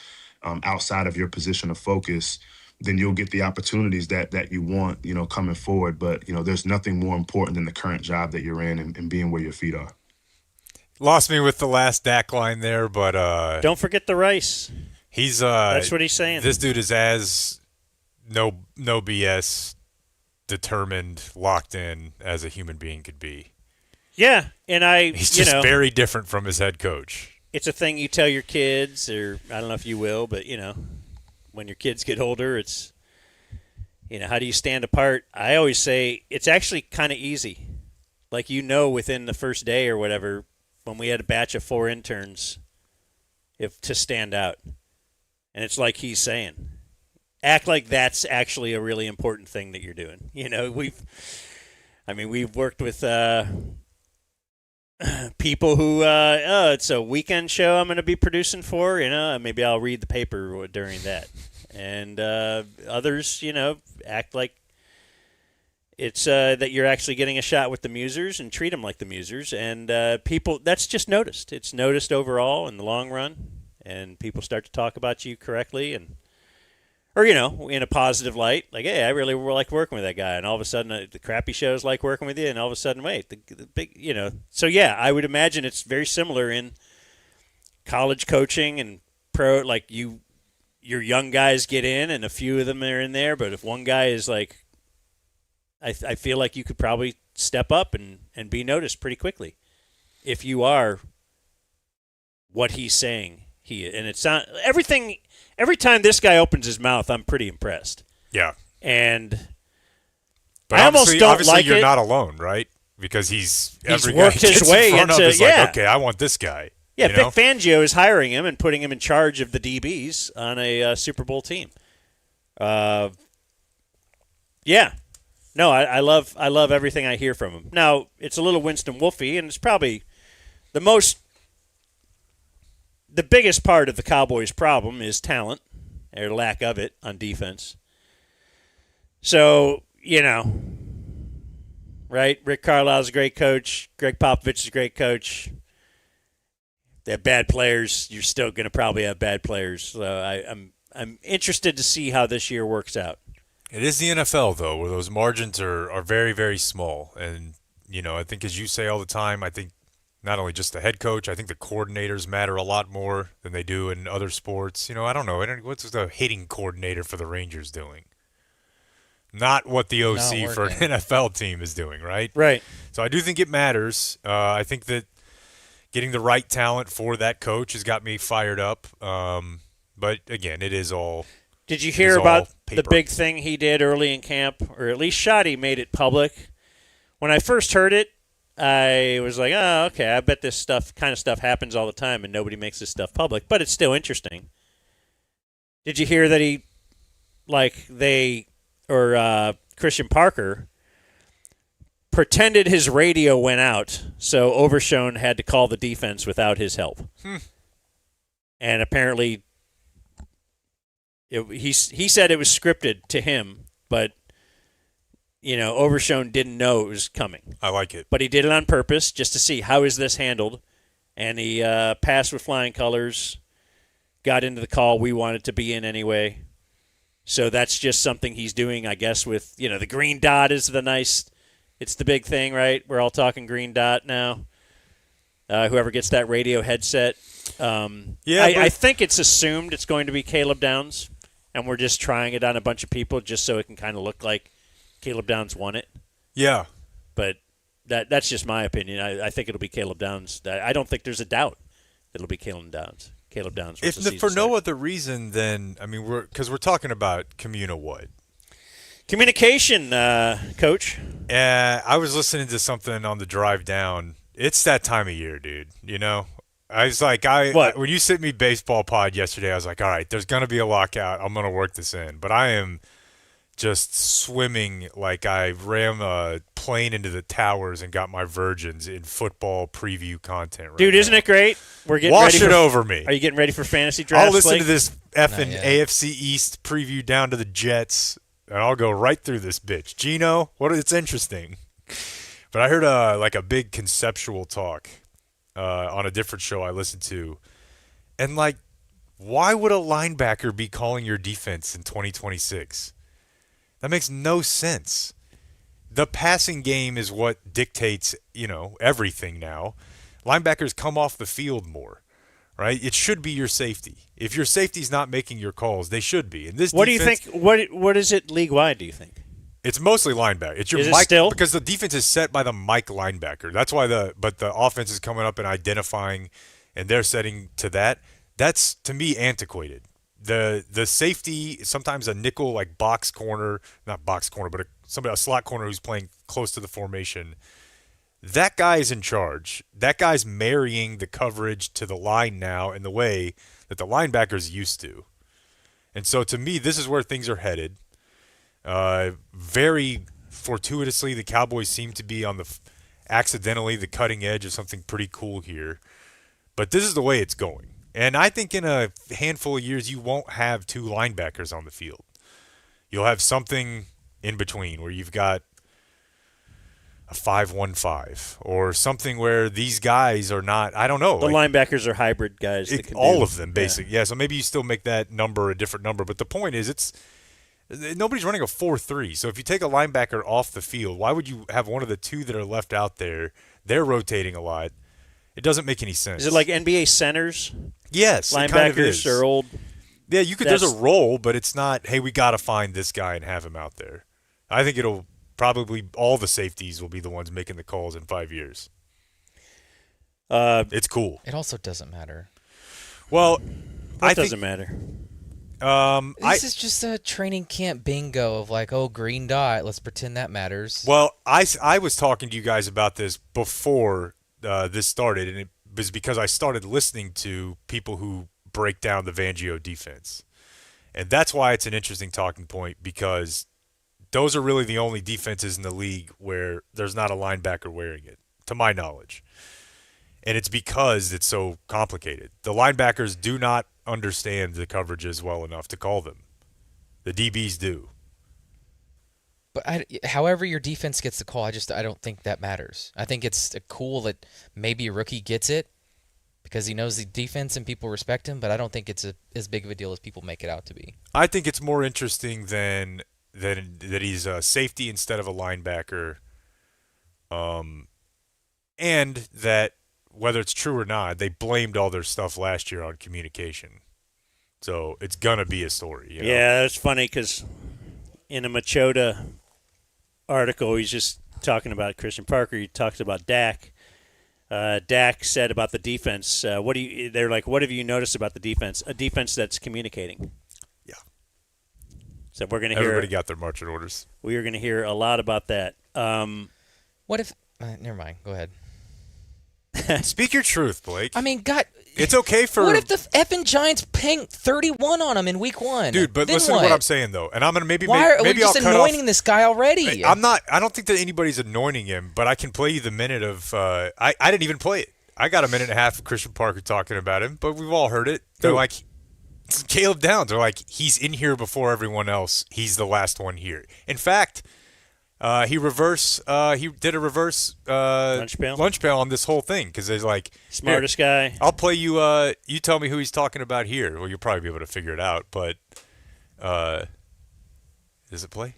outside of your position of focus, then you'll get the opportunities that you want, coming forward. But, there's nothing more important than the current job that you're in and being where your feet are. Lost me with the last Dak line there, but don't forget the rice. He's that's what he's saying. This dude is as no BS, determined, locked in as a human being could be. Yeah, and He's just very different from his head coach. It's a thing you tell your kids, or I don't know if you will, but, when your kids get older, it's, how do you stand apart? I always say it's actually kind of easy. Like, within the first day or whatever, when we had a batch of 4 interns, to stand out. And it's like he's saying, act like that's actually a really important thing that you're doing. We've worked with people who, it's a weekend show I'm going to be producing for, maybe I'll read the paper during that. And others, act like it's that you're actually getting a shot with the Musers and treat them like the Musers. And people, that's just noticed. It's noticed overall in the long run. And people start to talk about you correctly or in a positive light. Like, hey, I really like working with that guy. And all of a sudden, the crappy shows like working with you. And all of a sudden, wait, the big, So, yeah, I would imagine it's very similar in college coaching and pro. Like, your young guys get in, and a few of them are in there. But if one guy is like, I feel like you could probably step up and be noticed pretty quickly if you are what he's saying. And it's not everything. Every time this guy opens his mouth, I'm pretty impressed. Yeah. But I almost don't obviously like you're it. not alone, right? Because he's worked his way into like, okay, I want this guy. Yeah, Vic Fangio is hiring him and putting him in charge of the DBs on a Super Bowl team. Yeah. No, I love everything I hear from him. Now, it's a little Winston Wolfy, and it's probably the biggest part of the Cowboys' problem is talent, or lack of it, on defense. So, right? Rick Carlisle's a great coach. Greg Popovich is a great coach. They have bad players. You're still going to probably have bad players. So I'm interested to see how this year works out. It is the NFL, though, where those margins are very, very small. And, I think as you say all the time, I think not only just the head coach, I think the coordinators matter a lot more than they do in other sports. I don't know. What's the hitting coordinator for the Rangers doing? Not what the OC for an NFL team is doing, right? Right. So I do think it matters. I think that getting the right talent for that coach has got me fired up. But, again, it is all Did you hear about the big thing he did early in camp? Or at least Shoddy made it public. When I first heard it, I was like, oh, okay, I bet this kind of stuff happens all the time and nobody makes this stuff public, but it's still interesting. Did you hear that Christian Parker pretended his radio went out, so Overshone had to call the defense without his help? And apparently he said it was scripted to him, but Overshone didn't know it was coming. I like it. But he did it on purpose just to see how is this handled. And he passed with flying colors, got into the call we wanted to be in anyway. So that's just something he's doing, I guess, with, the green dot is it's the big thing, right? We're all talking green dot now. Whoever gets that radio headset. I think it's assumed it's going to be Caleb Downs, and we're just trying it on a bunch of people just so it can kind of look like Caleb Downs won it. Yeah. But that's just my opinion. I think it'll be Caleb Downs. I don't think there's a doubt that it'll be Caleb Downs. If for no other reason than, because we're talking about communication, Coach. I was listening to something on the drive down. It's that time of year, dude. I was like, when you sent me baseball pod yesterday, I was like, all right, there's going to be a lockout. I'm going to work this in. But I am just swimming like I ran a plane into the towers and got my virgins in football preview content right Dude, now. Isn't it great? We're getting Wash ready it over me. Are you getting ready for fantasy draft? I'll listen to this effing AFC East preview down to the Jets, and I'll go right through this bitch. Gino, it's interesting. But I heard a big conceptual talk on a different show I listened to. And, why would a linebacker be calling your defense in 2026? That makes no sense. The passing game is what dictates, everything now. Linebackers come off the field more, right? It should be your safety. If your safety's not making your calls, they should be. And this What do you think? What is it league-wide, do you think? It's mostly linebacker. It's your Is it Mike still? because the defense is set by the Mike linebacker. That's why the offense is coming up and identifying, and they're setting to that. That's to me antiquated. The safety, sometimes a nickel like box corner, not box corner, but a slot corner who's playing close to the formation. That guy is in charge. That guy's marrying the coverage to the line now in the way that the linebacker's used to. And so to me, this is where things are headed. Very fortuitously, the Cowboys seem to be on accidentally the cutting edge of something pretty cool here. But this is the way it's going. And I think in a handful of years, you won't have two linebackers on the field. You'll have something in between where you've got a 5-1-5 or something where these guys are not, I don't know. The linebackers are hybrid guys. All of them, basically. Yeah, so maybe you still make that number a different number. But the point is, nobody's running a 4-3. So if you take a linebacker off the field, why would you have one of the two that are left out there? They're rotating a lot. It doesn't make any sense. Is it like NBA centers? Yes, linebackers it kind of is. are old. Yeah, you could. There's a role, but it's not. Hey, we got to find this guy and have him out there. I think it'll probably all the safeties will be the ones making the calls in 5 years. It's cool. It also doesn't matter. Well, It doesn't matter. This is just a training camp bingo of like, oh, green dot. Let's pretend that matters. Well, I was talking to you guys about this before this started, and it was because I started listening to people who break down the Fangio defense. And that's why it's an interesting talking point, because those are really the only defenses in the league where there's not a linebacker wearing it, to my knowledge. And it's because it's so complicated. The linebackers do not understand the coverages well enough to call them. The DBs do. But however your defense gets the call, I don't think that matters. I think it's cool that maybe a rookie gets it because he knows the defense and people respect him, but I don't think it's as big of a deal as people make it out to be. I think it's more interesting than that he's a safety instead of a linebacker, and that whether it's true or not, they blamed all their stuff last year on communication. So it's going to be a story. You know? Yeah, that's funny because in a Machota article, he's just talking about Christian Parker. He talks about Dak. Dak said about the defense, they're like, what have you noticed about the defense? A defense that's communicating. Yeah. So we're going to hear. Everybody got their marching orders. We are going to hear a lot about that. What if? Never mind. Go ahead. Speak your truth, Blake. I mean, God. It's okay for. What if the effing Giants ping 31 on them in week 1? Dude, but then listen what? to what I'm saying though, and I'm gonna maybe Why are we maybe just I'll cut anointing off, this guy already? I'm not. I don't think that anybody's anointing him, but I can play you the minute of. I didn't even play it. I got a minute and a half of Christian Parker talking about him, but we've all heard it. They're like, Caleb Downs. They're like, he's in here before everyone else. He's the last one here. In fact, he did a reverse lunch pail on this whole thing because there's like smartest guy. I'll play you. You tell me who he's talking about here. Well, you'll probably be able to figure it out. But does it play?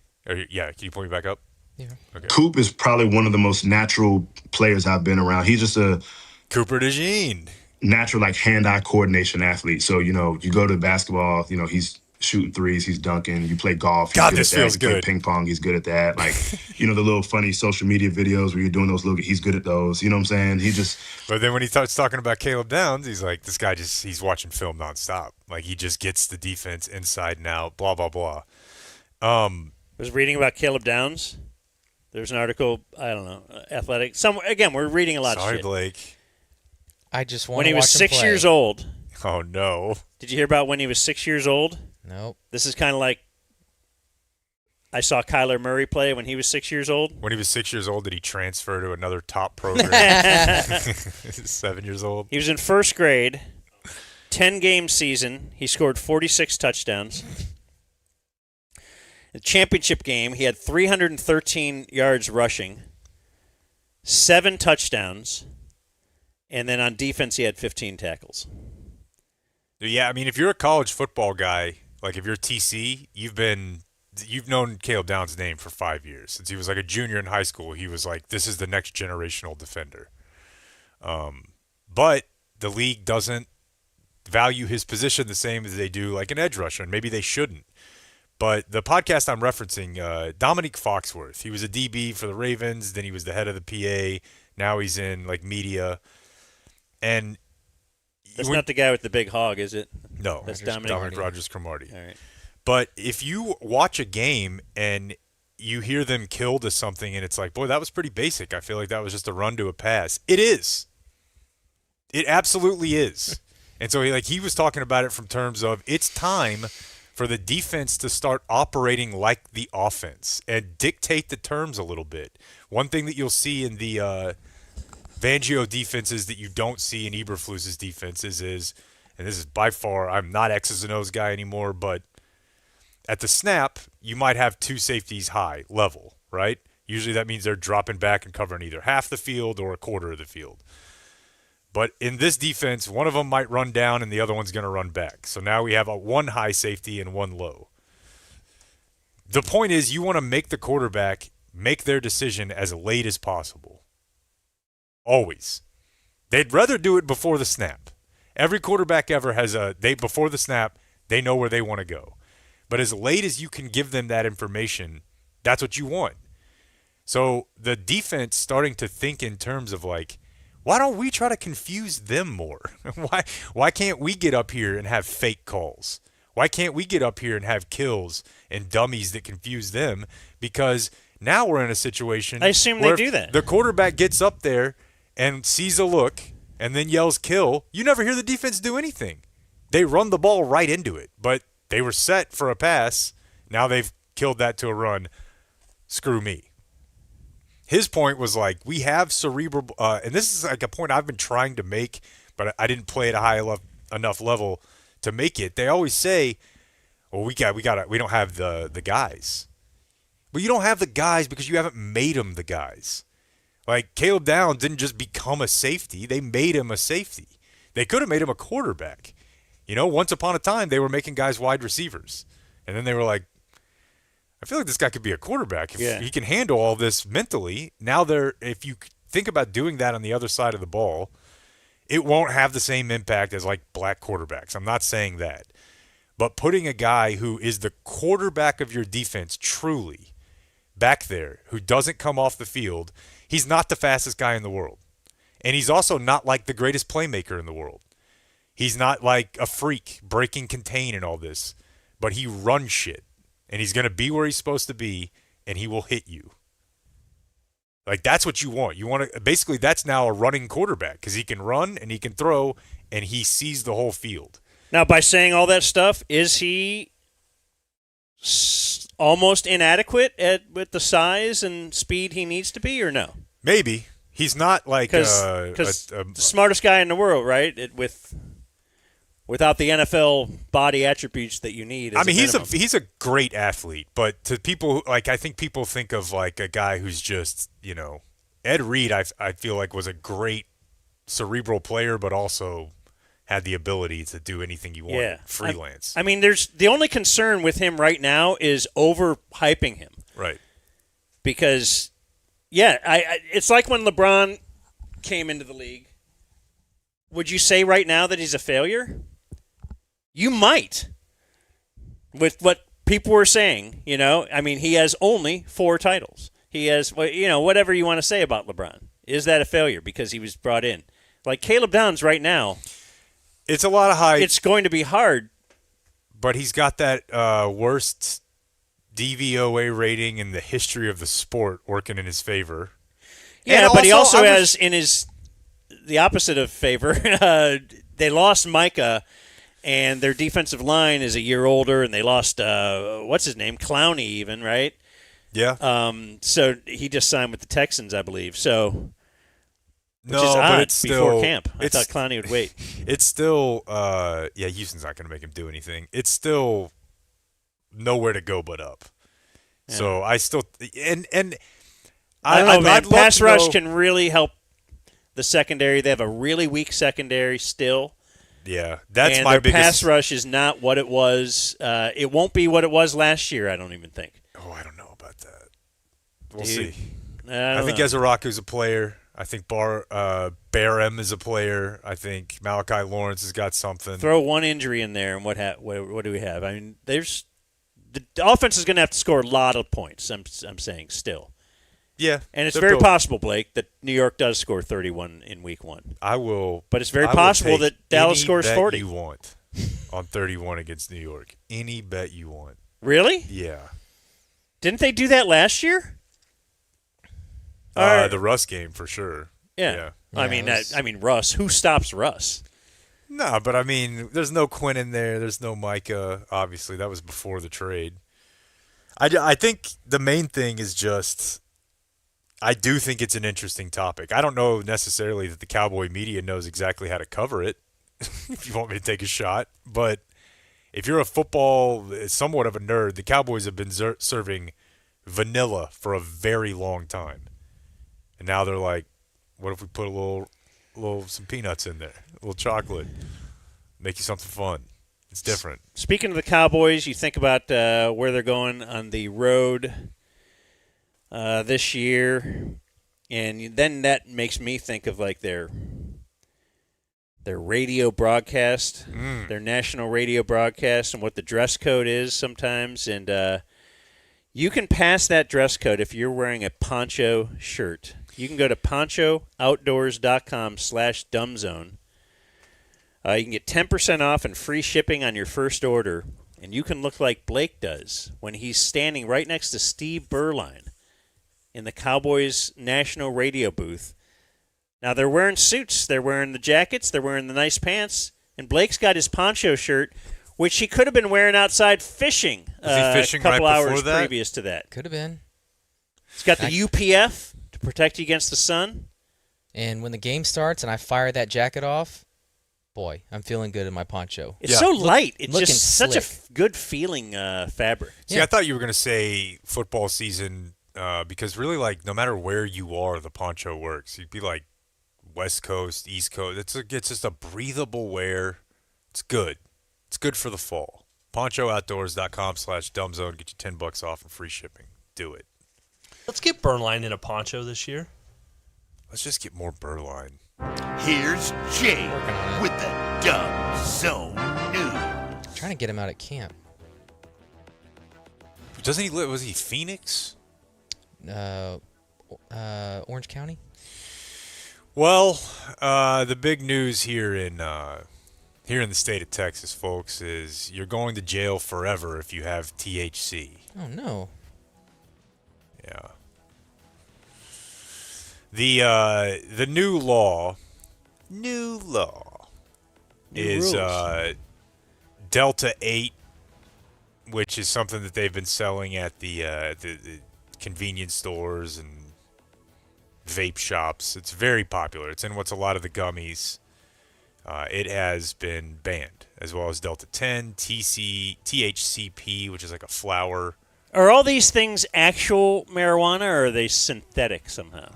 Yeah, can you pull me back up? Yeah. Okay. Coop is probably one of the most natural players I've been around. He's just a Cooper DeJean. Natural, like, hand-eye coordination athlete. So, you go to basketball, he's shooting threes, he's dunking. You play golf, he's God, good this at that. feels You play good. ping pong, he's good at that. Like, the little funny social media videos where you're doing those he's good at those. You know what I'm saying? He just. But then when he starts talking about Caleb Downs, he's like, this guy he's watching film nonstop. Like, he just gets the defense inside and out, blah, blah, blah. I was reading about Caleb Downs. There's an article, I don't know, Athletic. Again, we're reading a lot of shit. Sorry, Blake. I just want when to he was watch him 6 play. years old. Oh, no. Did you hear about when he was 6 years old? Nope. This is kind of like I saw Kyler Murray play when he was 6 years old. When he was 6 years old, did he transfer to another top program? 7 years old. He was in first grade, 10-game season. He scored 46 touchdowns. The championship game, he had 313 yards rushing, 7 touchdowns, and then on defense he had 15 tackles. Yeah, I mean, if you're a college football guy, like if you're TC, you've known Caleb Downs' name for 5 years. Since he was like a junior in high school, he was like, this is the next generational defender. But the league doesn't value his position the same as they do like an edge rusher, and maybe they shouldn't. But the podcast I'm referencing, Dominique Foxworth, he was a DB for the Ravens, then he was the head of the PA, now he's in like media. And that's not the guy with the big hog, is it? No, that's Dominic Rogers-Cromartie. All right. But if you watch a game and you hear them kill to something and it's like, boy, that was pretty basic. I feel like that was just a run to a pass. It is. It absolutely is. And so he was talking about it from terms of it's time for the defense to start operating like the offense and dictate the terms a little bit. One thing that you'll see in the Fangio defenses that you don't see in Eberflus's defenses is, and this is by far, I'm not X's and O's guy anymore, but at the snap, you might have two safeties high, level, right? Usually that means they're dropping back and covering either half the field or a quarter of the field. But in this defense, one of them might run down and the other one's going to run back. So now we have one high safety and one low. The point is you want to make the quarterback make their decision as late as possible. Always. They'd rather do it before the snap. Every quarterback ever has before the snap, they know where they want to go. But as late as you can give them that information, that's what you want. So the defense starting to think in terms of like, why don't we try to confuse them more? Why can't we get up here and have fake calls? Why can't we get up here and have kills and dummies that confuse them? Because now we're in a situation I assume where they do that. The quarterback gets up there and sees a look and then yells kill. You never hear the defense do anything. They run the ball right into it, but they were set for a pass. Now they've killed that to a run. Screw me. His point was like, we have cerebral, and this is like a point I've been trying to make, but I didn't play at a high enough level to make it. They always say, well, we don't have the guys. Well, you don't have the guys because you haven't made them the guys. Like Caleb Downs didn't just become a safety. They made him a safety. They could have made him a quarterback. Once upon a time, they were making guys wide receivers. And then they were like, I feel like this guy could be a quarterback. If he can handle all this mentally, if you think about doing that on the other side of the ball, it won't have the same impact as like black quarterbacks. I'm not saying that. But putting a guy who is the quarterback of your defense truly back there, who doesn't come off the field, he's not the fastest guy in the world. And he's also not like the greatest playmaker in the world. He's not like a freak breaking contain and all this, but he runs shit. And he's going to be where he's supposed to be, and he will hit you. Like, that's what you want. You want to basically, that's now a running quarterback because he can run and he can throw and he sees the whole field. Now, by saying all that stuff, is he almost inadequate with the size and speed he needs to be, or no? Maybe. He's not like because the smartest guy in the world, right? Without the NFL body attributes that you need. He's a great athlete, but to people I think people think of like a guy who's just Ed Reed. I feel like was a great cerebral player, but also had the ability to do anything you want freelance. There's the only concern with him right now is overhyping him, right? Because it's like when LeBron came into the league. Would you say right now that he's a failure? You might, with what people were saying, he has only 4 titles. He has, whatever you want to say about LeBron. Is that a failure because he was brought in? Like Caleb Downs right now. It's a lot of hype. It's going to be hard. But he's got that worst DVOA rating in the history of the sport working in his favor. Yeah, but he also has the opposite of favor. They lost Micah. And their defensive line is a year older, and they lost, what's his name, Clowney even, right? Yeah. So he just signed with the Texans, I believe. So, which is but odd it's before still, camp. I thought Clowney would wait. It's still, Houston's not going to make him do anything. It's still nowhere to go but up. Yeah. So I still, and I don't know, man. Pass rush can really help the secondary. They have a really weak secondary still. Yeah, that's and my their biggest. Pass rush is not what it was. It won't be what it was last year. I don't even think. Oh, I don't know about that. We'll see. I think Ezeraku's a player. I think Barham is a player. I think Malachi Lawrence has got something. Throw one injury in there, and what do we have? There's the offense is going to have to score a lot of points. I'm saying still. Yeah, and it's very possible, Blake, that New York does score 31 in Week 1. But it's very possible that Dallas scores 40. You want on 31 against New York? Any bet you want? Really? Yeah. Didn't they do that last year? The Russ game for sure. Yeah. I mean, Russ. Who stops Russ? No, but I mean, there's no Quinn in there. There's no Micah. Obviously, that was before the trade. I think the main thing is just, I do think it's an interesting topic. I don't know necessarily that the Cowboy media knows exactly how to cover it, if you want me to take a shot. But if you're a football, somewhat of a nerd, the Cowboys have been serving vanilla for a very long time. And now they're like, what if we put some peanuts in there, a little chocolate, make you something fun? It's different. Speaking of the Cowboys, you think about where they're going on the road this year, and then that makes me think of like their radio broadcast, their national radio broadcast, and what the dress code is sometimes. And you can pass that dress code if you're wearing a poncho shirt. You can go to ponchooutdoors.com/dumbzone. You can get 10% off and free shipping on your first order, and you can look like Blake does when he's standing right next to Steve Berline in the Cowboys national radio booth. Now, they're wearing suits. They're wearing the jackets. They're wearing the nice pants. And Blake's got his poncho shirt, which he could have been wearing outside fishing, Was he fishing a couple right hours before that? previous to that. Could have been. He's got the UPF to protect you against the sun. And when the game starts and I fire that jacket off, boy, I'm feeling good in my poncho. It's so light. It's looking just such a slick. good feeling fabric. See, I thought you were going to say football season because really, like, no matter where you are, the poncho works. You'd be like West Coast, East Coast. It's just a breathable wear. It's good. It's good for the fall. ponchooutdoors.com/dumbzone. Get you $10 off and free shipping. Do it. Let's get Burnline in a poncho this year. Let's just get more Burline. Here's Jay with the Dumb Zone News. Trying to get him out at camp. Doesn't he live? Was he Phoenix? Orange County. Well, the big news here in the state of Texas, folks, is you're going to jail forever if you have THC. Oh no. Yeah. The new law is Delta 8, which is something that they've been selling at the convenience stores and vape shops. It's very popular. It's in what's a lot of the gummies. It has been banned, as well as Delta 10, THCP, which is like a flower. Are all these things actual marijuana, or are they synthetic somehow?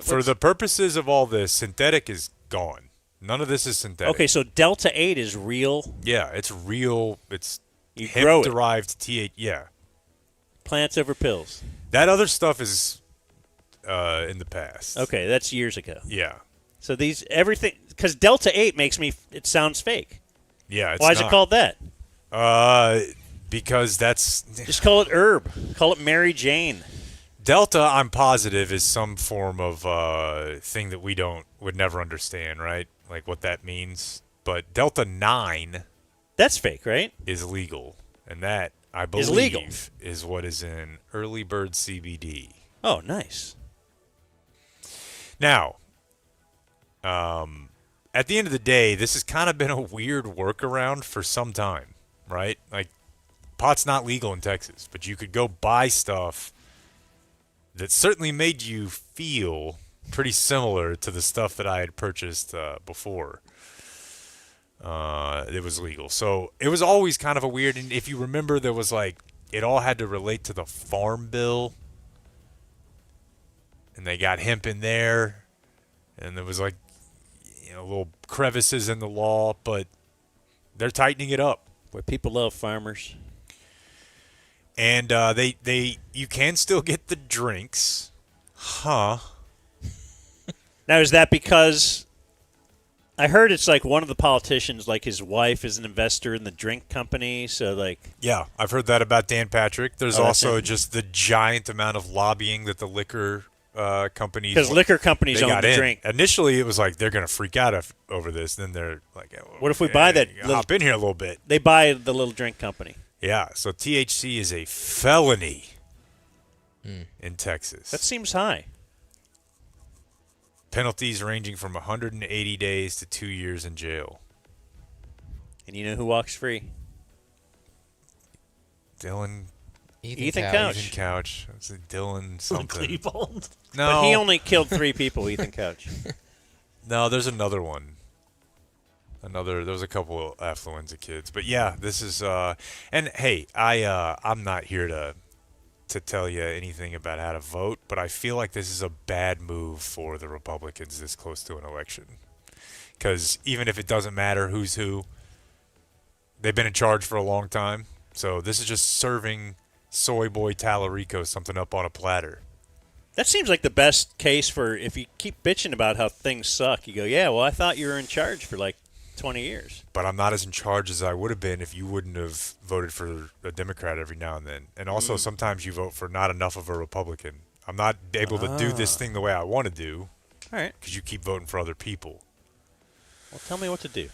For the purposes of all this, synthetic is gone. None of this is synthetic. Okay, so Delta 8 is real? Yeah, it's real. It's You grow it. hemp-derived THC. Yeah. Plants over pills. That other stuff is in the past. Okay, that's years ago. Yeah. So everything, because Delta 8 makes it sounds fake. Yeah, it's Why is it not. called that? Because that's... Just call it herb. Call it Mary Jane. Delta, I'm positive, is some form of thing that would never understand, right? Like what that means. But Delta 9... That's fake, right? Is legal. And that, I believe, Is legal. is what is in Early Bird CBD. Oh, nice. Now, at the end of the day, this has kind of been a weird workaround for some time, right? Like, pot's not legal in Texas, but you could go buy stuff that certainly made you feel pretty similar to the stuff that I had purchased before it was legal. So it was always kind of a weird, and if you remember, there was like, it all had to relate to the Farm Bill, and they got hemp in there, and there was like, little crevices in the law, but they're tightening it up. Where people love farmers. And you can still get the drinks. Huh. Now, is that because I heard it's like one of the politicians, like his wife is an investor in the drink company, so like. Yeah, I've heard that about Dan Patrick. There's Oh, that's also it. just the giant amount of lobbying that the liquor companies. 'Cause liquor companies they own got the in. drink. Initially, it was like they're going to freak out over this. Then they're like, What if we buy that? Hop in here a little bit. They buy the little drink company. Yeah, so THC is a felony in Texas. That seems high. Penalties ranging from 180 days to 2 years in jail. And you know who walks free? Ethan Couch. Ethan Couch. It's Dylan something. Klebold? No. But he only killed 3 people, Ethan Couch. No, there's another one. There was a couple of affluenza kids. But yeah, this is and hey, I'm not here to tell you anything about how to vote, but I feel like this is a bad move for the Republicans this close to an election. Because even if it doesn't matter who's who, they've been in charge for a long time. So this is just serving soy boy Tallarico something up on a platter. That seems like the best case for if you keep bitching about how things suck. You go, yeah, well, I thought you were in charge for like 20 years. But I'm not as in charge as I would have been if you wouldn't have voted for a Democrat every now and then. And also sometimes you vote for not enough of a Republican. I'm not able to do this thing the way I want to do. All right. Because you keep voting for other people. Well, tell me what to do.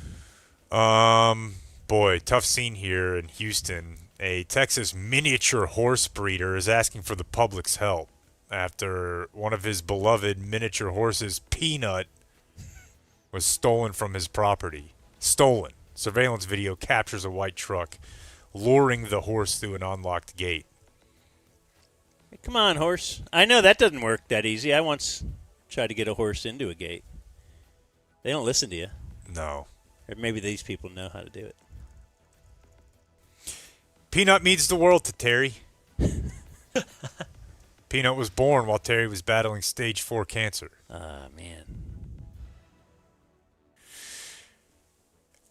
Boy, tough scene here in Houston. A Texas miniature horse breeder is asking for the public's help after one of his beloved miniature horses, Peanut, was stolen from his property. Stolen. Surveillance video captures a white truck luring the horse through an unlocked gate. Hey, come on, horse. I know that doesn't work that easy. I once tried to get a horse into a gate. They don't listen to you. No. Or maybe these people know how to do it. Peanut means the world to Terry. Peanut was born while Terry was battling stage 4 cancer. Ah, man.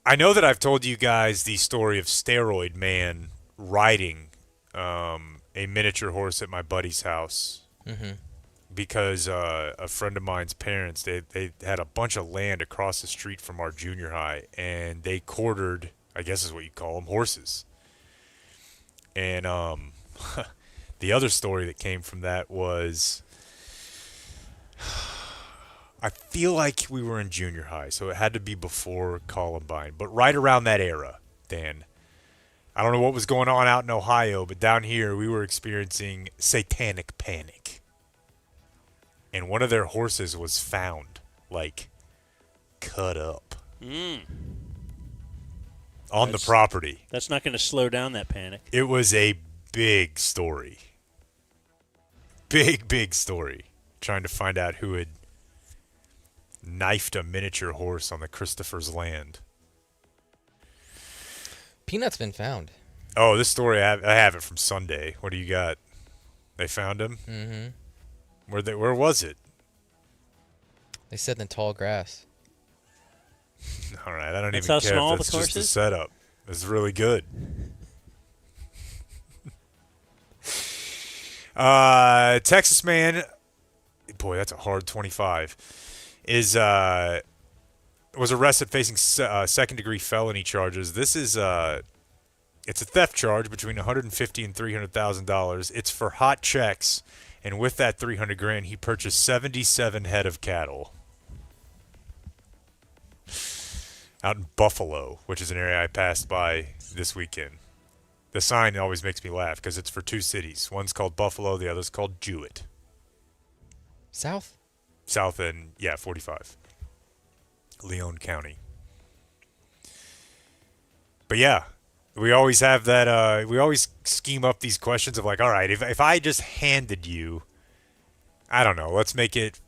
I know that I've told you guys the story of Steroid Man riding a miniature horse at my buddy's house. Mm-hmm. Because a friend of mine's parents, they had a bunch of land across the street from our junior high, and they quartered, I guess is what you call them, horses. And the other story that came from that was, I feel like we were in junior high, so it had to be before Columbine, but right around that era, Dan. I don't know what was going on out in Ohio, but down here we were experiencing satanic panic. And one of their horses was found, like, cut up. On the property. That's not going to slow down that panic. It was a big story. Big story. Trying to find out who had knifed a miniature horse on the Christopher's land. Peanut's been found. Oh, this story, I have it from Sunday. What do you got? They found him? Mm-hmm. Where was it? They said in the tall grass. All right, I don't That's even how care small if that's the just course a is? setup. It's really good. Texas man, boy, that's a hard 25, was arrested facing second-degree felony charges. This is it's a theft charge between $150,000 and $300,000. It's for hot checks, and with that $300,000, he purchased 77 head of cattle out in Buffalo, which is an area I passed by this weekend. The sign always makes me laugh because it's for 2 cities. One's called Buffalo, the other's called Jewett. South and, 45. Leon County. But yeah, we always have that, we always scheme up these questions of like, all right, if I just handed you, I don't know, let's make it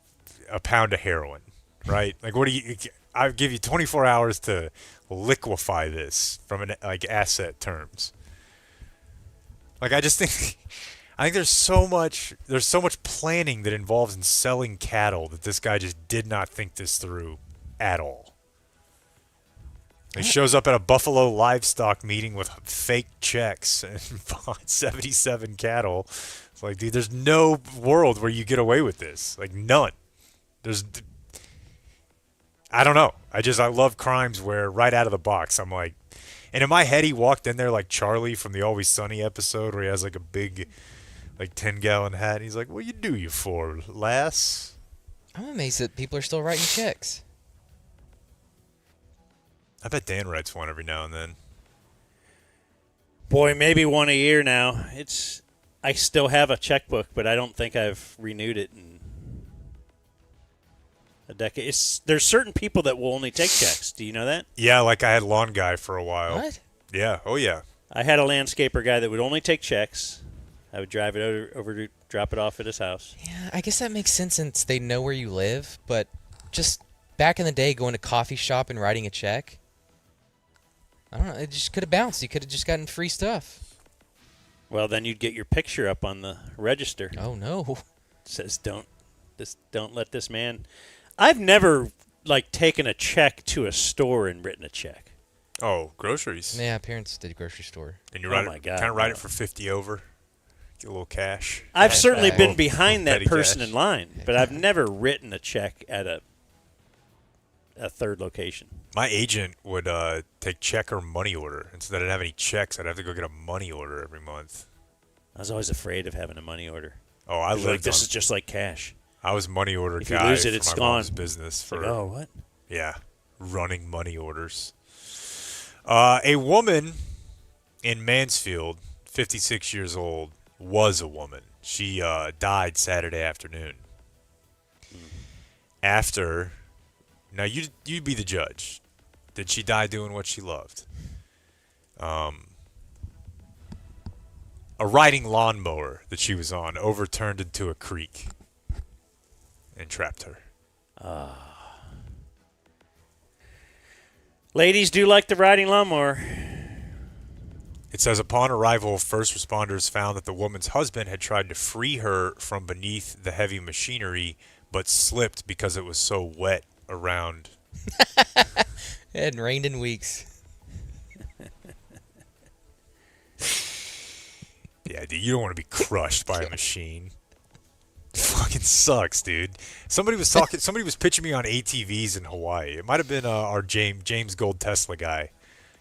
a pound of heroin, right? Like, what do you, I'll give you 24 hours to liquefy this from an, like, asset terms. Like, I just think, I think there's so much planning that involves in selling cattle that this guy just did not think this through at all. He shows up at a Buffalo livestock meeting with fake checks and bought 77 cattle. It's like, dude, there's no world where you get away with this. Like, none. I don't know. I love crimes where right out of the box I'm like, and in my head he walked in there like Charlie from the Always Sunny episode where he has like a big, like 10-gallon hat. And he's like, "What you for, lass?" I'm amazed that people are still writing checks. I bet Dan writes one every now and then. Boy, maybe one a year now. I still have a checkbook, but I don't think I've renewed it in a decade. There's certain people that will only take checks. Do you know that? Yeah, like I had lawn guy for a while. What? Yeah. Oh yeah. I had a landscaper guy that would only take checks. I would drive it over to drop it off at his house. Yeah, I guess that makes sense since they know where you live. But just back in the day, going to coffee shop and writing a check, I don't know. It just could have bounced. You could have just gotten free stuff. Well, then you'd get your picture up on the register. Oh no! It says don't let this man. I've never taken a check to a store and written a check. Oh, groceries. Yeah, parents did grocery store. And you Oh my God, kind of write no. it for 50 over. Get a little cash. I've certainly back. been behind that petty person cash. in line, but I've never written a check at a third location. My agent would take check or money order. Instead of having any checks, I'd have to go get a money order every month. I was always afraid of having a money order. Oh, I lived this on- is just like cash. I was money order If you guy lose it, for it's my gone. mom's business for oh, what? Yeah, running money orders. A woman in Mansfield, 56 years old, was a woman. She died Saturday afternoon. After, now you be the judge. Did she die doing what she loved? A riding lawnmower that she was on overturned into a creek and trapped her. Ladies do like the riding lawnmower. It says upon arrival, first responders found that the woman's husband had tried to free her from beneath the heavy machinery, but slipped because it was so wet around. It hadn't rained in weeks. Yeah, dude, you don't want to be crushed by a machine. It fucking sucks, dude. Somebody was pitching me on ATVs in Hawaii. It might have been our James Gold Tesla guy.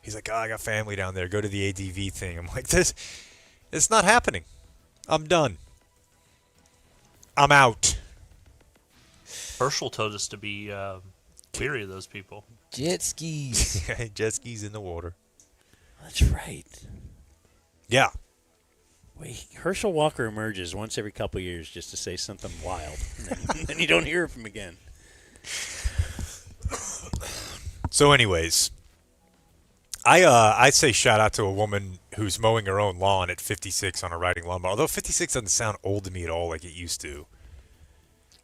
He's like, I got family down there. Go to the ATV thing. I'm like, it's not happening. I'm done. I'm out. Herschel told us to be weary of those people. Jet skis. Jet skis in the water. That's right. Yeah. Wait, Herschel Walker emerges once every couple of years just to say something wild, and then you don't hear from him again. So, anyways, I'd say shout out to a woman who's mowing her own lawn at 56 on a riding lawnmower. Although 56 doesn't sound old to me at all like it used to.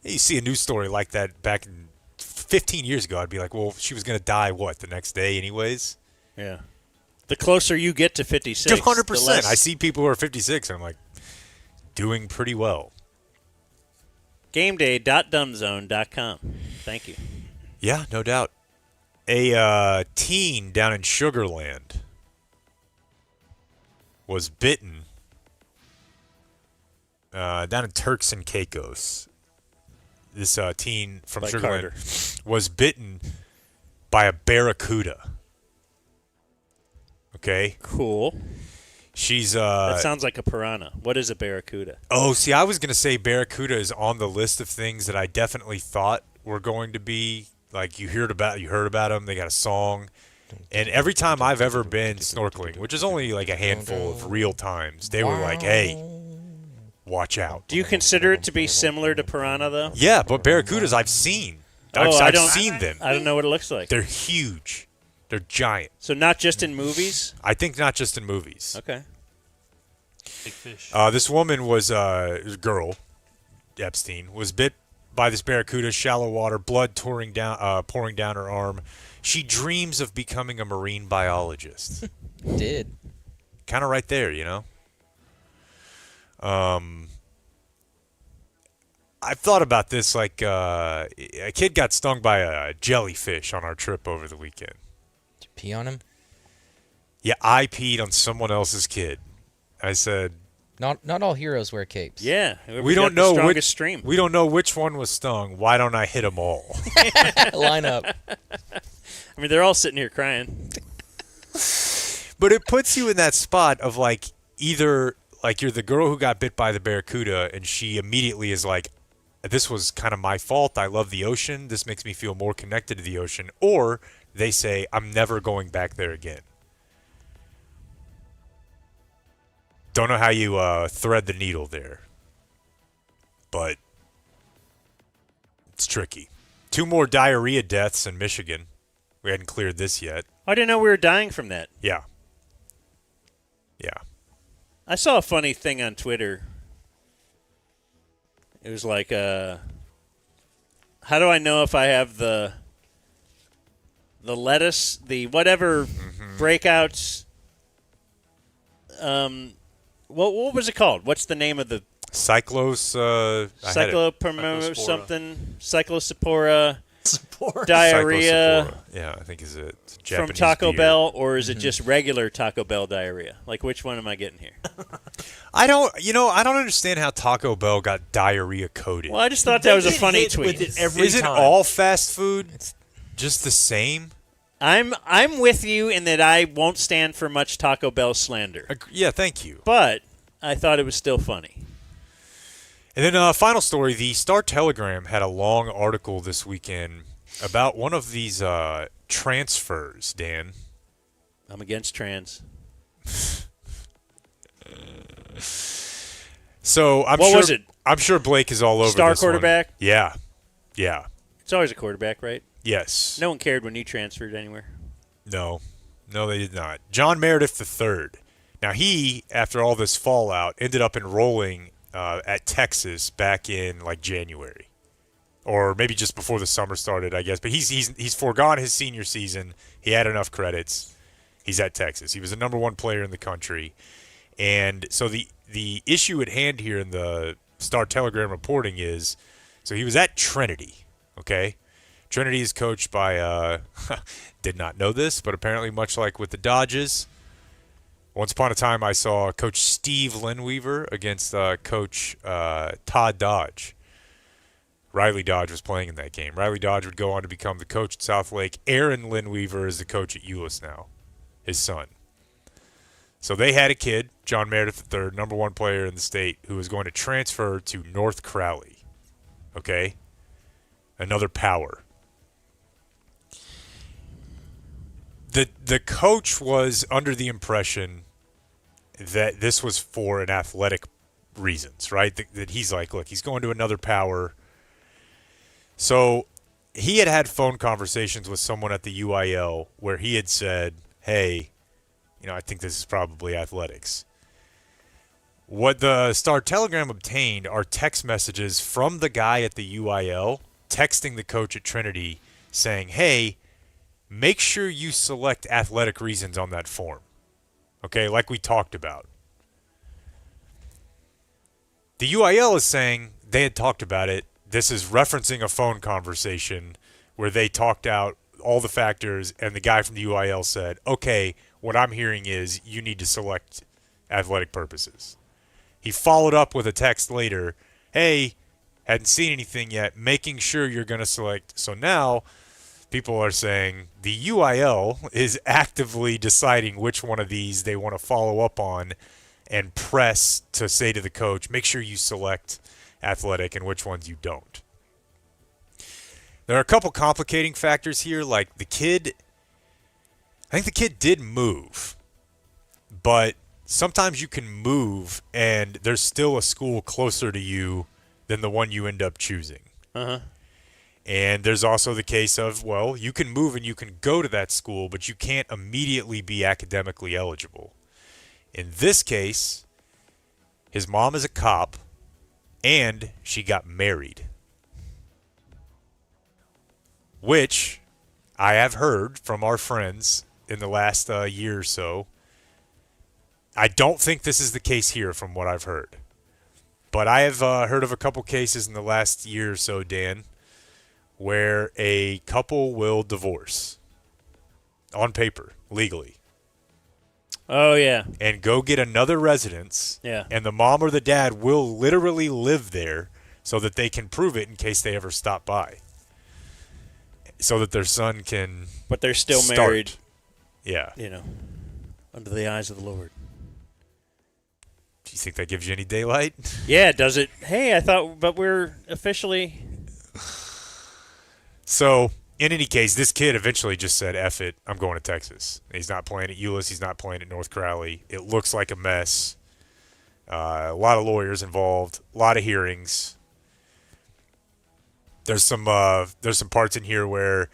You see a news story like that back in 15 years ago, I'd be like, well, she was going to die, the next day anyways? Yeah. The closer you get to 56, 100%. I see people who are 56, and I'm like, doing pretty well. GameDay.dumbzone.com. Thank you. Yeah, no doubt. A teen down in Sugarland was bitten down in Turks and Caicos. This teen from Like Sugarland Carter. was bitten by a barracuda. Okay. Cool. She's That sounds like a piranha. What is a barracuda? Oh, see, I was going to say barracuda is on the list of things that I definitely thought were going to be, like, you heard about them, they got a song. And every time I've ever been snorkeling, which is only like a handful of real times, they were like, hey, watch out. Do you consider it to be similar to piranha, though? Yeah, but barracudas I've seen. I've seen them. I don't know what it looks like. They're huge. They're giant. So not just in movies? I think not just in movies. Okay. Big fish. This woman was a girl, Epstein, was bit by this barracuda, shallow water, blood pouring down her arm. She dreams of becoming a marine biologist. Did. Kind of right there, you know? I've thought about this, like, a kid got stung by a jellyfish on our trip over the weekend. Did you pee on him? Yeah, I peed on someone else's kid. I said, Not all heroes wear capes. Yeah, We don't know the which strongest stream. We don't know which one was stung. Why don't I hit them all? Line up. I mean, they're all sitting here crying. But it puts you in that spot of like either like you're the girl who got bit by the barracuda and she immediately is like, this was kind of my fault. I love the ocean. This makes me feel more connected to the ocean. Or they say, I'm never going back there again. Don't know how you thread the needle there. But it's tricky. 2 more diarrhea deaths in Michigan. We hadn't cleared this yet. I didn't know we were dying from that. Yeah. I saw a funny thing on Twitter. It was like, how do I know if I have the lettuce, the whatever breakouts? What was it called? What's the name of the cyclospora something? Cyclospora diarrhea. Yeah, I think is it from Taco Bell, or is it just regular Taco Bell diarrhea? Like, which one am I getting here? I don't understand how Taco Bell got diarrhea coded. Well, I just thought that was a funny tweet. Is it all fast food? It's just the same? I'm with you in that I won't stand for much Taco Bell slander. Yeah, thank you. But I thought it was still funny. And then final story, the Star-Telegram had a long article this weekend about one of these transfers, Dan. I'm against trans. So what was it? I'm sure Blake is all over Star this quarterback? One. Yeah. It's always a quarterback, right? Yes. No one cared when you transferred anywhere. No, they did not. John Meredith III. Now, he, after all this fallout, ended up enrolling at Texas back in, like, January. Or maybe just before the summer started, I guess. But he's foregone his senior season. He had enough credits. He's at Texas. He was the number 1 player in the country. And so the issue at hand here in the Star-Telegram reporting is, so he was at Trinity, okay? Trinity is coached by, did not know this, but apparently much like with the Dodgers, once upon a time I saw Coach Steve Linweaver against Coach Todd Dodge. Riley Dodge was playing in that game. Riley Dodge would go on to become the coach at South Lake. Aaron Linweaver is the coach at Euless now, his son. So they had a kid, John Meredith III, number 1 player in the state, who was going to transfer to North Crowley. Okay? Another power. The coach was under the impression that this was for an athletic reasons, right? That he's like, look, he's going to another power. So he had phone conversations with someone at the UIL where he had said, hey, I think this is probably athletics. What the Star-Telegram obtained are text messages from the guy at the UIL texting the coach at Trinity saying, hey, make sure you select athletic reasons on that form. Okay, like we talked about. The UIL is saying they had talked about it. This is referencing a phone conversation where they talked out all the factors, and the guy from the UIL said, okay, what I'm hearing is you need to select athletic purposes. He followed up with a text later, hey, hadn't seen anything yet, making sure you're going to select. So now people are saying the UIL is actively deciding which one of these they want to follow up on and press to say to the coach, make sure you select athletic and which ones you don't. There are a couple complicating factors here, like I think the kid did move, but sometimes you can move and there's still a school closer to you than the one you end up choosing. Uh-huh. And there's also the case of, well, you can move and you can go to that school, but you can't immediately be academically eligible. In this case, his mom is a cop and she got married, which I have heard from our friends in the last year or so. I don't think this is the case here from what I've heard. But I have heard of a couple cases in the last year or so, Dan, where a couple will divorce on paper, legally. Oh, yeah. And go get another residence. Yeah. And the mom or the dad will literally live there so that they can prove it in case they ever stop by. So that their son can But they're still start. married. Yeah. You know, under the eyes of the Lord. Do you think that gives you any daylight? Yeah, does it? Hey, I thought, but we're officially. So, in any case, this kid eventually just said, F it, I'm going to Texas. He's not playing at Euless. He's not playing at North Crowley. It looks like a mess. A lot of lawyers involved. A lot of hearings. There's some parts in here where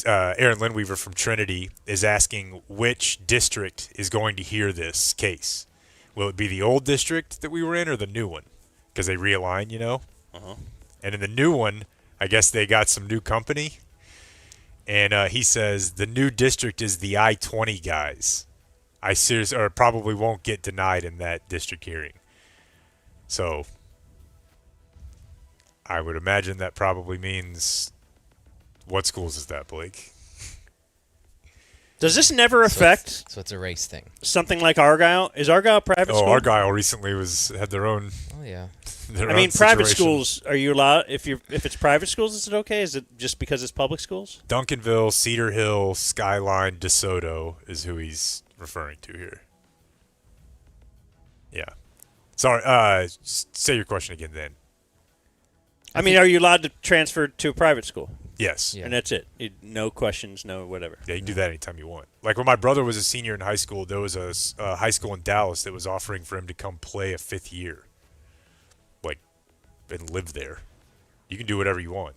Aaron Lindweaver from Trinity is asking which district is going to hear this case. Will it be the old district that we were in or the new one? Because they realign, you know? Uh-huh. And in the new one, I guess they got some new company. And he says the new district is the I-20 guys. I seriously, or probably won't get denied in that district hearing. So I would imagine that probably means, what schools is that, Blake? Does this never affect? So it's a race thing. Something like Argyle? Is Argyle a private school? Argyle recently had their own. Oh yeah. I mean, private schools. Are you allowed? If it's private schools, is it okay? Is it just because it's public schools? Duncanville, Cedar Hill, Skyline, DeSoto is who he's referring to here. Yeah. Sorry. Say your question again, then. I mean, are you allowed to transfer to a private school? Yes. And that's it. No questions, no whatever. Yeah, you can do that anytime you want. Like when my brother was a senior in high school, there was a high school in Dallas that was offering for him to come play a fifth year. Like, and live there. You can do whatever you want.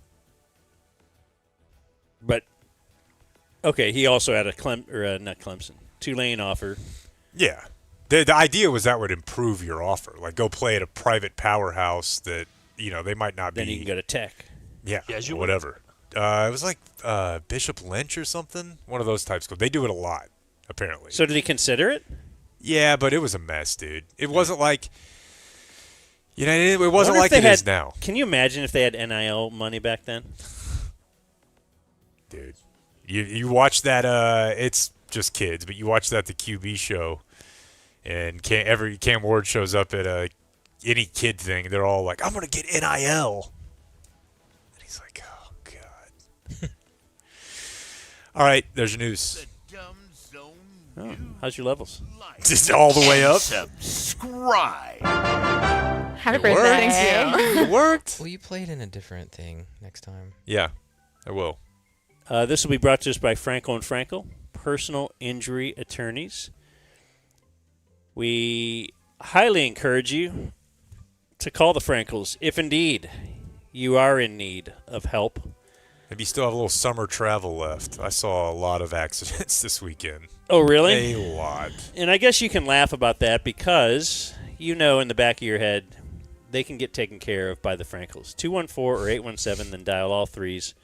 But, okay, he also had not Clemson, Tulane offer. Yeah. The idea was that would improve your offer. Like, go play at a private powerhouse that, they might not be. Then you can go to Tech. Yeah, whatever. It was like Bishop Lynch or something. One of those type schools. They do it a lot, apparently. So did he consider it? Yeah, but it was a mess, dude. It wasn't like, it wasn't like it is now. Can you imagine if they had NIL money back then? Dude, you watch that, it's just kids, but you watch that, the QB show, and Cam Ward shows up at any kid thing. They're all like, I'm going to get NIL. And he's like, oh, God. All right, there's your news. Oh, how's your levels? Just all the way up. Subscribe. Happy birthday. Thank you. It worked. Will you play it in a different thing next time? Yeah, I will. This will be brought to us by Frankel and Frankel, personal injury attorneys. We highly encourage you to call the Frankels if indeed you are in need of help. Maybe you still have a little summer travel left. I saw a lot of accidents this weekend. Oh, really? A lot. And I guess you can laugh about that because in the back of your head, they can get taken care of by the Frankels. 214 or 817, then dial all threes.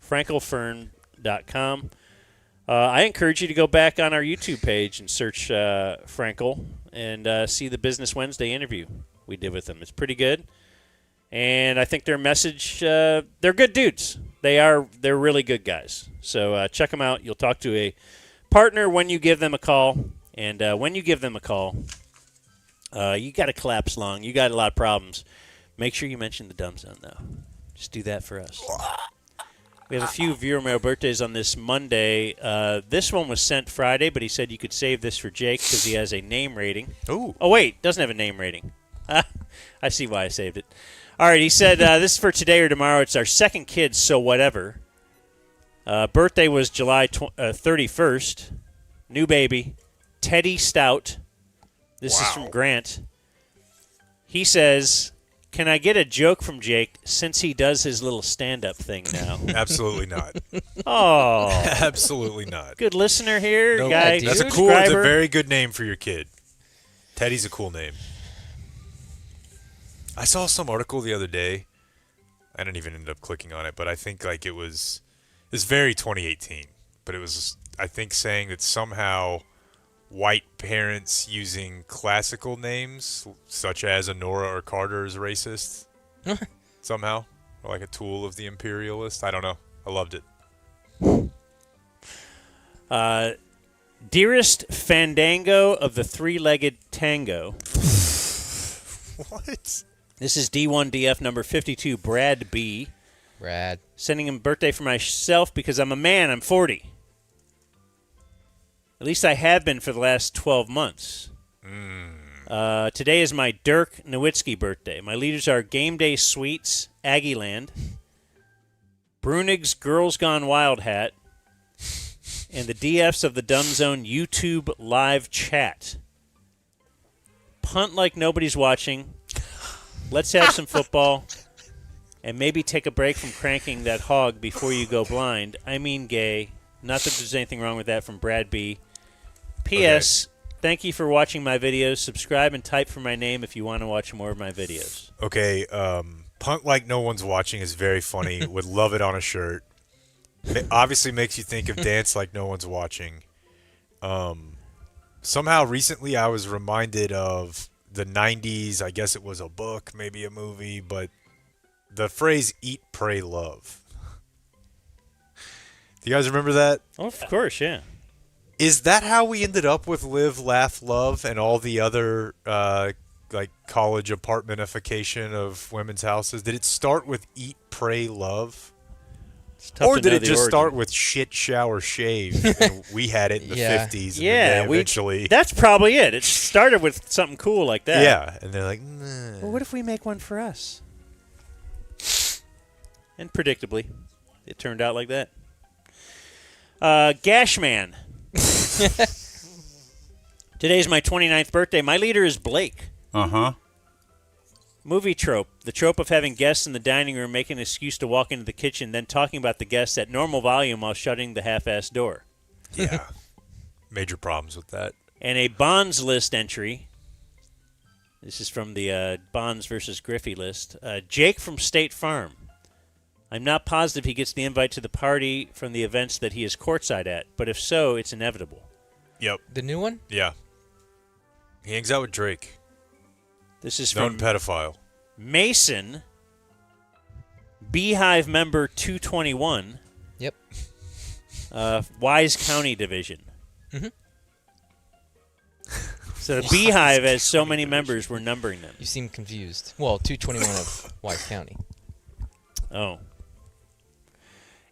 FrankelFern.com. I encourage you to go back on our YouTube page and search Frankel and see the Business Wednesday interview we did with them. It's pretty good. And I think their message, they're good dudes. They're really good guys. So check them out. You'll talk to a partner when you give them a call. And when you give them a call, you got a collapse lung. You got a lot of problems. Make sure you mention the Dumb Zone, though. Just do that for us. We have a few viewer mail birthdays on this Monday. This one was sent Friday, but he said you could save this for Jake because he has a name rating. Ooh. Oh, wait. Doesn't have a name rating. I see why I saved it. All right. He said this is for today or tomorrow. It's our second kid, so whatever. Birthday was July 31st. New baby. Teddy Stout. This is from Grant. He says, can I get a joke from Jake since he does his little stand-up thing now? Absolutely not. Oh. Absolutely not. Good listener here. Nope. Guy, That's it's a very good name for your kid. Teddy's a cool name. I saw some article the other day. I didn't even end up clicking on it, but I think it was very 2018. But it was, I think, saying that somehow white parents using classical names, such as Honora or Carter, is racist. Somehow. Or like a tool of the imperialist. I don't know. I loved it. Dearest Fandango of the Three-Legged Tango. What? This is D1DF number 52, Brad B. Brad. Sending him birthday for myself because I'm a man. I'm 40. At least I have been for the last 12 months. Today is my Dirk Nowitzki birthday. My leaders are Game Day Sweets, Aggieland, Brunig's Girls Gone Wild hat, and the DFs of the Dumb Zone YouTube live chat. Punt like nobody's watching. Let's have some football. And maybe take a break from cranking that hog before you go blind. I mean gay. Not that there's anything wrong with that, from Brad B. P.S. Thank you for watching my videos. Subscribe and type for my name if you want to watch more of my videos. Okay, punt like no one's watching is very funny. Would love it on a shirt. It obviously makes you think of dance like no one's watching. Somehow recently I was reminded of the 90s. I guess it was a book, maybe a movie, but the phrase eat, pray, love. Do you guys remember that? Oh, of course, yeah. Is that how we ended up with Live, Laugh, Love and all the other like college apartmentification of women's houses? Did it start with eat, pray, love? Or did it just start with shit, shower, shave? And we had it in the 50s. And eventually. That's probably it. It started with something cool like that. Yeah. And they're like, nah. Well, what if we make one for us? And predictably, it turned out like that. Gashman. Today's my 29th birthday. My leader is Blake. Uh-huh. Movie trope. The trope of having guests in the dining room making an excuse to walk into the kitchen, then talking about the guests at normal volume while shutting the half-assed door. Yeah. Major problems with that. And a Bonds list entry. This is from the Bonds versus Griffey list. Jake from State Farm. I'm not positive he gets the invite to the party from the events that he is courtside at, but if so, it's inevitable. Yep. The new one? Yeah. He hangs out with Drake. This is known from pedophile. Mason, Beehive member 221. Yep. Wise County Division. Mm-hmm. So the Beehive has so many members, we're numbering them. You seem confused. Well, 221 of Wise County. Oh.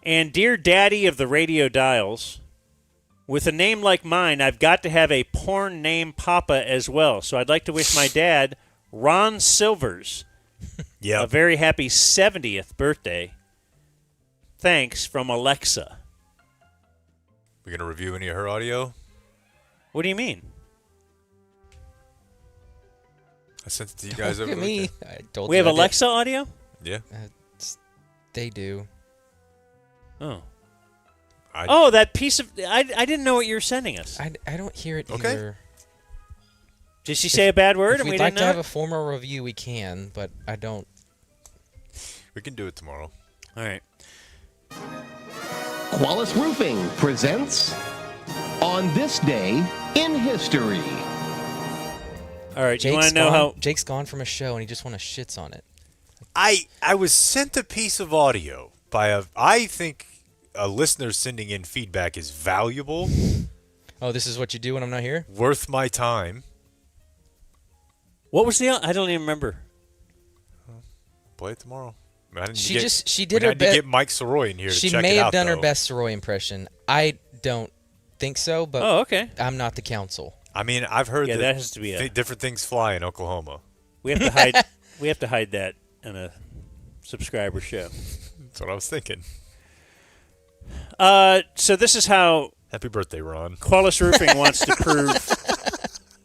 And Dear Daddy of the Radio Dials, with a name like mine, I've got to have a porn name Papa as well. So I'd like to wish my dad, Ron Silvers, a very happy 70th birthday. Thanks from Alexa. We going to review any of her audio? What do you mean? I sent it to you guys Look over at me. the I told We you have I did. Alexa audio? Yeah. They do. Oh. Oh, that piece of... I didn't know what you were sending us. I don't hear it Okay. either. Did she say a bad word If and we we'd didn't like to know have it? a formal review, we can, but I don't. We can do it tomorrow. All right. Qualis Roofing presents On This Day in History. All right, Jake's you want to know gone, how... Jake's gone from a show and he just want to shits on it. I was sent a piece of audio by I think a listener sending in feedback is valuable. Oh, this is what you do when I'm not here? Worth my time. What was the... I don't even remember. Play it tomorrow. I didn't She get, just she we did her had to best. get Mike Soroy in here to She check may it have out, done her though. best Soroy impression. I don't think so, but Oh, okay. I'm not the counsel. I mean, I've heard Yeah, that, that has to be a- different things fly in Oklahoma. We have to hide... we have to hide that in a subscriber show. That's what I was thinking. So this is how... Happy birthday, Ron. Qualis Roofing wants to prove...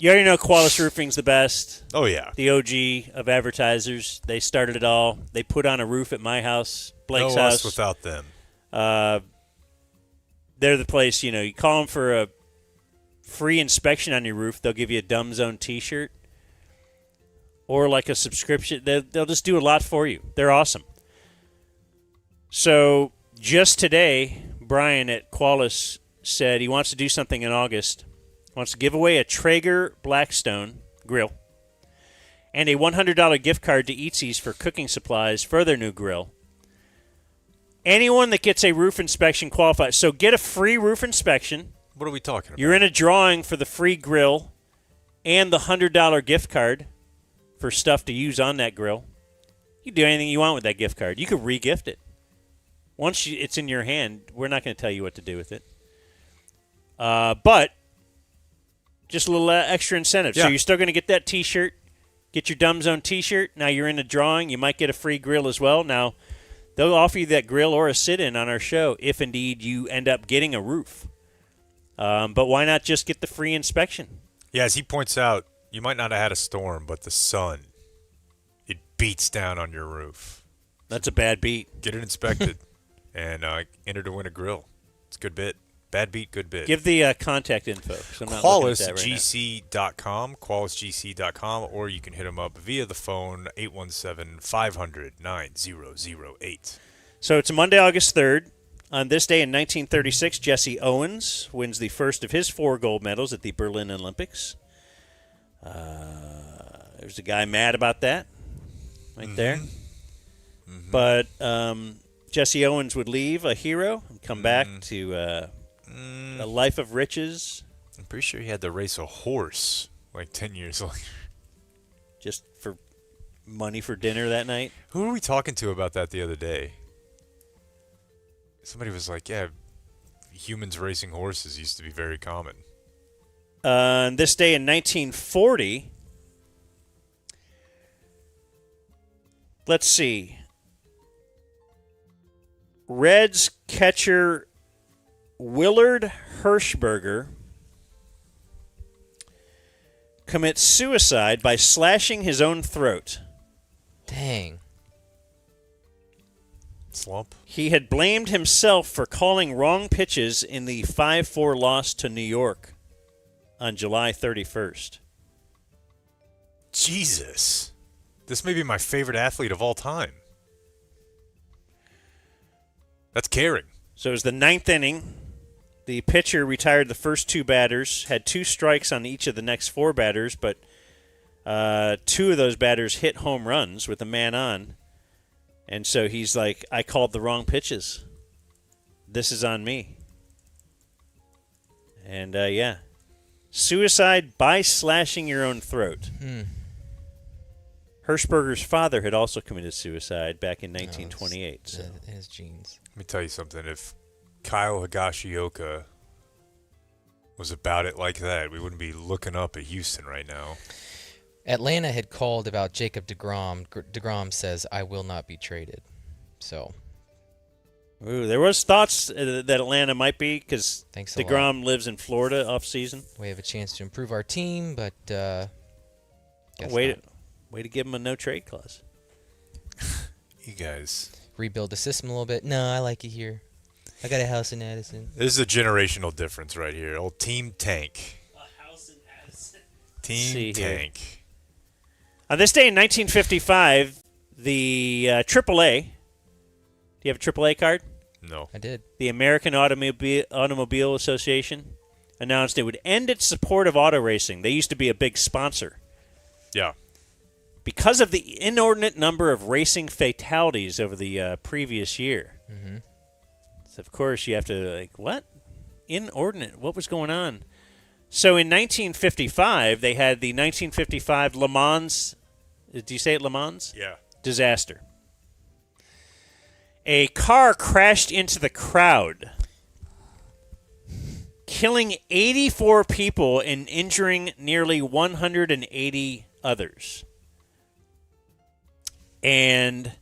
You already know Qualis Roofing's the best. Oh, yeah. The OG of advertisers. They started it all. They put on a roof at my house, Blake's No house. us without them. They're the place, you know, you call them for a free inspection on your roof, they'll give you a Dumb Zone t-shirt or like a subscription. They'll just do a lot for you. They're awesome. So just today, Brian at Qualis said he wants to do something in August. He wants to give away a Traeger Blackstone grill and a $100 gift card to Eatsy's for cooking supplies for their new grill. Anyone that gets a roof inspection qualifies. So get a free roof inspection. What are we talking about? You're in a drawing for the free grill and the $100 gift card for stuff to use on that grill. You can do anything you want with that gift card. You could re-gift it. Once it's in your hand, we're not going to tell you what to do with it. But just a little extra incentive. Yeah. So you're still going to get that T-shirt, get your Dumb Zone T-shirt. Now you're in a drawing. You might get a free grill as well. Now, they'll offer you that grill or a sit-in on our show if indeed you end up getting a roof. But why not just get the free inspection? Yeah, as he points out, you might not have had a storm, but the sun, it beats down on your roof. That's a bad beat. Get it inspected and enter to win a grill. It's a good bit. Bad beat, good bit. Give the contact info. I'm not looking at that right now. QualisGC.com, QualisGC.com, or you can hit them up via the phone, 817-500-9008. So it's Monday, August 3rd. On this day in 1936, Jesse Owens wins the first of his 4 gold medals at the Berlin Olympics. There's a guy mad about that right there. But Jesse Owens would leave a hero and come back to a life of riches. I'm pretty sure he had to race a horse like 10 years later. Just for money for dinner that night. Who were we talking to about that the other day? Somebody was like, yeah, humans racing horses used to be very common. On this day in 1940, let's see. Reds catcher Willard Hirschberger commits suicide by slashing his own throat. Dang. Slump. He had blamed himself for calling wrong pitches in the 5-4 loss to New York on July 31st. Jesus. This may be my favorite athlete of all time. That's caring. So it was the 9th inning. The pitcher retired the first 2 batters, had 2 strikes on each of the next 4 batters, but 2 of those batters hit home runs with a man on. And so he's like, I called the wrong pitches. This is on me. And, yeah. Suicide by slashing your own throat. Hirschberger's father had also committed suicide back in 1928. So. His genes. Let me tell you something. If Kyle Higashioka was about it like that, we wouldn't be looking up at Houston right now. Atlanta had called about Jacob deGrom. DeGrom says, I will not be traded. So. Ooh, there was thoughts that Atlanta might be because DeGrom lives in Florida off season. We have a chance to improve our team, but way to give him a no-trade clause. You guys. Rebuild the system a little bit. No, I like it here. I got a house in Addison. This is a generational difference right here. Old Team Tank. A house in Addison. Team Tank. Here. On this day in 1955, the AAA. Do you have a AAA card? No. I did. The American Automobile Association announced it would end its support of auto racing. They used to be a big sponsor. Yeah. Because of the inordinate number of racing fatalities over the previous year. Mm-hmm. So, of course, you have to, what? Inordinate. What was going on? So, in 1955, they had the 1955 Le Mans. Do you say it Le Mans? Yeah. Disaster. A car crashed into the crowd, killing 84 people and injuring nearly 180 others. And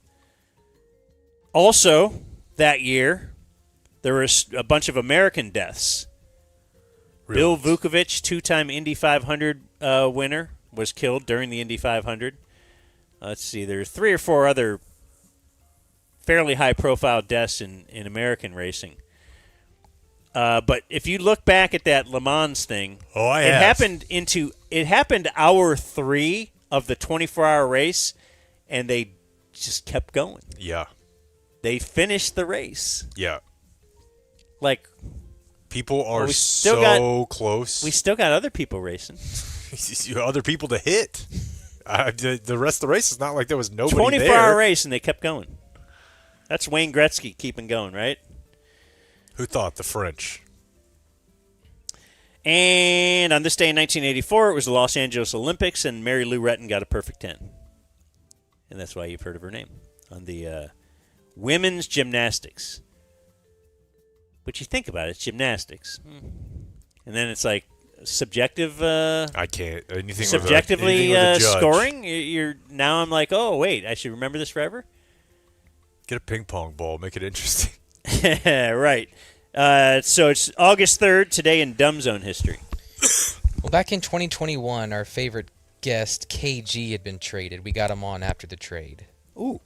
also, that year, there was a bunch of American deaths. Really? Bill Vukovich, 2-time Indy 500 winner, was killed during the Indy 500. Let's see, there's 3 or 4 other fairly high-profile deaths in American racing. But if you look back at that Le Mans thing, it happened hour 3 of the 24-hour race, and they just kept going. Yeah. They finished the race. Yeah. Like, people are so close. We still got other people racing. Other people to hit. The rest of the race is not like there was nobody 24-hour race, and they kept going. That's Wayne Gretzky keeping going, right? Who thought? The French. And on this day in 1984, it was the Los Angeles Olympics, and Mary Lou Retton got a perfect 10. And that's why you've heard of her name on the women's gymnastics. But you think about it, it's gymnastics. And then it's like subjective. I can't. Anything subjectively with a judge. scoring. Now I'm like, oh, wait, I should remember this forever? Get a ping pong ball. Make it interesting. Right. So it's August 3rd, today in Dumb Zone history. Well, back in 2021, our favorite guest, KG, had been traded. We got him on after the trade. Ooh.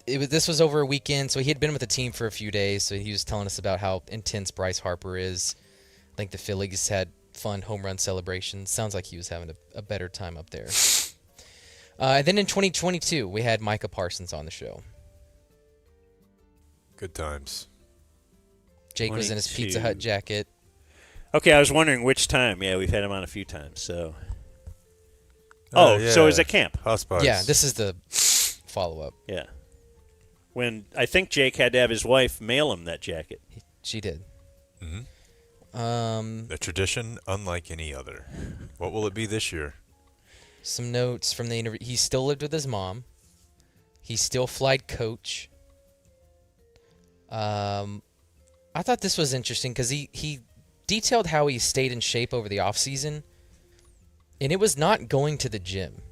This was over a weekend, so he had been with the team for a few days, so he was telling us about how intense Bryce Harper is. I think the Phillies had fun home run celebrations. Sounds like he was having a better time up there. And then in 2022, we had Micah Parsons on the show. Good times. Jake was in his Pizza Hut jacket. Okay, I was wondering which time. Yeah, we've had him on a few times. So. Yeah. So is it camp? Hospice. Yeah, this is the follow-up. Yeah. When I think Jake had to have his wife mail him that jacket. She did. Mm-hmm. A tradition unlike any other. What will it be this year? Some notes from the interview. He still lived with his mom. He still flied coach. I thought this was interesting because he detailed how he stayed in shape over the offseason, and it was not going to the gym.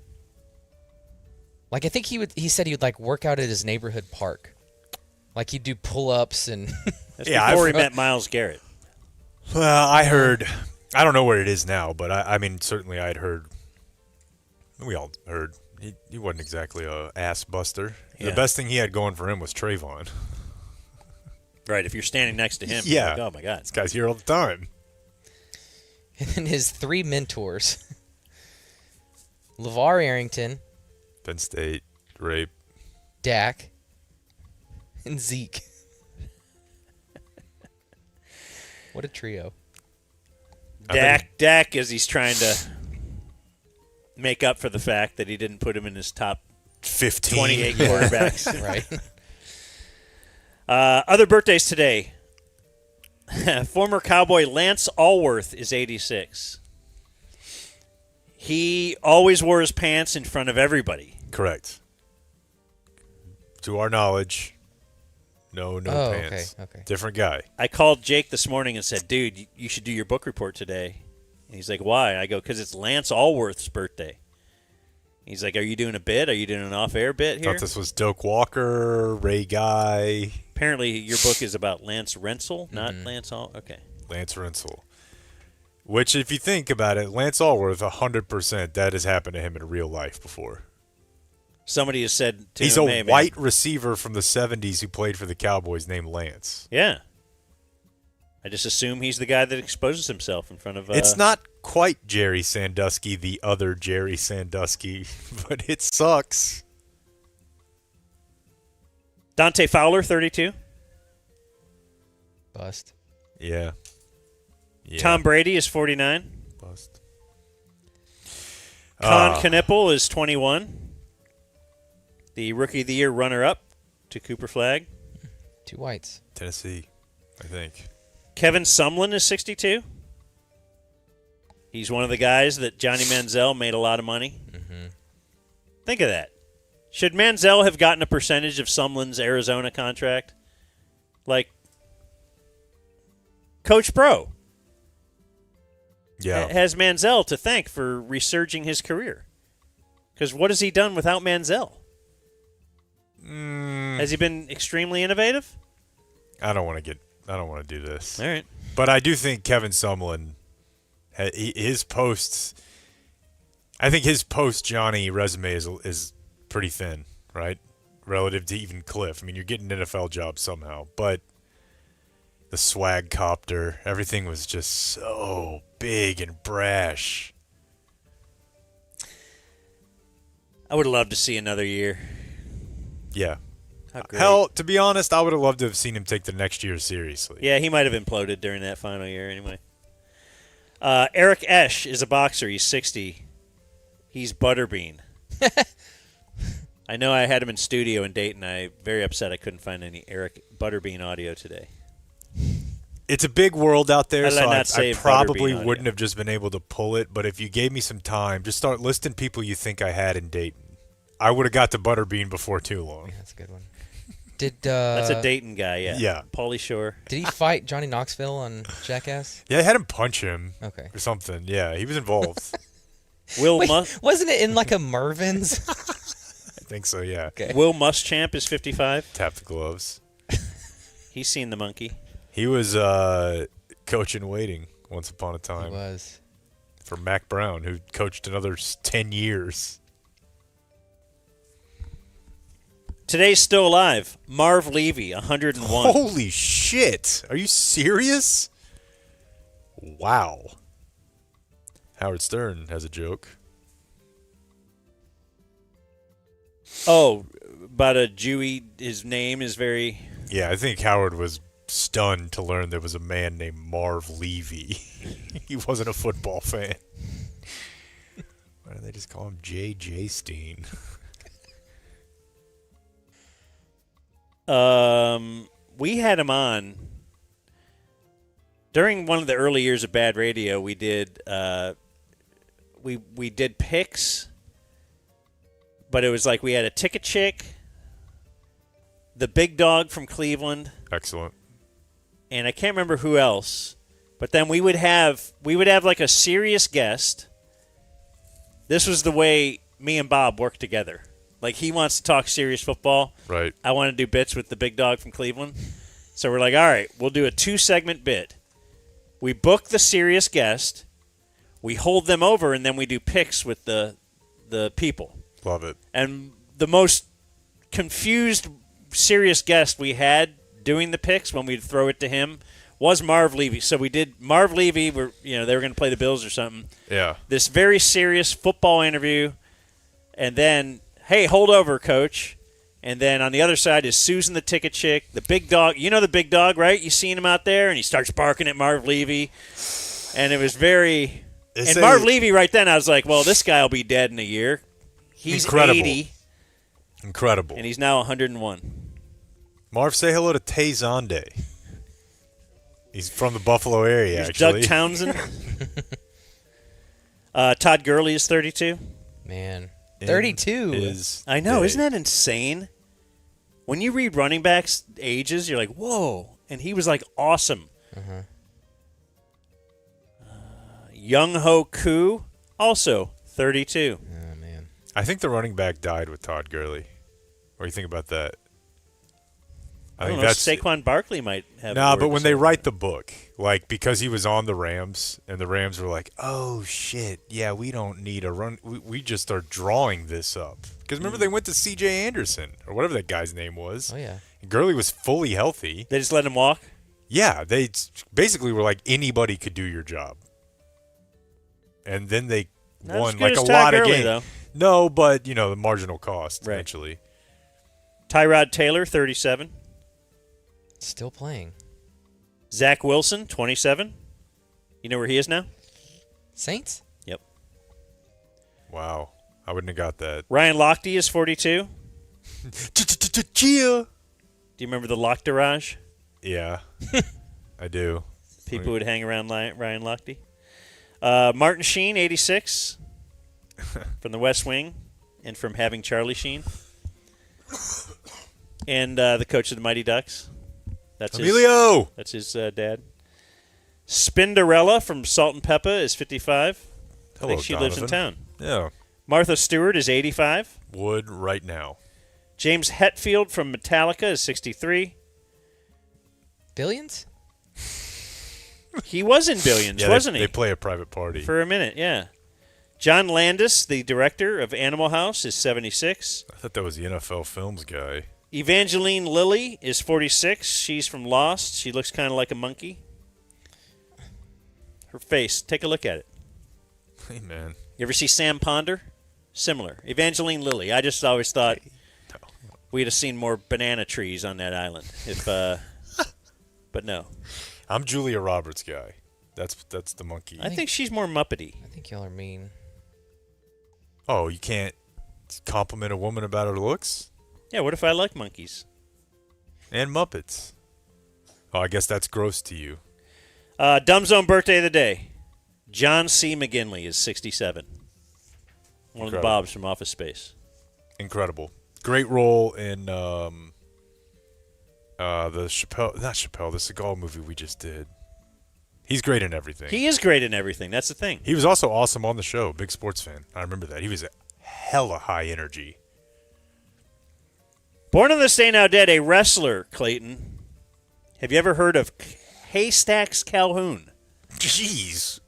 Like, I think he said he would like work out at his neighborhood park. Like, he'd do pull-ups and That's before he met Myles Garrett. Well, I heard, I don't know where it is now, but I mean, certainly I'd heard, we all heard, he wasn't exactly a ass buster. Yeah. The best thing he had going for him was Trayvon. Right, if you're standing next to him, yeah. you're like, oh my God. This guy's here all the time. And then his three mentors, LeVar Arrington, Penn State, rape, Dak, and Zeke. What a trio. Dak, as he's trying to make up for the fact that he didn't put him in his top 15. 28 quarterbacks. Right. Other birthdays today. Former Cowboy Lance Allworth is 86. He always wore his pants in front of everybody. Correct. To our knowledge, no pants. Okay. Different guy. I called Jake this morning and said, dude, you should do your book report today. And he's like, why? I go, because it's Lance Allworth's birthday. He's like, are you doing a bit? Are you doing an off-air bit here? Thought this was Doak Walker, Ray Guy. Apparently your book is about Lance Rensel, not Lance All. Okay. Lance Rensel. Which, if you think about it, Lance Allworth, 100%, that has happened to him in real life before. Somebody has said to He's him, a hey, white man. receiver from the 70s who played for the Cowboys named Lance. Yeah. I just assume he's the guy that exposes himself in front of... It's not quite Jerry Sandusky, the other Jerry Sandusky, but it sucks. Dante Fowler, 32. Bust. Yeah. Tom Brady is 49. Bust. Con Knippel is 21. The Rookie of the Year runner-up to Cooper Flagg. Two whites. Tennessee, I think. Kevin Sumlin is 62. He's one of the guys that Johnny Manziel made a lot of money. Mm-hmm. Think of that. Should Manziel have gotten a percentage of Sumlin's Arizona contract? Like, Coach Pro has Manziel to thank for resurging his career. Because what has he done without Manziel? Has he been extremely innovative? I don't want to do this. All right. But I do think Kevin Sumlin, his posts, I think his post-Johnny resume is pretty thin, right? Relative to even Cliff. I mean, you're getting an NFL job somehow, but the swag copter, everything was just so big and brash. I would love to see another year. Yeah. How great. Hell, to be honest, I would have loved to have seen him take the next year seriously. Yeah, he might have imploded during that final year anyway. Eric Esch is a boxer. He's 60. He's Butterbean. I know I had him in studio in Dayton. I'm very upset I couldn't find any Eric Butterbean audio today. It's a big world out there, Had I so not I saved probably Butterbean wouldn't have just been able to pull it. But if you gave me some time, just start listing people you think I had in Dayton. I would have got to Butterbean before too long. Yeah, that's a good one. Did That's a Dayton guy, yeah. Yeah. Pauly Shore. Did he fight Johnny Knoxville on Jackass? Yeah, I had him punch him. Okay. Or something. Yeah, he was involved. Wait, wasn't it in like a Mervin's? I think so, yeah. Okay. Will Muschamp is 55. Tap the gloves. He's seen the monkey. He was coach in waiting once upon a time. He was. For Mac Brown, who coached another 10 years. Today's still alive. Marv Levy, 101. Holy shit. Are you serious? Wow. Howard Stern has a joke. Oh, about a Jewy, his name is very... Yeah, I think Howard was stunned to learn there was a man named Marv Levy. He wasn't a football fan. Why do they just call him J.J. Steen? We had him on during one of the early years of Bad Radio. We did we did picks, but it was like we had a ticket chick, the big dog from Cleveland. Excellent. And I can't remember who else, but then we would have like a serious guest. This was the way me and Bob worked together. Like, he wants to talk serious football. Right. I want to do bits with the big dog from Cleveland. So we're like, all right, we'll do a 2-segment bit. We book the serious guest, we hold them over, and then we do picks with the people. Love it. And the most confused serious guest we had doing the picks when we'd throw it to him was Marv Levy. So we did Marv Levy. They were going to play the Bills or something. Yeah. This very serious football interview, and then, hey, hold over, coach. And then on the other side is Susan the ticket chick, the big dog. You know the big dog, right? You seen him out there, and he starts barking at Marv Levy. And it was very... And Marv Levy right then, I was like, well, this guy will be dead in a year. He's Incredible. 80. Incredible. And he's now 101. Marv, say hello to Tay Zonde. He's from the Buffalo area, Here's actually. Doug Townsend. Todd Gurley is 32. Man. 32. I know, isn't that insane? When you read running backs' ages, you're like, whoa. And he was like awesome. Uh-huh. Young Ho Koo, also 32. Oh, man. I think the running back died with Todd Gurley. What do you think about that? I think that's Saquon Barkley might have. Nah, but when they write the book, like, because he was on the Rams, and the Rams were like, "Oh shit, yeah, we don't need a run. We just are drawing this up." Because remember, they went to C.J. Anderson or whatever that guy's name was. Oh yeah. And Gurley was fully healthy. They just let him walk. Yeah, they basically were like, anybody could do your job. And then they Not won as good like as a Todd lot Gurley, of games. though. No, but the marginal cost eventually. Tyrod Taylor, 37. Still playing. Zach Wilson, 27. You know where he is now? Saints? Yep. Wow. I wouldn't have got that. Ryan Lochte is 42. Chia. Do you remember the Lochterage? Yeah, I do. People would hang around Ryan Lochte. Martin Sheen, 86. From the West Wing and from having Charlie Sheen. And the coach of the Mighty Ducks. That's Emilio! That's his dad. Spinderella from Salt and Peppa is 55. I Hello, think she lives in town. Yeah. Martha Stewart is 85. Would right now. James Hetfield from Metallica is 63. Billions? He was in Billions, Yeah, wasn't they he? play a private party. For a minute, yeah. John Landis, the director of Animal House, is 76. I thought that was the NFL Films guy. Evangeline Lilly is 46. She's from Lost. She looks kind of like a monkey. Her face, take a look at it. Hey, man. You ever see Sam Ponder? Similar. Evangeline Lilly. I just always thought we'd have seen more banana trees on that island. But no. I'm Julia Roberts' guy. That's the monkey. I think she's more Muppety. I think y'all are mean. Oh, you can't compliment a woman about her looks? Yeah, what if I like monkeys? And Muppets. Oh, I guess that's gross to you. Dumb Zone birthday of the day. John C. McGinley is 67. One of the Bobs from Office Space. Incredible. Great role in the Chappelle, not Chappelle, the Seagal movie we just did. He's great in everything. He is great in everything. That's the thing. He was also awesome on the show. Big sports fan. I remember that. He was hella high energy. Born on this day now dead, a wrestler, Clayton. Have you ever heard of Haystacks Calhoun? Jeez.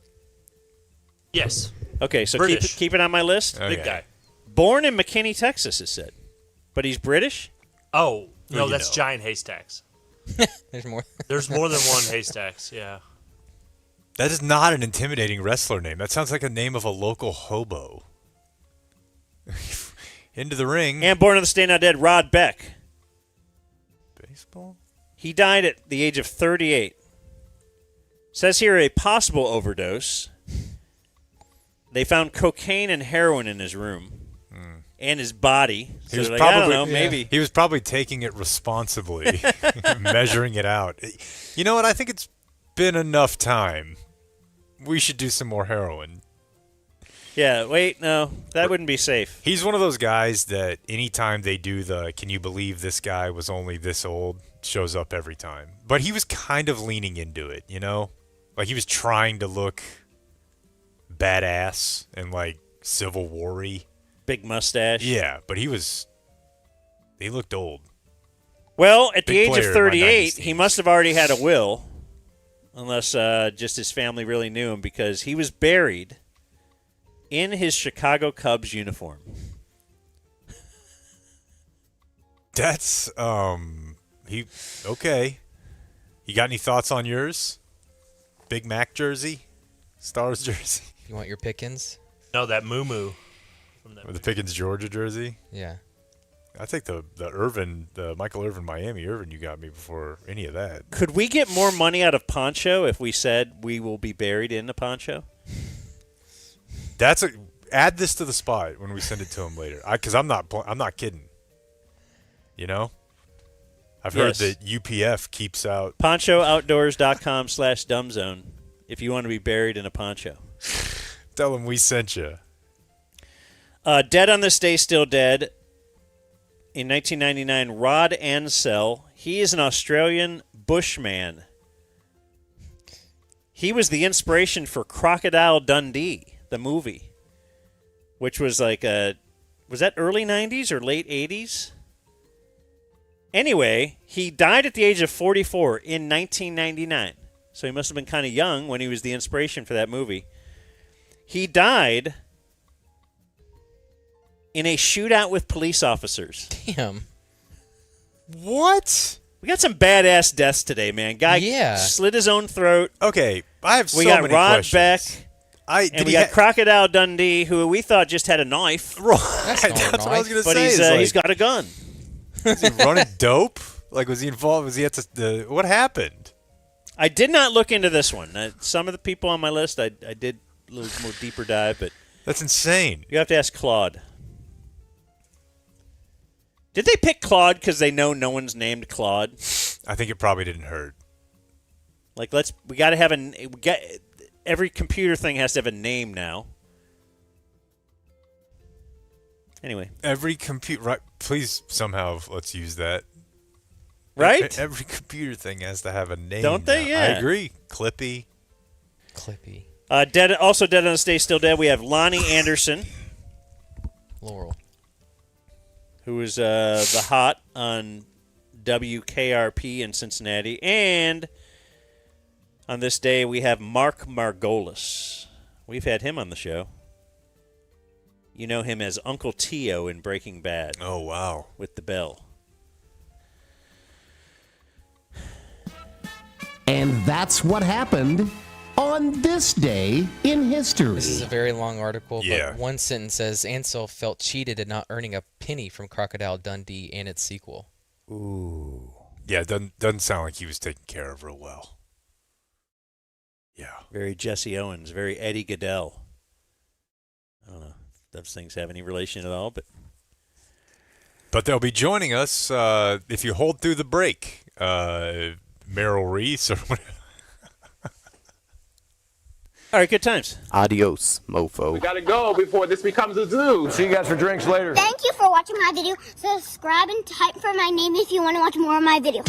Yes. Okay, so British. keep it on my list. Okay. Big guy. Born in McKinney, Texas, it said. But he's British? Oh, no, Well, that's Giant Haystacks. There's more. There's more than one Haystacks, yeah. That is not an intimidating wrestler name. That sounds like a name of a local hobo. Into the ring. And born on this day now dead, Rod Beck. Baseball? He died at the age of 38. Says here a possible overdose. They found cocaine and heroin in his room and his body. So He was they're like, probably, I don't know, maybe. He was probably taking it responsibly, measuring it out. You know what? I think it's been enough time. We should do some more heroin. Yeah, wait, no, that wouldn't be safe. He's one of those guys that anytime they do the "can you believe this guy was only this old" shows up every time. But he was kind of leaning into it, you know? Like he was trying to look badass and like Civil War-y. Big mustache. Yeah, but he looked old. Well, at the Big age of player in my 38, 90s he must have already had a will, unless just his family really knew him, because he was buried in his Chicago Cubs uniform. That's okay. You got any thoughts on yours? Big Mac jersey? Stars jersey? You want your Pickens? No, that Moo from that Or the Pickens Georgia jersey? Yeah. I think the Michael Irvin Miami Irvin you got me before any of that. Could we get more money out of Poncho if we said we will be buried in a poncho? Add this to the spot when we send it to him later. Because I'm not kidding. You know? I've heard that UPF keeps out PonchoOutdoors.com/dumbzone if you want to be buried in a poncho. Tell him we sent you. Dead on this day, still dead. In 1999, Rod Ansell. He is an Australian bushman. He was the inspiration for Crocodile Dundee, the movie, which was like was that early 90s or late 80s? Anyway, he died at the age of 44 in 1999. So he must have been kind of young when he was the inspiration for that movie. He died in a shootout with police officers. Damn. What? We got some badass deaths today, man. Guy slit his own throat. Okay, I have so we got many Rod questions. Beck. And we got Crocodile Dundee, who we thought just had a knife. Right. That's what I was going to say. But he's got a gun. Was he running dope? Like, was he involved? Was he at what happened? I did not look into this one. Some of the people on my list, I did a little more deeper dive, but that's insane. You have to ask Claude. Did they pick Claude because they know no one's named Claude? I think it probably didn't hurt. Like, we got to have every computer thing has to have a name now. Anyway. Every computer, right? Please somehow let's use that. Right? Every computer thing has to have a name. Don't they? now. Yeah. I agree. Clippy. Dead. Also dead on this day, still dead. We have Lonnie Anderson. Laurel. Who was the hot on WKRP in Cincinnati. And on this day, we have Mark Margolis. We've had him on the show. You know him as Uncle Tio in Breaking Bad. Oh, wow. With the bell. And that's what happened on this day in history. This is a very long article, Yeah. but one sentence says Ansel felt cheated at not earning a penny from Crocodile Dundee and its sequel. Ooh. Yeah, it doesn't sound like he was taken care of real well. Yeah. Very Jesse Owens, very Eddie Goodell. I don't know if those things have any relation at all, but they'll be joining us if you hold through the break. Merrill Reese or whatever. All right, good times. Adios, mofo. We gotta go before this becomes a zoo. See you guys for drinks later. Thank you for watching my video. Subscribe and type for my name if you want to watch more of my videos.